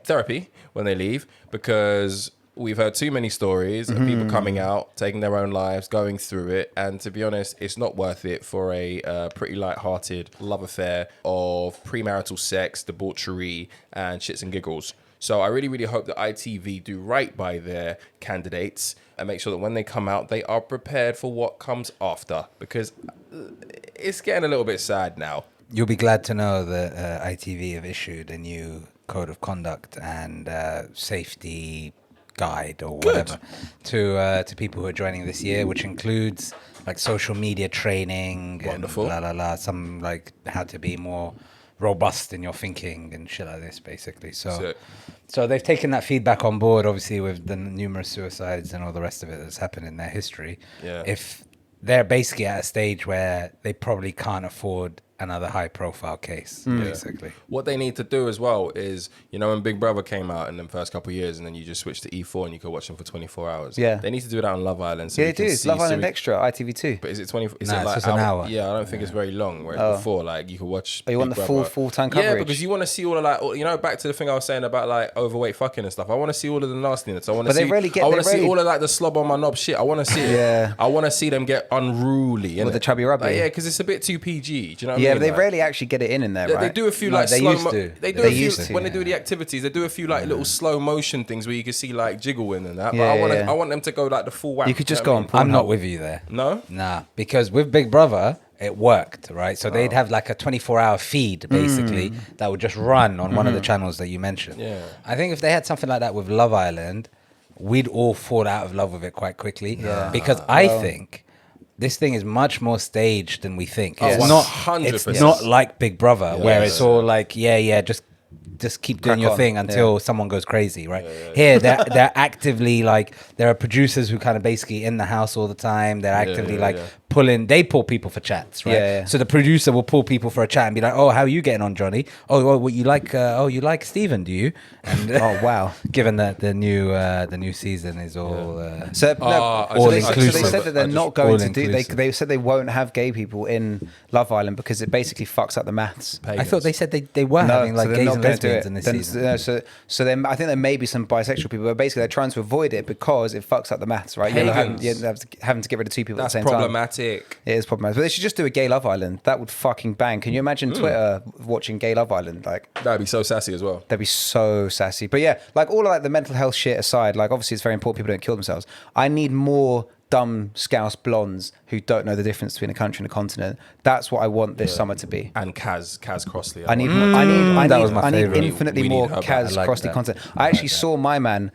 [SPEAKER 3] therapy when they leave, because we've heard too many stories of people coming out, taking their own lives, going through it, and to be honest, it's not worth it for a pretty light-hearted love affair of premarital sex, debauchery, and shits and giggles. So I really, really hope that ITV do right by their candidates and make sure that when they come out, they are prepared for what comes after, because it's getting a little bit sad now.
[SPEAKER 2] You'll be glad to know that ITV have issued a new code of conduct and safety guide or whatever to people who are joining this year, which includes like social media training,
[SPEAKER 3] Wonderful.
[SPEAKER 2] and some like how to be more robust in your thinking and shit like this, basically.
[SPEAKER 3] Sick.
[SPEAKER 2] So they've taken that feedback on board, obviously, with the numerous suicides and all the rest of it that's happened in their history.
[SPEAKER 3] Yeah.
[SPEAKER 2] If they're basically at a stage where they probably can't afford another high-profile case, basically.
[SPEAKER 3] What they need to do as well is, you know, when Big Brother came out in the first couple of years and then you just switched to E4 and you could watch them for 24 hours.
[SPEAKER 1] Yeah.
[SPEAKER 3] They need to do that on Love Island. So
[SPEAKER 1] Yeah,
[SPEAKER 3] you
[SPEAKER 1] they do.
[SPEAKER 3] can
[SPEAKER 1] It's
[SPEAKER 3] see-
[SPEAKER 1] Love
[SPEAKER 3] so
[SPEAKER 1] Island
[SPEAKER 3] we-
[SPEAKER 1] Extra, ITV2.
[SPEAKER 3] But is it 20? Is
[SPEAKER 2] Nah,
[SPEAKER 3] it
[SPEAKER 2] it's
[SPEAKER 3] like
[SPEAKER 2] just an hour.
[SPEAKER 3] Yeah, I don't think it's very long. Whereas before, like you could watch.
[SPEAKER 1] Oh, you want
[SPEAKER 3] Big
[SPEAKER 1] the
[SPEAKER 3] Brother.
[SPEAKER 1] full-time
[SPEAKER 3] Yeah,
[SPEAKER 1] coverage?
[SPEAKER 3] because you want to see all of like, you know, back to the thing I was saying about like overweight fucking and stuff. I want to see all of the nastiness. I want to
[SPEAKER 1] But they
[SPEAKER 3] see.
[SPEAKER 1] rarely get-
[SPEAKER 3] I want to
[SPEAKER 1] they
[SPEAKER 3] see
[SPEAKER 1] rarely-
[SPEAKER 3] all of like the slob on my knob shit. I want to see it.
[SPEAKER 1] Yeah.
[SPEAKER 3] I want to see them get unruly.
[SPEAKER 1] With
[SPEAKER 3] innit?
[SPEAKER 1] the chubby rubby.
[SPEAKER 3] Like, yeah, because it's a bit too PG. Do you know what I
[SPEAKER 1] Yeah,
[SPEAKER 3] mean?
[SPEAKER 1] but they
[SPEAKER 3] Like-
[SPEAKER 1] rarely actually get it in there,
[SPEAKER 3] Yeah,
[SPEAKER 1] right?
[SPEAKER 3] they do a few
[SPEAKER 2] No,
[SPEAKER 3] like
[SPEAKER 2] they
[SPEAKER 3] slow
[SPEAKER 2] used to.
[SPEAKER 3] They do
[SPEAKER 1] They
[SPEAKER 3] a few
[SPEAKER 1] used to,
[SPEAKER 3] when they
[SPEAKER 2] yeah.
[SPEAKER 3] do the activities. They do a few like little slow motion things where you can see like jiggling and that. But
[SPEAKER 1] Yeah,
[SPEAKER 3] I
[SPEAKER 1] yeah.
[SPEAKER 3] want them to go like the full whack.
[SPEAKER 1] You could just
[SPEAKER 3] know
[SPEAKER 1] go
[SPEAKER 3] what
[SPEAKER 1] on
[SPEAKER 2] I'm
[SPEAKER 1] Pornhub.
[SPEAKER 2] not with you there.
[SPEAKER 3] I mean? No.
[SPEAKER 2] Nah, because with Big Brother, it worked, right? So they'd have like a 24-hour feed, basically, that would just run on one of the channels that you mentioned.
[SPEAKER 3] Yeah.
[SPEAKER 2] I think if they had something like that with Love Island, we'd all fall out of love with it quite quickly.
[SPEAKER 1] Yeah.
[SPEAKER 2] Because I think this thing is much more staged than we think.
[SPEAKER 3] Oh,
[SPEAKER 2] It's
[SPEAKER 3] 100%.
[SPEAKER 2] not like Big Brother, where
[SPEAKER 3] Yeah.
[SPEAKER 2] it's all like, just keep doing
[SPEAKER 1] Crack
[SPEAKER 2] your
[SPEAKER 1] on.
[SPEAKER 2] thing until someone goes crazy, right? Here, they're actively like, there are producers who kind of basically in the house all the time. They're actively they pull people for chats, right?
[SPEAKER 1] Yeah, yeah.
[SPEAKER 2] So the producer will pull people for a chat and be like, "Oh, how are you getting on, Johnny? Oh, well, what you like? You like Steven, do you?" And
[SPEAKER 1] Oh, wow.
[SPEAKER 2] given that the new season is all
[SPEAKER 1] So,
[SPEAKER 2] all
[SPEAKER 1] they
[SPEAKER 2] inclusive.
[SPEAKER 1] said that they're not
[SPEAKER 2] all
[SPEAKER 1] going to do.
[SPEAKER 2] inclusive.
[SPEAKER 1] They said they won't have gay people in Love Island because it basically fucks up the maths.
[SPEAKER 2] I thought they said they were having like
[SPEAKER 1] they're
[SPEAKER 2] gays
[SPEAKER 1] not
[SPEAKER 2] and
[SPEAKER 1] gonna do
[SPEAKER 2] lesbians
[SPEAKER 1] it.
[SPEAKER 2] in this
[SPEAKER 1] Then-
[SPEAKER 2] season.
[SPEAKER 1] So then I think there may be some bisexual people, but basically they're trying to avoid it because it fucks up the maths, right? You're
[SPEAKER 3] Pagans.
[SPEAKER 1] having to get rid of two people
[SPEAKER 3] That's
[SPEAKER 1] at the same
[SPEAKER 3] problematic. problematic.
[SPEAKER 1] It is problematic. But they should just do a gay Love Island. That would fucking bang. Can you imagine Twitter watching gay Love Island? Like,
[SPEAKER 3] That'd be so sassy as well.
[SPEAKER 1] that'd be so sassy. But yeah, like all of like the mental health shit aside, like obviously it's very important people don't kill themselves. I need more dumb scouse blondes who don't know the difference between a country and a continent. That's what I want this summer to be.
[SPEAKER 3] And Kaz Crossley.
[SPEAKER 1] I need
[SPEAKER 2] that was my favourite.
[SPEAKER 1] infinitely
[SPEAKER 3] We
[SPEAKER 1] more
[SPEAKER 3] need her back.
[SPEAKER 1] Kaz
[SPEAKER 2] I like
[SPEAKER 1] Crossley
[SPEAKER 2] that.
[SPEAKER 1] content. I actually saw my man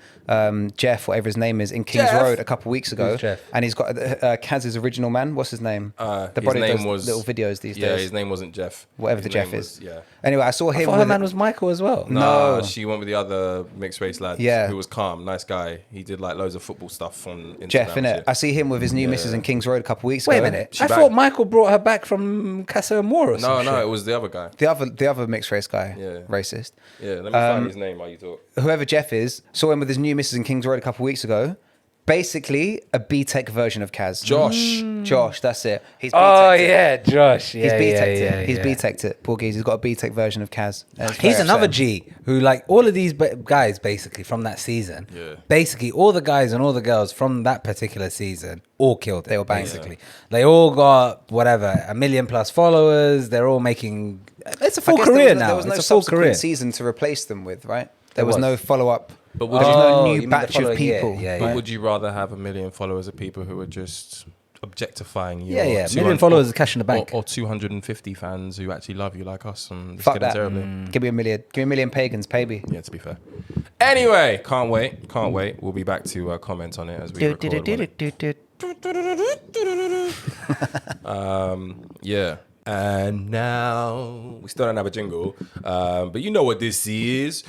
[SPEAKER 1] Jeff, whatever his name is, in Kings
[SPEAKER 3] Jeff?
[SPEAKER 1] Road a couple of weeks ago,
[SPEAKER 2] Who's Jeff?
[SPEAKER 1] and he's got Kaz's original man. What's his name? The
[SPEAKER 3] his
[SPEAKER 1] body
[SPEAKER 3] name
[SPEAKER 1] does
[SPEAKER 3] was
[SPEAKER 1] little videos these
[SPEAKER 3] Yeah,
[SPEAKER 1] days.
[SPEAKER 3] his name wasn't Jeff.
[SPEAKER 1] Whatever
[SPEAKER 3] His
[SPEAKER 1] the Jeff
[SPEAKER 3] name
[SPEAKER 1] is.
[SPEAKER 3] was- yeah.
[SPEAKER 1] Anyway, I saw
[SPEAKER 2] I
[SPEAKER 1] him.
[SPEAKER 2] thought her
[SPEAKER 1] with
[SPEAKER 2] man was Michael as well.
[SPEAKER 1] No.
[SPEAKER 3] She went with the other mixed race lad.
[SPEAKER 1] Yeah.
[SPEAKER 3] Who was calm, nice guy. He did like loads of football stuff on Instagram.
[SPEAKER 1] Jeff,
[SPEAKER 3] and
[SPEAKER 1] innit?
[SPEAKER 3] shit.
[SPEAKER 1] I see him with his new missus in Kings Road a couple of weeks
[SPEAKER 2] Wait
[SPEAKER 1] ago.
[SPEAKER 2] a minute.
[SPEAKER 3] She
[SPEAKER 2] I
[SPEAKER 3] back.
[SPEAKER 2] thought Michael brought her back from Casa Amor or something.
[SPEAKER 3] No, it was the other guy.
[SPEAKER 1] The other mixed race guy,
[SPEAKER 3] Yeah.
[SPEAKER 1] racist.
[SPEAKER 3] Yeah, let me find his name while you talk.
[SPEAKER 1] Whoever Jeff is, saw him with his new missus in Kings Road a couple of weeks ago. Basically, a B-Tech version of Kaz. Josh, that's it. He's
[SPEAKER 2] Oh
[SPEAKER 1] B-teched it.
[SPEAKER 2] yeah, Josh. Yeah,
[SPEAKER 1] He's B-teched
[SPEAKER 2] yeah,
[SPEAKER 1] it. He's
[SPEAKER 2] yeah.
[SPEAKER 1] B-teched it. Poor geez, he's got a B-Tech version of Kaz. And it's
[SPEAKER 2] He's
[SPEAKER 1] very
[SPEAKER 2] another
[SPEAKER 1] upsetting.
[SPEAKER 2] G who, like, all of these guys basically from that season.
[SPEAKER 3] Yeah.
[SPEAKER 2] Basically, all the guys and all the girls from that particular season all killed it.
[SPEAKER 1] They were banging.
[SPEAKER 2] basically. They all got whatever 1 million plus followers. They're all making. It's a
[SPEAKER 1] I
[SPEAKER 2] full
[SPEAKER 1] guess
[SPEAKER 2] career
[SPEAKER 1] there
[SPEAKER 2] now.
[SPEAKER 1] was no
[SPEAKER 2] it's a full
[SPEAKER 1] subsequent
[SPEAKER 2] career.
[SPEAKER 1] season to replace them with, right?
[SPEAKER 2] There
[SPEAKER 1] There was
[SPEAKER 2] was.
[SPEAKER 1] no follow-up.
[SPEAKER 3] But
[SPEAKER 1] There was
[SPEAKER 2] Oh,
[SPEAKER 1] no
[SPEAKER 2] you
[SPEAKER 1] new
[SPEAKER 2] mean the
[SPEAKER 1] batch of
[SPEAKER 2] following year?
[SPEAKER 1] people.
[SPEAKER 2] Yeah,
[SPEAKER 3] But
[SPEAKER 2] yeah.
[SPEAKER 3] would you rather have 1 million followers of people who are just objectifying you?
[SPEAKER 2] Yeah,
[SPEAKER 3] or
[SPEAKER 2] yeah.
[SPEAKER 3] 200
[SPEAKER 2] Million followers is cash in the bank.
[SPEAKER 3] Or 250 fans who actually love you like us and just
[SPEAKER 1] Fuck
[SPEAKER 3] get
[SPEAKER 1] that.
[SPEAKER 3] terribly.
[SPEAKER 1] Give me a million. Give me a million pagans, baby.
[SPEAKER 3] Yeah, to be fair. Anyway, can't wait. We'll be back to comment on it as we record. Yeah. And now we still don't have a jingle, but you know what this is.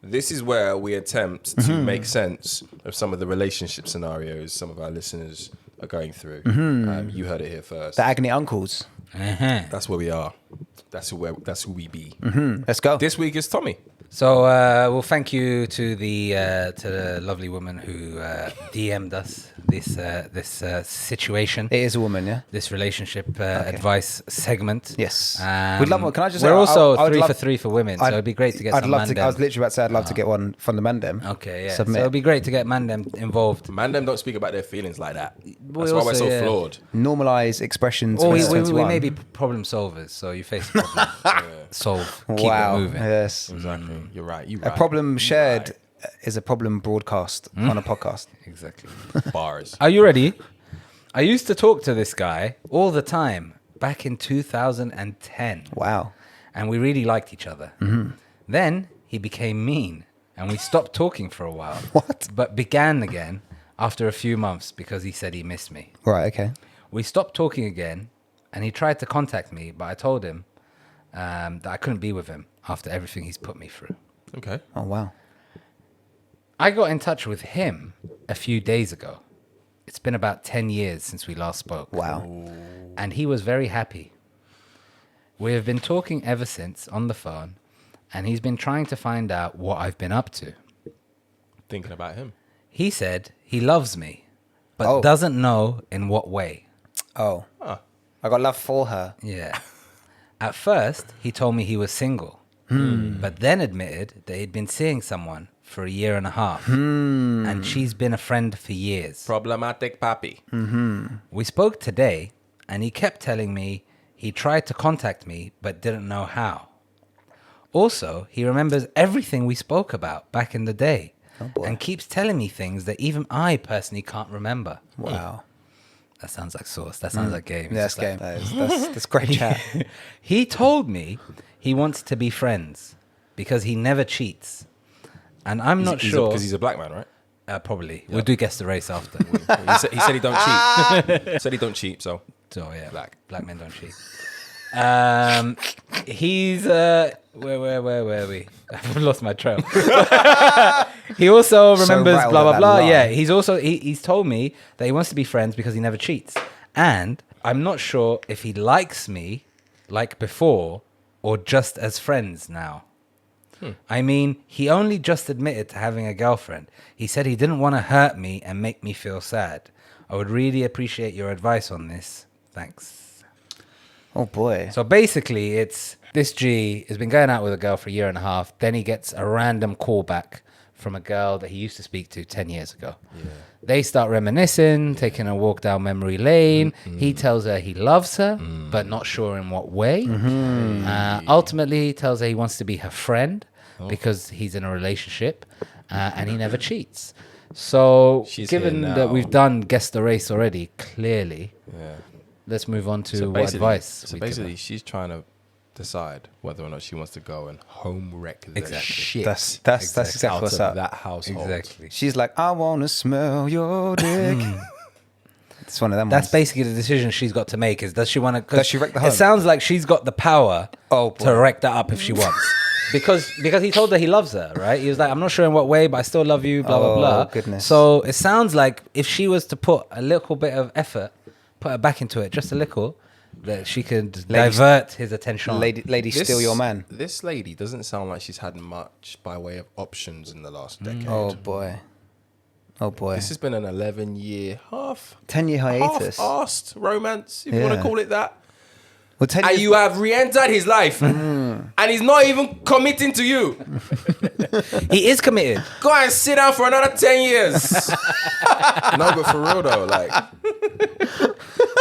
[SPEAKER 3] This is where we attempt to make sense of some of the relationship scenarios some of our listeners are going through. You heard it here first.
[SPEAKER 1] The agony uncles.
[SPEAKER 3] That's where we are. That's who we be.
[SPEAKER 1] Let's go.
[SPEAKER 3] This week is Tommy.
[SPEAKER 2] So, well, thank you to the lovely woman who DM'd us this situation.
[SPEAKER 1] It is a woman, yeah.
[SPEAKER 2] This relationship advice segment.
[SPEAKER 1] Yes. We'd love one. Can I just say,
[SPEAKER 2] We're also
[SPEAKER 1] I would
[SPEAKER 2] 3
[SPEAKER 1] love-
[SPEAKER 2] for 3 for women, so it'd be great to get
[SPEAKER 1] I'd
[SPEAKER 2] some
[SPEAKER 1] love to. I was
[SPEAKER 2] mandem.
[SPEAKER 1] literally about to say I'd love to get one from the mandem.
[SPEAKER 2] Okay, yeah.
[SPEAKER 1] Submit.
[SPEAKER 2] So it'd be great to get mandem involved.
[SPEAKER 3] Man, them don't speak about their feelings like that.
[SPEAKER 2] We
[SPEAKER 3] That's why we're
[SPEAKER 2] also,
[SPEAKER 3] so
[SPEAKER 2] yeah.
[SPEAKER 3] flawed.
[SPEAKER 1] Normalize expressions.
[SPEAKER 2] Or
[SPEAKER 1] for
[SPEAKER 2] we
[SPEAKER 1] 2021.
[SPEAKER 2] may be problem solvers, so you face a problem. Solve. Keep
[SPEAKER 1] Wow.
[SPEAKER 2] it moving.
[SPEAKER 1] Yes.
[SPEAKER 3] Exactly. You're right.
[SPEAKER 1] A problem shared is a problem broadcast on a podcast.
[SPEAKER 2] Exactly.
[SPEAKER 3] Bars.
[SPEAKER 2] Are you ready? I used to talk to this guy all the time back in 2010.
[SPEAKER 1] Wow.
[SPEAKER 2] And we really liked each other. Then he became mean and we stopped talking for a while.
[SPEAKER 1] What?
[SPEAKER 2] But began again after a few months because he said he missed me.
[SPEAKER 1] Right. Okay.
[SPEAKER 2] We stopped talking again and he tried to contact me, but I told him that I couldn't be with him after everything he's put me through.
[SPEAKER 3] Okay.
[SPEAKER 1] Oh wow.
[SPEAKER 2] I got in touch with him a few days ago. It's been about 10 years since we last spoke.
[SPEAKER 1] Wow.
[SPEAKER 2] And he was very happy. We have been talking ever since on the phone, and he's been trying to find out what I've been up to.
[SPEAKER 3] Thinking about him.
[SPEAKER 2] He said he loves me, but
[SPEAKER 1] Oh.
[SPEAKER 2] doesn't know in what way.
[SPEAKER 1] Oh.
[SPEAKER 3] Huh.
[SPEAKER 1] I got love for her.
[SPEAKER 2] Yeah. At first, he told me he was single, but then admitted that he'd been seeing someone for a year and a half, and she's been a friend for years.
[SPEAKER 3] Problematic papi.
[SPEAKER 2] We spoke today, and he kept telling me he tried to contact me but didn't know how. Also, he remembers everything we spoke about back in the day
[SPEAKER 1] boy.
[SPEAKER 2] and keeps telling me things that even I personally can't remember.
[SPEAKER 1] Wow.
[SPEAKER 2] That sounds like sauce. That sounds like game. It's
[SPEAKER 1] That's
[SPEAKER 2] just like-
[SPEAKER 1] game. That's great chat.
[SPEAKER 2] He told me he wants to be friends because he never cheats. And I'm not sure.
[SPEAKER 3] Because he's a black man, right?
[SPEAKER 2] Probably. We'll do guess the race after.
[SPEAKER 3] He said he don't cheat. Said he don't cheat, so.
[SPEAKER 2] So yeah, black men don't cheat. He's where were we? I've lost my trail. He also remembers
[SPEAKER 1] rattled
[SPEAKER 2] blah
[SPEAKER 1] at
[SPEAKER 2] blah
[SPEAKER 1] that
[SPEAKER 2] blah.
[SPEAKER 1] lie.
[SPEAKER 2] Yeah, he's also he's told me that he wants to be friends because he never cheats. And I'm not sure if he likes me like before or just as friends now. I mean, he only just admitted to having a girlfriend. He said he didn't want to hurt me and make me feel sad. I would really appreciate your advice on this. Thanks.
[SPEAKER 1] Oh boy.
[SPEAKER 2] So basically, it's this G has been going out with a girl for a year and a half. Then he gets a random call back from a girl that he used to speak to 10 years ago. They start reminiscing, taking a walk down memory lane. He tells her he loves her, but not sure in what way. Ultimately, he tells her he wants to be her friend because he's in a relationship, and he never cheats. So,
[SPEAKER 3] She's
[SPEAKER 2] given
[SPEAKER 3] here
[SPEAKER 2] that
[SPEAKER 3] now.
[SPEAKER 2] we've done Guess the Race already, clearly, let's move on to what advice.
[SPEAKER 3] So
[SPEAKER 2] we give
[SPEAKER 3] basically,
[SPEAKER 2] her.
[SPEAKER 3] she's trying to decide whether or not she wants to go and home wreck the
[SPEAKER 2] Exactly.
[SPEAKER 3] shit
[SPEAKER 1] That's exactly
[SPEAKER 3] out
[SPEAKER 1] what's
[SPEAKER 3] of
[SPEAKER 1] up.
[SPEAKER 3] that household.
[SPEAKER 2] Exactly.
[SPEAKER 1] She's like, I want to smell your dick. It's one of them
[SPEAKER 2] That's
[SPEAKER 1] ones.
[SPEAKER 2] basically the decision she's got to make. Is does she want to?
[SPEAKER 1] Does she wreck the home?
[SPEAKER 2] It sounds like she's got the power
[SPEAKER 1] Oh,
[SPEAKER 2] to
[SPEAKER 1] boy.
[SPEAKER 2] wreck that up if she wants. Because he told her he loves her, right? He was like, I'm not sure in what way, but I still love you, blah, blah,
[SPEAKER 1] Oh,
[SPEAKER 2] blah.
[SPEAKER 1] goodness.
[SPEAKER 2] So it sounds like if she was to put a little bit of effort, put her back into it, just a little, that she could divert his attention.
[SPEAKER 1] Lady, steal your man.
[SPEAKER 3] This lady doesn't sound like she's had much by way of options in the last decade.
[SPEAKER 1] Oh boy. Oh boy.
[SPEAKER 3] This has been an 11-year
[SPEAKER 1] 10-year hiatus.
[SPEAKER 3] half-assed romance, if you want to
[SPEAKER 1] Yeah.
[SPEAKER 3] call it that.
[SPEAKER 1] Well, 10
[SPEAKER 3] And
[SPEAKER 1] years-
[SPEAKER 3] you have re-entered his life, and he's not even committing to you.
[SPEAKER 2] He is committed.
[SPEAKER 3] Go and sit down for another 10 years. No, but for real though, like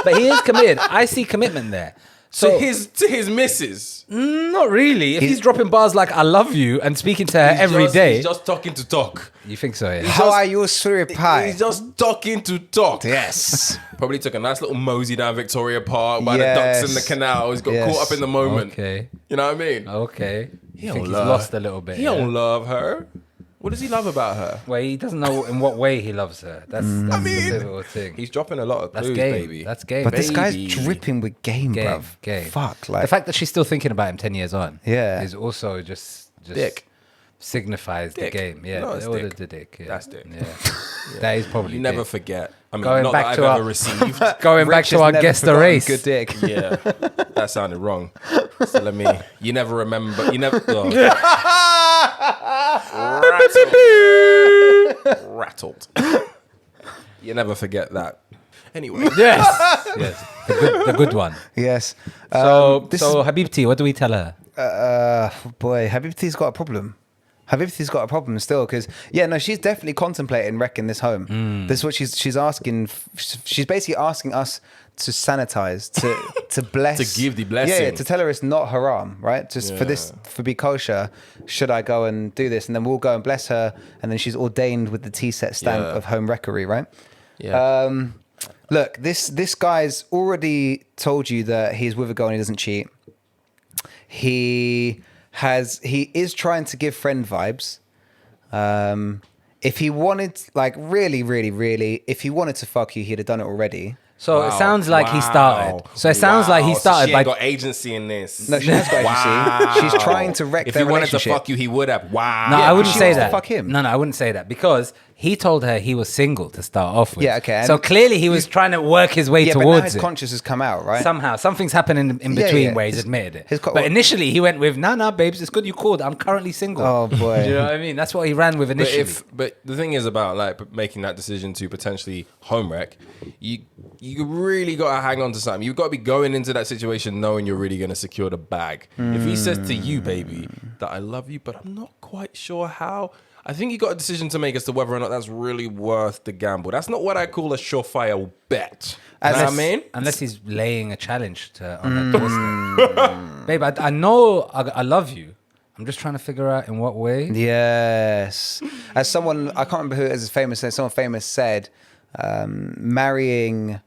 [SPEAKER 2] But he is committed. I see commitment there. So
[SPEAKER 3] to his missus.
[SPEAKER 2] not really. If he's dropping bars like "I love you" and speaking to her every day,
[SPEAKER 3] He's just talking to talk.
[SPEAKER 2] you think so? Yeah.
[SPEAKER 1] How are you, sweet pie?
[SPEAKER 3] He's just talking to talk.
[SPEAKER 1] Yes.
[SPEAKER 3] Probably took a nice little mosey down Victoria Park by the ducks in the
[SPEAKER 1] Yes.
[SPEAKER 3] canal. He's got
[SPEAKER 1] Yes.
[SPEAKER 3] caught up in the moment.
[SPEAKER 2] Okay.
[SPEAKER 3] You know what I mean?
[SPEAKER 2] Okay.
[SPEAKER 3] He
[SPEAKER 2] I
[SPEAKER 3] don't
[SPEAKER 2] think he's
[SPEAKER 3] love-
[SPEAKER 2] lost a little bit.
[SPEAKER 3] He
[SPEAKER 2] yeah.
[SPEAKER 3] don't love her. What does he love about her?
[SPEAKER 2] Well, he doesn't know in what way he loves her. That's the pivotal thing.
[SPEAKER 3] He's dropping a lot of
[SPEAKER 2] That's
[SPEAKER 3] clues,
[SPEAKER 2] game.
[SPEAKER 3] baby.
[SPEAKER 2] That's game.
[SPEAKER 1] But this guy's
[SPEAKER 3] Baby.
[SPEAKER 1] dripping with game, bruv.
[SPEAKER 2] Game.
[SPEAKER 1] Fuck, like
[SPEAKER 2] the fact that she's still thinking about him 10 years on.
[SPEAKER 1] Yeah.
[SPEAKER 2] Is also just
[SPEAKER 3] Dick.
[SPEAKER 2] signifies
[SPEAKER 3] Dick.
[SPEAKER 2] the game. Yeah.
[SPEAKER 3] No, it's
[SPEAKER 2] or
[SPEAKER 3] dick.
[SPEAKER 2] the dick. Yeah.
[SPEAKER 3] That's dick.
[SPEAKER 2] Yeah. That is probably
[SPEAKER 3] You never
[SPEAKER 2] dick.
[SPEAKER 3] forget. I mean,
[SPEAKER 2] Going
[SPEAKER 3] not
[SPEAKER 2] back
[SPEAKER 3] that
[SPEAKER 2] to
[SPEAKER 3] I've
[SPEAKER 2] our-
[SPEAKER 3] ever received.
[SPEAKER 2] Going back
[SPEAKER 1] Rich
[SPEAKER 2] to
[SPEAKER 1] has
[SPEAKER 2] our
[SPEAKER 1] never
[SPEAKER 2] Guess the
[SPEAKER 1] forgotten
[SPEAKER 2] Race.
[SPEAKER 1] Good dick.
[SPEAKER 3] Yeah, that sounded wrong. So let me. You never remember. You never. Oh. Rattled. You never forget that. Anyway,
[SPEAKER 2] Yes. Yes. The good one.
[SPEAKER 1] Yes.
[SPEAKER 2] So,
[SPEAKER 1] this
[SPEAKER 2] so Habibti, what do we tell her?
[SPEAKER 1] boy, Habibti's got a problem. Habibti's got a problem still because she's definitely contemplating wrecking this home. This is what she's asking. She's basically asking us to sanitize, to bless,
[SPEAKER 3] To give the blessing.
[SPEAKER 1] Yeah, to tell her it's not haram, right? Just for be kosher. Should I go and do this? And then we'll go and bless her, and then she's ordained with the T-set stamp
[SPEAKER 3] Yeah.
[SPEAKER 1] of home wreckery, right?
[SPEAKER 3] yeah.
[SPEAKER 1] Look, this guy's already told you that he's with a girl and he doesn't cheat. He is trying to give friend vibes. If he wanted, like really, really, really, if he wanted to fuck you, he'd have done it already.
[SPEAKER 2] So it sounds like he started. So it sounds like he
[SPEAKER 3] So
[SPEAKER 2] started
[SPEAKER 3] she
[SPEAKER 2] by
[SPEAKER 3] ain't got agency in this.
[SPEAKER 1] No, she has got agency. She's trying to wreck
[SPEAKER 3] If
[SPEAKER 1] their
[SPEAKER 3] he wanted to
[SPEAKER 1] relationship.
[SPEAKER 3] fuck you, he would have. Wow.
[SPEAKER 2] No,
[SPEAKER 1] Yeah,
[SPEAKER 2] I wouldn't
[SPEAKER 1] she
[SPEAKER 2] say
[SPEAKER 1] wants to
[SPEAKER 2] that.
[SPEAKER 1] fuck him.
[SPEAKER 2] No, I wouldn't say that because he told her he was single to start off with.
[SPEAKER 1] Yeah, okay,
[SPEAKER 2] So
[SPEAKER 1] and
[SPEAKER 2] clearly he was trying to work his way
[SPEAKER 1] Yeah, but now
[SPEAKER 2] towards
[SPEAKER 1] his
[SPEAKER 2] it.
[SPEAKER 1] conscience has come out, right?
[SPEAKER 2] Somehow, something's happening in
[SPEAKER 1] Yeah,
[SPEAKER 2] between
[SPEAKER 1] yeah.
[SPEAKER 2] where he's
[SPEAKER 1] His-
[SPEAKER 2] admitted it.
[SPEAKER 1] his co-
[SPEAKER 2] But initially he went with, nah, babes, it's good you called. I'm currently single.
[SPEAKER 1] Oh, boy.
[SPEAKER 2] Do you know what I mean? That's what he ran with initially.
[SPEAKER 3] But the thing is about like making that decision to potentially home wreck, you really got to hang on to something. You've got to be going into that situation knowing you're really going to secure the bag. If he says to you, baby, that I love you, but I'm not quite sure how, I think you got a decision to make as to whether or not that's really worth the gamble. That's not what I call a surefire bet. You know what I mean?
[SPEAKER 2] Unless he's laying a challenge on her doorstep. Babe, I know I love you. I'm just trying to figure out in what way.
[SPEAKER 1] Yes. As someone, I can't remember who it is famous, someone famous said, marrying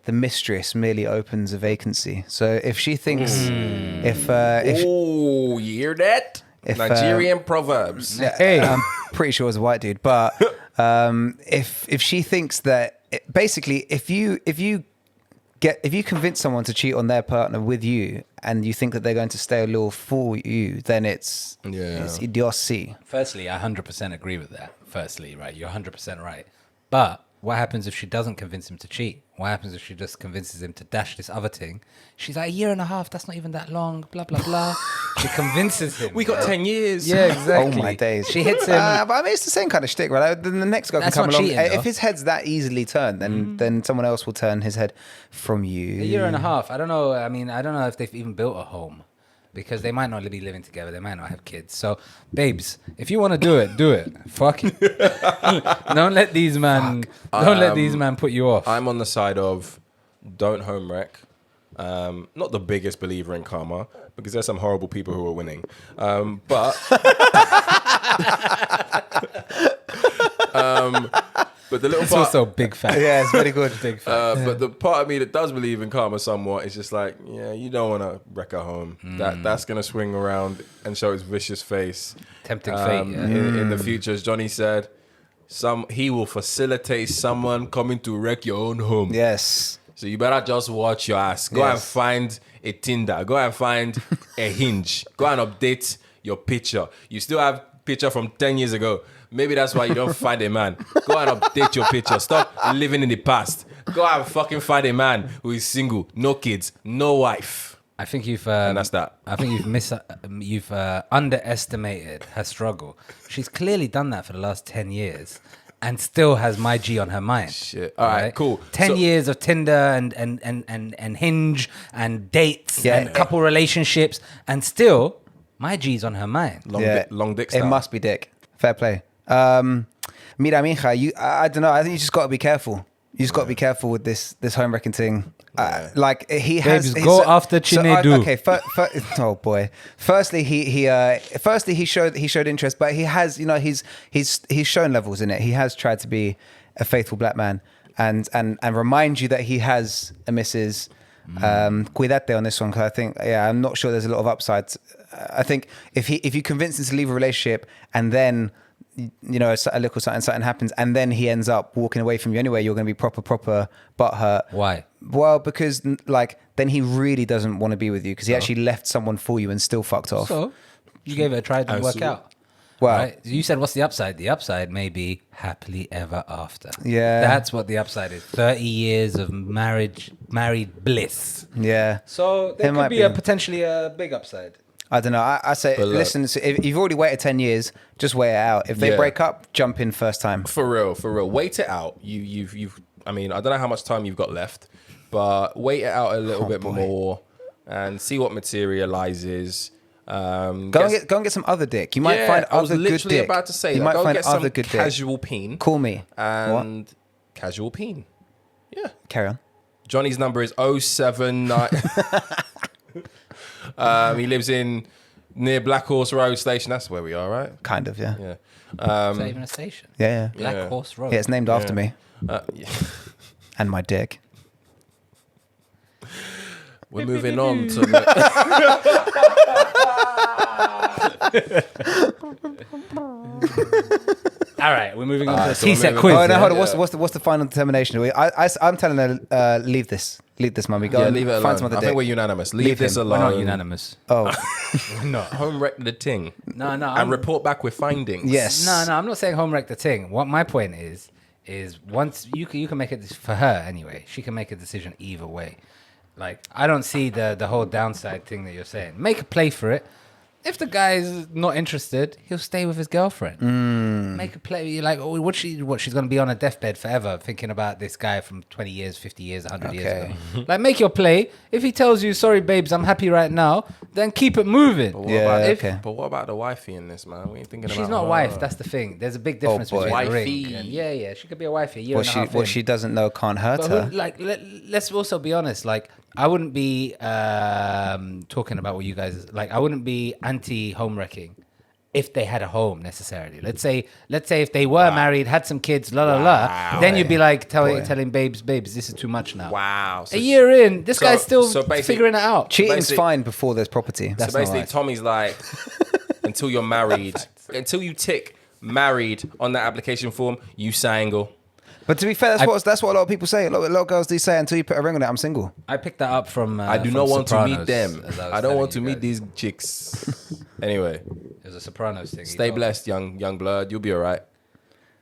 [SPEAKER 1] the mistress merely opens a vacancy. So if she thinks, if
[SPEAKER 3] Oh, you hear that?
[SPEAKER 1] If,
[SPEAKER 3] Nigerian proverbs.
[SPEAKER 2] Hey.
[SPEAKER 1] I'm pretty sure it was a white dude, but if she thinks that basically if you convince someone to cheat on their partner with you and you think that they're going to stay loyal for you, then it's idiocy.
[SPEAKER 2] Firstly, I 100% agree with that. Firstly, right? You're 100% right. But what happens if she doesn't convince him to cheat? What happens if she just convinces him to dash this other thing? She's like, 1.5 years, that's not even that long, blah, blah, blah. She convinces him.
[SPEAKER 3] We got 10 years.
[SPEAKER 2] Yeah, exactly.
[SPEAKER 1] Oh my days.
[SPEAKER 2] She hits him.
[SPEAKER 1] But I mean, it's the same kind of shtick, right? Like, then the next guy
[SPEAKER 2] That's
[SPEAKER 1] can come
[SPEAKER 2] not
[SPEAKER 1] along.
[SPEAKER 2] cheating, though.
[SPEAKER 1] If his head's that easily turned, then someone else will turn his head from you.
[SPEAKER 2] 1.5 years. I don't know. I mean, I don't know if they've even built a home. because they might not be living together. They might not have kids. So, babes, if you want to do it, do it. Fuck it. Don't let these man put you off.
[SPEAKER 3] I'm on the side of don't home wreck. Not the biggest believer in karma because there's some horrible people who are winning. But the little
[SPEAKER 2] It's
[SPEAKER 3] part,
[SPEAKER 2] also a big fact.
[SPEAKER 1] Yeah, it's very good.
[SPEAKER 2] Big fact.
[SPEAKER 3] but the part of me that does believe in karma somewhat is just like, yeah, you don't want to wreck a home. That's gonna swing around and show its vicious face.
[SPEAKER 2] Tempting fate. Yeah.
[SPEAKER 3] In the future, as Johnny said, he will facilitate someone coming to wreck your own home.
[SPEAKER 1] Yes.
[SPEAKER 3] So you better just watch your ass. Go and find a Tinder. Go and find a Hinge. Go and update your picture. You still have picture from 10 years ago. Maybe that's why you don't find a man. Go and update your picture. Stop living in the past. Go and fucking find a man who is single, no kids, no wife.
[SPEAKER 2] I think you've
[SPEAKER 3] And that's that.
[SPEAKER 2] I think you've underestimated her struggle. She's clearly done that for the last 10 years and still has my G on her mind.
[SPEAKER 3] Shit. All right, cool.
[SPEAKER 2] 10
[SPEAKER 3] So-
[SPEAKER 2] years of Tinder and Hinge and dates and couple relationships, and still my G's on her mind.
[SPEAKER 3] Long dick
[SPEAKER 1] It
[SPEAKER 3] style.
[SPEAKER 1] must be dick. Fair play. Mira, mija, I don't know. I think you just got to be careful. You just got to be careful with this home wrecking thing. Like he has.
[SPEAKER 2] Babes, go after Chinedu.
[SPEAKER 1] Okay. Oh boy. Firstly, he showed interest, but he has, he's shown levels in it. He has tried to be a faithful black man and remind you that he has a missus. Cuídate on this one, because I think, I'm not sure there's a lot of upsides. I think if you convince him to leave a relationship and then a little something happens and then he ends up walking away from you anyway, you're going to be proper butthurt.
[SPEAKER 2] Why?
[SPEAKER 1] Well, because then he really doesn't want to be with you because he actually left someone for you and still fucked off.
[SPEAKER 2] So you gave it a try, it didn't work out.
[SPEAKER 1] Well,
[SPEAKER 2] Right? You said, what's the upside? The upside may be happily ever after.
[SPEAKER 1] Yeah.
[SPEAKER 2] That's what the upside is. 30 years of married bliss.
[SPEAKER 1] yeah.
[SPEAKER 2] So there
[SPEAKER 1] It might
[SPEAKER 2] could be
[SPEAKER 1] be.
[SPEAKER 2] a potentially a big upside.
[SPEAKER 1] I don't know. I say,
[SPEAKER 3] But look-
[SPEAKER 1] listen, so if you've already waited 10 years, just wait it out. If they
[SPEAKER 3] Yeah.
[SPEAKER 1] break up, jump in first time.
[SPEAKER 3] For real. Wait it out. You've. I mean, I don't know how much time you've got left, but wait it out a little bit more and see what materializes.
[SPEAKER 1] Go and get some other dick. You might find
[SPEAKER 3] I was
[SPEAKER 1] other good
[SPEAKER 3] literally
[SPEAKER 1] dick.
[SPEAKER 3] about to say,
[SPEAKER 1] you
[SPEAKER 3] like,
[SPEAKER 1] might
[SPEAKER 3] go
[SPEAKER 1] find
[SPEAKER 3] get some
[SPEAKER 1] other good dick.
[SPEAKER 3] casual peen.
[SPEAKER 1] Call me.
[SPEAKER 3] And casual peen. Yeah.
[SPEAKER 1] Carry on.
[SPEAKER 3] Johnny's number is 079. He lives in near Black Horse Road Station. That's where we are, right?
[SPEAKER 1] Kind of, yeah.
[SPEAKER 3] Yeah.
[SPEAKER 2] Is that even a station?
[SPEAKER 1] Yeah.
[SPEAKER 2] Black
[SPEAKER 3] Yeah.
[SPEAKER 2] Horse Road.
[SPEAKER 1] Yeah, it's named after me
[SPEAKER 3] Yeah.
[SPEAKER 1] and my dick.
[SPEAKER 3] We're moving on to.
[SPEAKER 2] All right, we're moving on to the
[SPEAKER 3] so we're
[SPEAKER 2] T-set
[SPEAKER 3] moving
[SPEAKER 2] quiz.
[SPEAKER 3] on.
[SPEAKER 1] Oh no,
[SPEAKER 2] yeah?
[SPEAKER 1] hold on. What's the final determination? I'm telling her leave this, mummy. Go
[SPEAKER 3] Yeah,
[SPEAKER 1] and
[SPEAKER 3] leave it alone.
[SPEAKER 1] find some other
[SPEAKER 3] I
[SPEAKER 1] dick.
[SPEAKER 3] think we're unanimous. Leave this
[SPEAKER 1] him.
[SPEAKER 2] We're
[SPEAKER 3] alone.
[SPEAKER 2] not unanimous.
[SPEAKER 1] Oh
[SPEAKER 2] No.
[SPEAKER 3] Home wreck the ting.
[SPEAKER 2] No,
[SPEAKER 3] And report back with findings.
[SPEAKER 1] yes.
[SPEAKER 2] No, I'm not saying home wreck the thing. What my point is once you can make it for her anyway. She can make a decision either way. Like, I don't see the whole downside thing that you're saying. Make a play for it. If the guy's not interested, he'll stay with his girlfriend. Make a play. You're like, oh, she's going to be on a deathbed forever thinking about this guy from 20 years, 50 years, 100 years
[SPEAKER 1] Okay.
[SPEAKER 2] ago. Like, make your play. If he tells you, sorry, babes, I'm happy right now, then keep it moving.
[SPEAKER 3] But what
[SPEAKER 1] Yeah,
[SPEAKER 3] about,
[SPEAKER 1] okay.
[SPEAKER 3] But what about the wifey in this, man? We ain't thinking about
[SPEAKER 2] She's not a
[SPEAKER 3] her.
[SPEAKER 2] wife. That's the thing. There's a big difference
[SPEAKER 1] boy.
[SPEAKER 2] between a
[SPEAKER 3] Wifey.
[SPEAKER 2] ring. And yeah, she could be a wifey. A year
[SPEAKER 1] What
[SPEAKER 2] and a half
[SPEAKER 1] she
[SPEAKER 2] in.
[SPEAKER 1] she doesn't know can't hurt
[SPEAKER 2] But
[SPEAKER 1] her.
[SPEAKER 2] let's also be honest. Like, I wouldn't be talking about what you guys like. I wouldn't be anti home wrecking if they had a home necessarily. Let's say if they were married, had some kids, then you'd be like telling babes, this is too much now.
[SPEAKER 3] Wow.
[SPEAKER 2] A year in, this
[SPEAKER 3] so-
[SPEAKER 2] guy's still
[SPEAKER 3] so basically-
[SPEAKER 2] figuring it out.
[SPEAKER 1] Cheating's
[SPEAKER 3] basically-
[SPEAKER 1] fine before there's property.
[SPEAKER 2] That's
[SPEAKER 3] So basically,
[SPEAKER 2] not right.
[SPEAKER 3] Tommy's like, until you're married, until you tick married on that application form, you single.
[SPEAKER 1] But to be fair, that's what a lot of people say. A lot of girls do say until you put a ring on it, I'm single.
[SPEAKER 2] I picked that up from.
[SPEAKER 3] I do
[SPEAKER 2] from
[SPEAKER 3] not want to
[SPEAKER 2] Sopranos,
[SPEAKER 3] meet them.
[SPEAKER 2] as was
[SPEAKER 3] I don't
[SPEAKER 2] telling
[SPEAKER 3] want to
[SPEAKER 2] you
[SPEAKER 3] meet
[SPEAKER 2] guys.
[SPEAKER 3] these chicks. Anyway,
[SPEAKER 2] It was a Sopranos thing.
[SPEAKER 3] stay blessed, young blood. You'll be all right.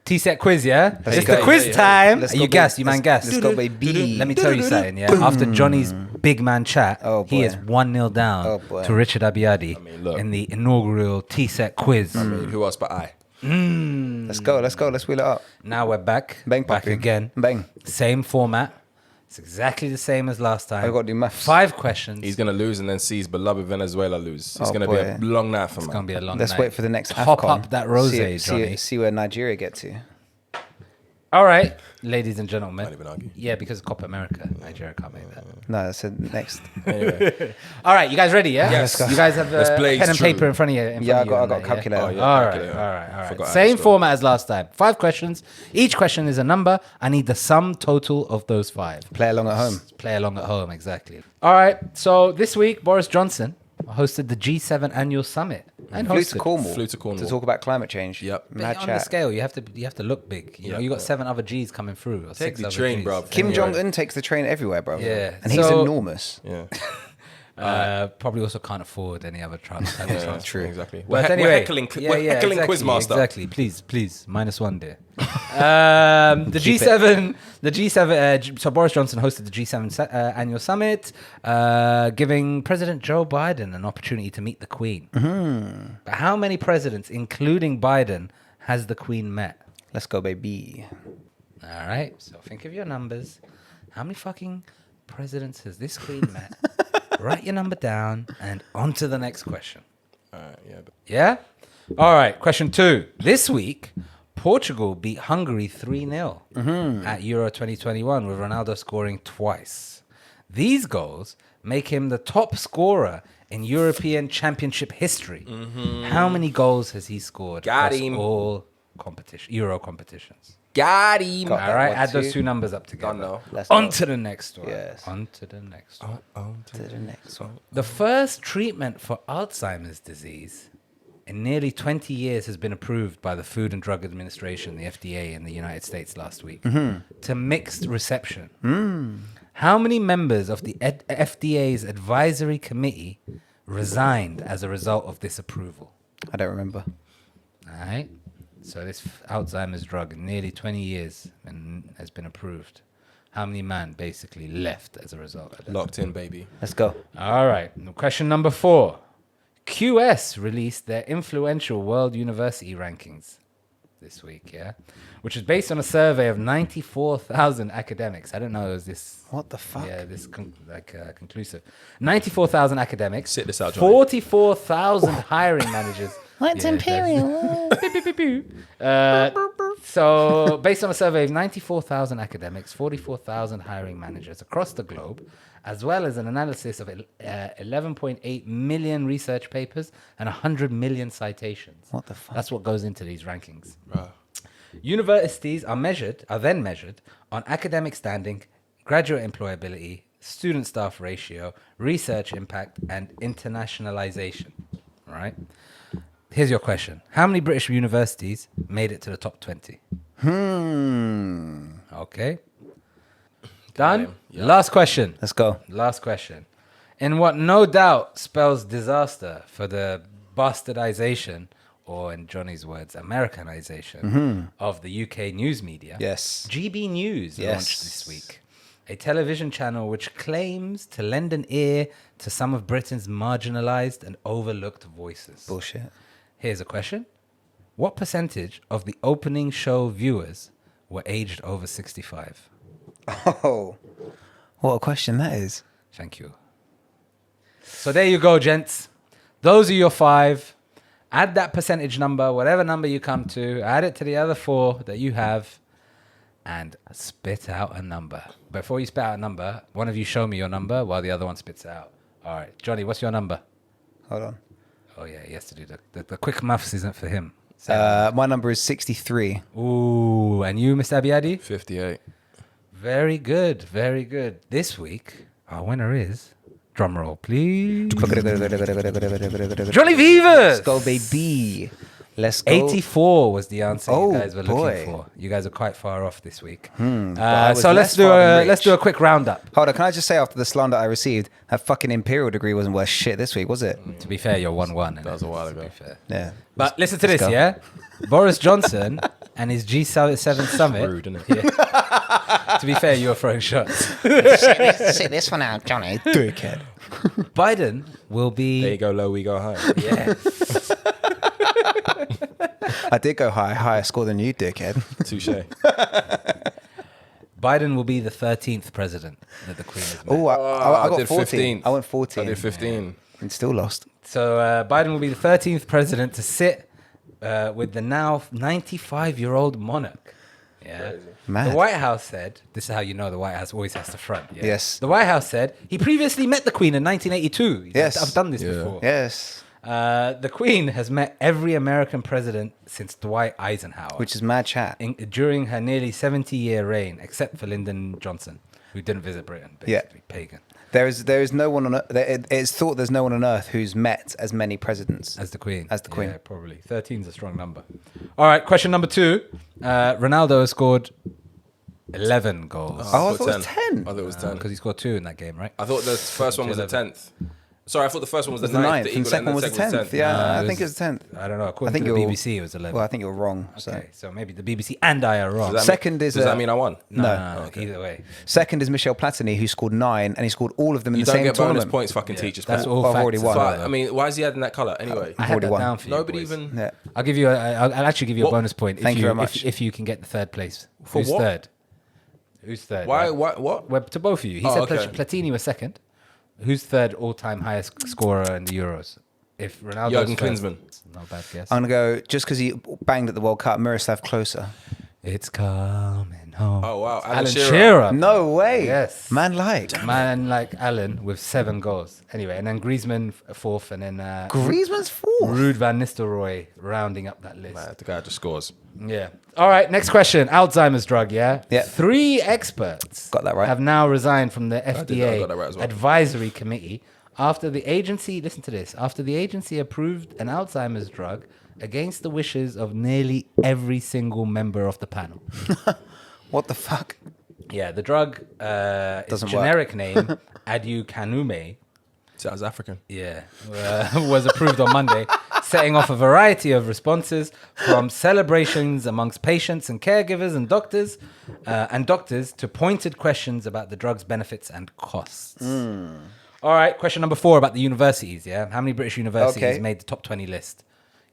[SPEAKER 2] T-set quiz, yeah?
[SPEAKER 1] Let's
[SPEAKER 2] It's
[SPEAKER 1] go.
[SPEAKER 2] the quiz
[SPEAKER 3] Yeah, yeah.
[SPEAKER 2] time.
[SPEAKER 1] Let's
[SPEAKER 2] Are
[SPEAKER 1] go,
[SPEAKER 2] you
[SPEAKER 1] babe.
[SPEAKER 2] gassed? You man
[SPEAKER 1] Let's-
[SPEAKER 2] gassed?
[SPEAKER 1] let's go, baby.
[SPEAKER 2] Let me tell you something, yeah? After Johnny's big man chat,
[SPEAKER 1] Oh,
[SPEAKER 2] he
[SPEAKER 1] boy.
[SPEAKER 2] is 1-0 down
[SPEAKER 1] Oh, boy.
[SPEAKER 2] to Richard Abiadi
[SPEAKER 3] mean, look.
[SPEAKER 2] in the inaugural T-set quiz.
[SPEAKER 3] I mean, who else but I?
[SPEAKER 1] Let's go. Let's wheel it up.
[SPEAKER 2] Now we're back.
[SPEAKER 1] Bang,
[SPEAKER 2] back
[SPEAKER 1] papi.
[SPEAKER 2] again.
[SPEAKER 1] Bang.
[SPEAKER 2] Same format. It's exactly the same as last time.
[SPEAKER 1] I've got to do maths.
[SPEAKER 2] 5 questions.
[SPEAKER 3] He's going to lose and then sees beloved Venezuela lose. It's
[SPEAKER 1] Oh,
[SPEAKER 3] going to be
[SPEAKER 1] boy.
[SPEAKER 3] a long night for
[SPEAKER 2] It's
[SPEAKER 3] man.
[SPEAKER 2] going to be a long
[SPEAKER 1] Let's
[SPEAKER 2] night.
[SPEAKER 1] wait for the next
[SPEAKER 2] Top
[SPEAKER 1] AFCON.
[SPEAKER 2] up that rosé, Johnny.
[SPEAKER 1] See where Nigeria get to.
[SPEAKER 2] All right, ladies and gentlemen.
[SPEAKER 3] Can't even argue.
[SPEAKER 2] Yeah, because of Copa America, Nigeria can't make that.
[SPEAKER 1] No, that's the next.
[SPEAKER 3] Anyway,
[SPEAKER 2] All right, you guys ready? Yeah.
[SPEAKER 3] Yes.
[SPEAKER 2] You guys have
[SPEAKER 3] Let's play
[SPEAKER 2] pen and
[SPEAKER 3] true.
[SPEAKER 2] paper in front of you.
[SPEAKER 1] Yeah, I got a calculator.
[SPEAKER 3] Oh, yeah.
[SPEAKER 2] All right,
[SPEAKER 3] calculator.
[SPEAKER 2] all right.
[SPEAKER 3] Forgot I
[SPEAKER 2] Same
[SPEAKER 3] had to
[SPEAKER 2] format as last time. 5 questions. Each question is a number. I need the sum total of those 5.
[SPEAKER 1] Play along at home.
[SPEAKER 2] Play along at home, exactly. All right. So this week, Boris Johnson hosted the G7 annual summit and
[SPEAKER 1] Flew to
[SPEAKER 2] hosted.
[SPEAKER 1] Cornwall.
[SPEAKER 3] Flew to Cornwall.
[SPEAKER 1] To talk about climate change.
[SPEAKER 3] Yep.
[SPEAKER 2] But
[SPEAKER 1] Mad
[SPEAKER 2] on the
[SPEAKER 1] chat.
[SPEAKER 2] scale, you have to look big. You know, you got 7 other G's coming through. Or
[SPEAKER 3] Take
[SPEAKER 2] 6
[SPEAKER 3] the
[SPEAKER 2] other
[SPEAKER 3] train,
[SPEAKER 2] Gs.
[SPEAKER 3] bruv.
[SPEAKER 1] Kim
[SPEAKER 3] Anyway.
[SPEAKER 1] Jong-un takes the train everywhere, bro.
[SPEAKER 2] Yeah.
[SPEAKER 1] And he's
[SPEAKER 2] So-
[SPEAKER 1] enormous.
[SPEAKER 3] Yeah.
[SPEAKER 2] Probably also can't afford any other transport.
[SPEAKER 3] Yeah,
[SPEAKER 1] true.
[SPEAKER 3] Exactly.
[SPEAKER 2] But
[SPEAKER 3] We're
[SPEAKER 2] anyway,
[SPEAKER 3] heckling,
[SPEAKER 2] yeah,
[SPEAKER 3] we're
[SPEAKER 2] yeah,
[SPEAKER 3] heckling
[SPEAKER 2] exactly,
[SPEAKER 3] Quizmaster.
[SPEAKER 2] Exactly. Please, -1 there. The G7. So Boris Johnson hosted the G7 annual summit, giving President Joe Biden an opportunity to meet the Queen.
[SPEAKER 1] Mm-hmm.
[SPEAKER 2] But how many presidents, including Biden, has the Queen met?
[SPEAKER 1] Let's go, baby.
[SPEAKER 2] All right. So think of your numbers. How many fucking presidents has this Queen met? Write your number down and on to the next question.
[SPEAKER 3] Yeah.
[SPEAKER 2] Yeah? All right, question 2. This week, Portugal beat Hungary 3-0 at Euro 2021 with Ronaldo scoring twice. These goals make him the top scorer in European Championship history. How many goals has he scored
[SPEAKER 3] Got
[SPEAKER 2] across
[SPEAKER 3] him.
[SPEAKER 2] all Euro competitions?
[SPEAKER 3] Got him.
[SPEAKER 1] Got
[SPEAKER 2] All
[SPEAKER 1] that
[SPEAKER 2] right,
[SPEAKER 1] one,
[SPEAKER 2] add those
[SPEAKER 1] too.
[SPEAKER 2] 2 numbers up together.
[SPEAKER 3] Done now.
[SPEAKER 1] Let's
[SPEAKER 2] On
[SPEAKER 1] go.
[SPEAKER 2] to the next one.
[SPEAKER 1] Yes.
[SPEAKER 2] On to the next one.
[SPEAKER 1] To the next one.
[SPEAKER 2] The first treatment for Alzheimer's disease in nearly 20 years has been approved by the Food and Drug Administration, the FDA, in the United States last week to mixed reception. How many members of the FDA's advisory committee resigned as a result of this approval?
[SPEAKER 1] I don't remember.
[SPEAKER 2] All right. So this Alzheimer's drug in nearly 20 years and has been approved. How many man basically left as a result of that?
[SPEAKER 3] Locked in, baby.
[SPEAKER 1] Let's go.
[SPEAKER 2] All right. Question number 4. QS released their influential World University rankings this week, yeah? Which is based on a survey of 94,000 academics. I don't know, is this...
[SPEAKER 1] What the fuck?
[SPEAKER 2] Yeah, this conclusive. 94,000 academics.
[SPEAKER 3] Sit this out, Johnny.
[SPEAKER 2] 44,000 hiring managers.
[SPEAKER 1] What's imperial?
[SPEAKER 2] So, based on a survey of 94,000 academics, 44,000 hiring managers across the globe, as well as an analysis of 11.8 million research papers and 100 million citations.
[SPEAKER 1] What the fuck?
[SPEAKER 2] That's what goes into these rankings.
[SPEAKER 3] Bruh.
[SPEAKER 2] Universities are then measured on academic standing, graduate employability, student-staff ratio, research impact, and internationalization. All right? Here's your question. How many British universities made it to the top 20? Okay. Done?
[SPEAKER 3] Yeah.
[SPEAKER 2] Last question.
[SPEAKER 1] Let's go.
[SPEAKER 2] Last question. In what no doubt spells disaster for the bastardization, or in Johnny's words, Americanization of the UK news media,
[SPEAKER 1] Yes.
[SPEAKER 2] GB News
[SPEAKER 1] Yes.
[SPEAKER 2] launched this week, a television channel which claims to lend an ear to some of Britain's marginalized and overlooked voices.
[SPEAKER 1] Bullshit.
[SPEAKER 2] Here's a question. What percentage of the opening show viewers were aged over 65?
[SPEAKER 1] Oh, what a question that is.
[SPEAKER 2] Thank you. So there you go, gents. Those are your 5. Add that percentage number, whatever number you come to, add it to the other 4 that you have, and spit out a number. Before you spit out a number, one of you show me your number while the other one spits it out. All right. Johnny, what's your number?
[SPEAKER 1] Hold on.
[SPEAKER 2] Oh, yeah, he has to do the quick maths isn't for him.
[SPEAKER 1] My number is 63.
[SPEAKER 2] Ooh, and you, Mr. Abiadi?
[SPEAKER 3] 58.
[SPEAKER 2] Very good, very good. This week, our winner is, drum roll, please, Johnny Vivas.
[SPEAKER 1] Let's go, baby. Let's go.
[SPEAKER 2] 84 was the answer
[SPEAKER 1] Oh,
[SPEAKER 2] you guys were
[SPEAKER 1] boy.
[SPEAKER 2] looking for. You guys are quite far off this week.
[SPEAKER 1] I was
[SPEAKER 2] So
[SPEAKER 1] less far than
[SPEAKER 2] let's
[SPEAKER 1] Rich.
[SPEAKER 2] do a quick roundup.
[SPEAKER 1] Hold on, can I just say after the slander I received, that fucking imperial degree wasn't worth shit this week, was it?
[SPEAKER 2] To be fair, you're 1-1.
[SPEAKER 3] That was a while ago.
[SPEAKER 1] Yeah.
[SPEAKER 2] But listen to
[SPEAKER 1] Let's
[SPEAKER 2] this,
[SPEAKER 1] go.
[SPEAKER 2] yeah? Boris Johnson and his G7 summit.
[SPEAKER 3] Rude, isn't it?
[SPEAKER 2] Yeah. To be fair, you were throwing shots.
[SPEAKER 1] Sit this one out, Johnny. Dickhead.
[SPEAKER 2] Biden will be.
[SPEAKER 3] There you go low, we go high.
[SPEAKER 2] Yeah.
[SPEAKER 1] I did go higher score than you, dickhead.
[SPEAKER 3] Touche.
[SPEAKER 2] Biden will be the 13th president that the Queen has met.
[SPEAKER 1] Oh, I got
[SPEAKER 3] did
[SPEAKER 1] 14.
[SPEAKER 3] 15th.
[SPEAKER 1] I went 14.
[SPEAKER 3] I did 15.
[SPEAKER 1] And still lost.
[SPEAKER 2] So Biden will be the 13th president to sit with the now 95-year-old monarch. Yeah.
[SPEAKER 1] Mad.
[SPEAKER 2] The White House said, this is how you know the White House always has to front. Yeah?
[SPEAKER 1] Yes.
[SPEAKER 2] The White House said he previously met the Queen in 1982. He said,
[SPEAKER 1] Yes.
[SPEAKER 2] I've done this before.
[SPEAKER 1] Yes.
[SPEAKER 2] The Queen has met every American president since Dwight Eisenhower.
[SPEAKER 1] Which is mad chat.
[SPEAKER 2] During her nearly 70-year reign, except for Lyndon Johnson, who didn't visit Britain, basically. Pagan.
[SPEAKER 1] There is no one on earth. It's thought there's no one on earth who's met as many presidents
[SPEAKER 2] As the Queen.
[SPEAKER 1] As the Queen.
[SPEAKER 2] Yeah, probably. 13 is a strong number. All right, question number 2. Ronaldo has scored 11 goals.
[SPEAKER 1] Oh, I thought it was 10.
[SPEAKER 3] I thought it was 10.
[SPEAKER 2] Because he scored 2 in that game, right?
[SPEAKER 3] I thought the first one was the 10th. Sorry, I thought the first one was
[SPEAKER 1] It
[SPEAKER 3] the
[SPEAKER 1] was the
[SPEAKER 3] 9th.
[SPEAKER 1] 9th,
[SPEAKER 3] the
[SPEAKER 1] and the
[SPEAKER 3] equal,
[SPEAKER 1] second one was the 10th. Yeah, I think it was the 10th.
[SPEAKER 2] I don't know. According
[SPEAKER 1] think
[SPEAKER 2] to the
[SPEAKER 1] you're-
[SPEAKER 2] BBC, it was 11.
[SPEAKER 1] Well, I think you're wrong.
[SPEAKER 2] Okay, so maybe the BBC and I are wrong.
[SPEAKER 3] Does that
[SPEAKER 1] Second
[SPEAKER 3] mean,
[SPEAKER 1] is
[SPEAKER 3] Does
[SPEAKER 1] a-
[SPEAKER 3] that mean I won?
[SPEAKER 2] No, either way.
[SPEAKER 1] Second is Michel Platini, who scored 9, and he scored all of them in
[SPEAKER 3] You
[SPEAKER 1] the
[SPEAKER 3] don't
[SPEAKER 1] same
[SPEAKER 3] get
[SPEAKER 1] tournament.
[SPEAKER 3] bonus points, fucking teachers.
[SPEAKER 2] That's
[SPEAKER 3] Paul.
[SPEAKER 2] all
[SPEAKER 1] Well, I've
[SPEAKER 2] facts.
[SPEAKER 1] already won.
[SPEAKER 3] But, I mean, why is he adding that colour anyway?
[SPEAKER 2] I had that
[SPEAKER 1] 41.
[SPEAKER 2] down for you,
[SPEAKER 3] Nobody
[SPEAKER 2] boys.
[SPEAKER 3] even.
[SPEAKER 1] Yeah.
[SPEAKER 2] I'll give you. I'll actually give you a
[SPEAKER 3] What?
[SPEAKER 2] bonus point.
[SPEAKER 1] Thank you very much.
[SPEAKER 2] If you can get the third place.
[SPEAKER 3] For
[SPEAKER 2] Who's
[SPEAKER 3] what?
[SPEAKER 2] third? Who's third?
[SPEAKER 3] Why?
[SPEAKER 2] right?
[SPEAKER 3] What?
[SPEAKER 2] Well, to both of you. He
[SPEAKER 3] Oh,
[SPEAKER 2] said
[SPEAKER 3] okay.
[SPEAKER 2] Platini was second. Who's third all-time highest scorer in the Euros? If Ronaldo,
[SPEAKER 3] Jurgen Klinsmann.
[SPEAKER 2] Not a bad guess.
[SPEAKER 1] I'm going to go, just because he banged at the World Cup, Miroslav Klose.
[SPEAKER 2] It's coming home.
[SPEAKER 3] Oh, wow.
[SPEAKER 2] Alan
[SPEAKER 3] Shearer.
[SPEAKER 2] Shearer.
[SPEAKER 1] No way.
[SPEAKER 2] Yes.
[SPEAKER 1] Man like.
[SPEAKER 2] Man like Alan with 7 goals. Anyway, and then Griezmann fourth, and then
[SPEAKER 1] Griezmann's fourth.
[SPEAKER 2] Ruud van Nistelrooy rounding up that list.
[SPEAKER 3] Man, the guy just scores.
[SPEAKER 2] Yeah. All right. Next question. Alzheimer's drug. Yeah.
[SPEAKER 1] Yeah.
[SPEAKER 2] 3 experts
[SPEAKER 1] Got that right.
[SPEAKER 2] have now resigned from the
[SPEAKER 3] I got
[SPEAKER 2] FDA
[SPEAKER 3] that right as well.
[SPEAKER 2] advisory committee after the agency. Listen to this. After the agency approved an Alzheimer's drug against the wishes of nearly every single member of the panel.
[SPEAKER 1] What the fuck?
[SPEAKER 2] Yeah. The drug its
[SPEAKER 1] Doesn't
[SPEAKER 2] generic name aducanumab.
[SPEAKER 3] Sounds African.
[SPEAKER 2] Yeah, was approved on Monday, setting off a variety of responses from celebrations amongst patients and caregivers and doctors to pointed questions about the drug's benefits and costs. All right, question number 4 about the universities. Yeah, how many British universities
[SPEAKER 1] Okay.
[SPEAKER 2] made the top 20 list?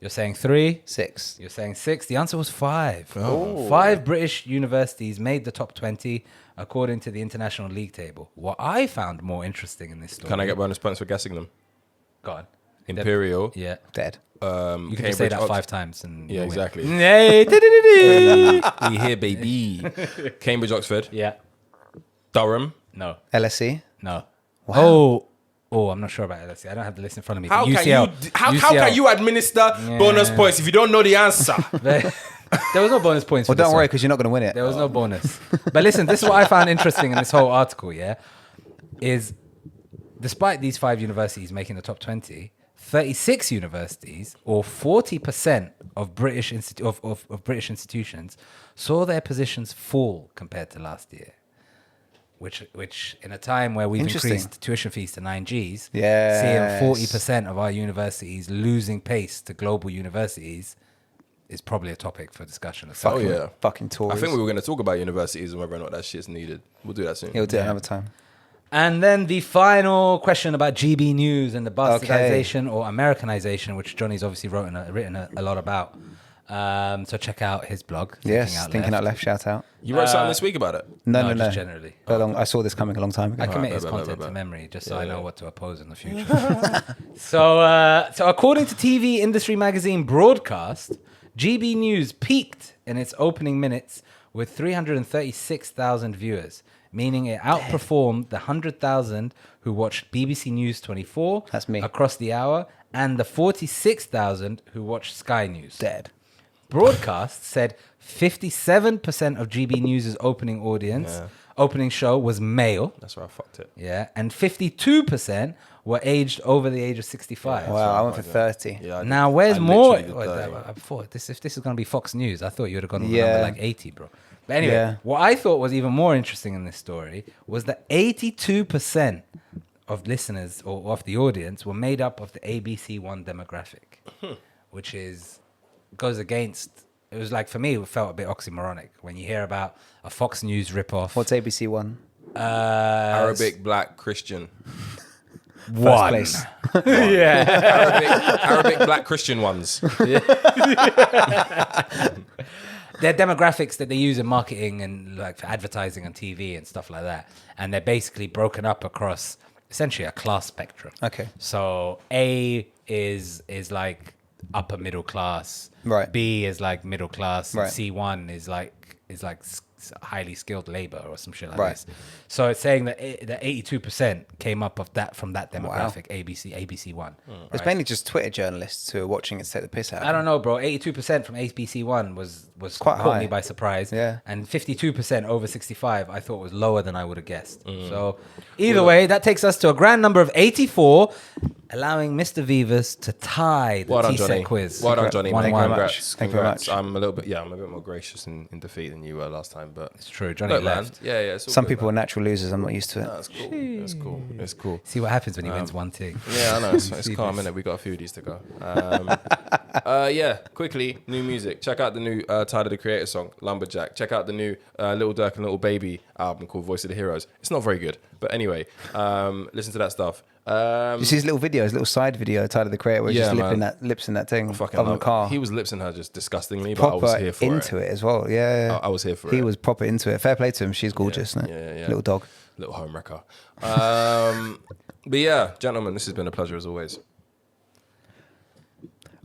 [SPEAKER 2] You're saying 3.
[SPEAKER 1] 6.
[SPEAKER 2] You're saying 6. The answer was 5. 5 British universities made the top 20 according to the International League table. What I found more interesting in this story.
[SPEAKER 3] Can I get bonus points for guessing them?
[SPEAKER 2] Go on.
[SPEAKER 3] Imperial.
[SPEAKER 2] Yeah.
[SPEAKER 1] Dead.
[SPEAKER 2] You can just say that 5 times and
[SPEAKER 3] Yeah,
[SPEAKER 2] you'll win.
[SPEAKER 3] exactly.
[SPEAKER 2] Yay,
[SPEAKER 3] We here, baby. Cambridge, Oxford.
[SPEAKER 2] Yeah.
[SPEAKER 3] Durham.
[SPEAKER 2] No.
[SPEAKER 1] LSE.
[SPEAKER 2] No. Oh, I'm not sure about LSE. I don't have the list in front of me.
[SPEAKER 3] How
[SPEAKER 2] UCL.
[SPEAKER 3] can you administer bonus points if you don't know the answer?
[SPEAKER 2] There was no bonus points for
[SPEAKER 1] Well,
[SPEAKER 2] this
[SPEAKER 1] don't worry,
[SPEAKER 2] one.
[SPEAKER 1] because you're not going to win it.
[SPEAKER 2] There was no bonus. But listen, this is what I found interesting in this whole article, yeah, is despite these 5 universities making the top 20, 36 universities, or 40% of British British institutions, saw their positions fall compared to last year. Which in a time where we've
[SPEAKER 1] Interesting.
[SPEAKER 2] increased tuition fees to 9Gs,
[SPEAKER 1] Yes.
[SPEAKER 2] seeing 40% of our universities losing pace to global universities is probably a topic for discussion.
[SPEAKER 3] Oh, yeah.
[SPEAKER 1] Fucking Tories.
[SPEAKER 3] I think we were going to talk about universities and whether or not that shit's needed. We'll do that soon.
[SPEAKER 1] He'll do it another time.
[SPEAKER 2] And then the final question about GB News and the bastardization or Americanization, which Johnny's obviously written a lot about. So check out his blog.
[SPEAKER 1] Yes, Thinking Out Left, shout out.
[SPEAKER 3] You wrote something this week about it?
[SPEAKER 1] No.
[SPEAKER 2] Just generally.
[SPEAKER 1] I saw this coming a long time ago.
[SPEAKER 2] I commit his
[SPEAKER 3] blah,
[SPEAKER 2] content
[SPEAKER 3] blah,
[SPEAKER 2] to
[SPEAKER 3] blah.
[SPEAKER 2] memory just so I know what to oppose in the future. So according to TV industry magazine Broadcast, GB News peaked in its opening minutes with 336,000 viewers, meaning it outperformed the 100,000 who watched BBC News 24
[SPEAKER 1] That's me.
[SPEAKER 2] across the hour and the 46,000 who watched Sky News.
[SPEAKER 1] Dead.
[SPEAKER 2] Broadcast said 57% of GB News' opening show was male.
[SPEAKER 3] That's where I fucked it.
[SPEAKER 2] Yeah, and 52% were aged over the age of 65.
[SPEAKER 1] Wow, I went for 30.
[SPEAKER 3] Yeah,
[SPEAKER 2] Now, where's
[SPEAKER 3] I
[SPEAKER 2] more?
[SPEAKER 3] literally did that, yeah.
[SPEAKER 2] I thought if this is going to be Fox News, I thought you would have gone with a
[SPEAKER 1] Yeah.
[SPEAKER 2] number like 80, bro. But anyway,
[SPEAKER 1] Yeah.
[SPEAKER 2] what I thought was even more interesting in this story was that 82% of listeners or of the audience were made up of the ABC1 demographic, which goes against. It was like, for me, it felt a bit oxymoronic when you hear about a Fox News ripoff.
[SPEAKER 1] What's ABC one?
[SPEAKER 3] Arabic, black, Christian.
[SPEAKER 1] First place.
[SPEAKER 2] Yeah.
[SPEAKER 3] Arabic black Christian ones.
[SPEAKER 2] they're demographics that they use in marketing and like for advertising on TV and stuff like that. And they're basically broken up across essentially a class spectrum.
[SPEAKER 1] Okay.
[SPEAKER 2] So A is like upper middle class.
[SPEAKER 1] Right.
[SPEAKER 2] B is like middle class.
[SPEAKER 1] Right.
[SPEAKER 2] And C1 is like highly skilled labor or some shit like
[SPEAKER 1] Right.
[SPEAKER 2] this. So it's saying that that 82% came up of that from that demographic, ABC1.
[SPEAKER 1] It's mainly just Twitter journalists who are watching it take the piss out.
[SPEAKER 2] I don't know, bro. 82% from ABC1 was
[SPEAKER 1] quite
[SPEAKER 2] caught
[SPEAKER 1] high.
[SPEAKER 2] me by surprise.
[SPEAKER 1] Yeah.
[SPEAKER 2] And 52% over 65 I thought was lower than I would have guessed. So either way, that takes us to a grand number of 84, allowing Mr. Vivas to tie the
[SPEAKER 3] Well done,
[SPEAKER 2] T-set
[SPEAKER 3] Johnny.
[SPEAKER 2] quiz.
[SPEAKER 3] Well done, Johnny.
[SPEAKER 2] One,
[SPEAKER 3] Mate.
[SPEAKER 2] one.
[SPEAKER 3] Congrats.
[SPEAKER 1] Thank you very
[SPEAKER 3] Congrats.
[SPEAKER 1] much.
[SPEAKER 3] I'm a bit more gracious in defeat than you were last time, but
[SPEAKER 2] It's true. Johnny
[SPEAKER 3] look, man.
[SPEAKER 2] left.
[SPEAKER 3] Yeah. It's all
[SPEAKER 1] Some
[SPEAKER 3] good,
[SPEAKER 1] people are
[SPEAKER 3] man.
[SPEAKER 1] natural losers. I'm not used to it.
[SPEAKER 3] No, it's cool. It's cool. It's cool.
[SPEAKER 2] See what happens when he wins one thing.
[SPEAKER 3] Yeah, I know. It's calm, innit? We got a few of these to go. Yeah, quickly, new music. Check out the new Tyler, the Creator song, Lumberjack. Check out the new Little Durk and Little Baby album called Voice of the Heroes. It's not very good, but anyway, listen to that stuff.
[SPEAKER 1] You see his little video, his little side video, Tyler the Creator, where he's
[SPEAKER 3] Yeah,
[SPEAKER 1] just
[SPEAKER 3] man.
[SPEAKER 1] lips in that thing
[SPEAKER 3] Fucking
[SPEAKER 1] of the
[SPEAKER 3] love
[SPEAKER 1] car.
[SPEAKER 3] it. He was lipsing her just disgustingly, but I was
[SPEAKER 1] proper
[SPEAKER 3] here for
[SPEAKER 1] into
[SPEAKER 3] it.
[SPEAKER 1] it as well. Yeah,
[SPEAKER 3] I was here for
[SPEAKER 1] he
[SPEAKER 3] it.
[SPEAKER 1] was proper into it. Fair play to him. She's gorgeous, isn't it?
[SPEAKER 3] Yeah.
[SPEAKER 1] Little dog.
[SPEAKER 3] Little home wrecker. But yeah, gentlemen, this has been a pleasure as always.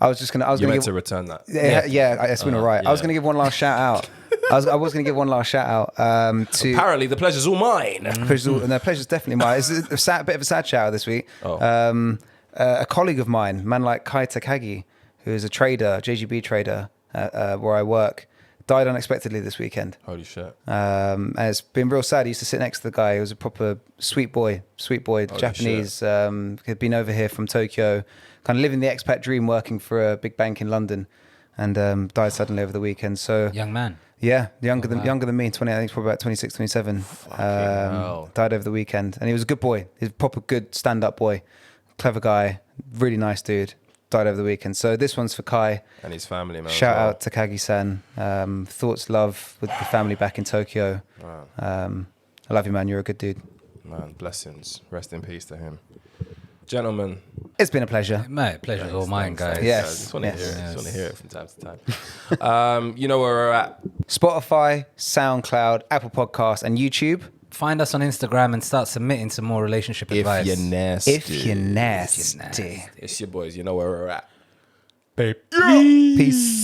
[SPEAKER 1] I was gonna
[SPEAKER 3] You meant
[SPEAKER 1] give.
[SPEAKER 3] to return that.
[SPEAKER 1] Yeah, it's been all right. I was
[SPEAKER 3] yeah.
[SPEAKER 1] gonna give one last shout out. I was going to give one last shout out to.
[SPEAKER 3] Apparently, the pleasure's all mine.
[SPEAKER 1] Pleasure's definitely mine. It's a bit of a sad shout out this week.
[SPEAKER 3] Oh.
[SPEAKER 1] A colleague of mine, man like Kai Takagi, who is a trader, JGB trader, where I work, died unexpectedly this weekend.
[SPEAKER 3] Holy shit.
[SPEAKER 1] And it's been real sad. He used to sit next to the guy. He was a proper sweet boy, Japanese. Had been over here from Tokyo, kind of living the expat dream, working for a big bank in London, and died suddenly over the weekend. So
[SPEAKER 2] Young man.
[SPEAKER 1] yeah, younger than me, 20. I think he's probably about 26, 27.
[SPEAKER 3] hell.
[SPEAKER 1] Died over the weekend, and he was a good boy. He's a proper good stand-up boy, clever guy, really nice dude. Died over the weekend. So this one's for Kai.
[SPEAKER 3] And his family, man.
[SPEAKER 1] Shout out to Kagi-san. Thoughts, love with the family back in Tokyo.
[SPEAKER 3] Wow.
[SPEAKER 1] I love you, man. You're a good dude.
[SPEAKER 3] Man, blessings. Rest in peace to him. Gentlemen.
[SPEAKER 1] It's been a pleasure.
[SPEAKER 2] Mate, pleasure's all mine, guys.
[SPEAKER 1] Yes.
[SPEAKER 3] I just want to
[SPEAKER 1] Yes.
[SPEAKER 3] hear it. Just want to hear it from time to time. You know where we're at.
[SPEAKER 1] Spotify, SoundCloud, Apple Podcasts, and YouTube.
[SPEAKER 2] Find us on Instagram and start submitting some more relationship advice.
[SPEAKER 3] If you're nasty.
[SPEAKER 1] If you're nasty.
[SPEAKER 3] It's your boys. You know where we're at.
[SPEAKER 1] Peace.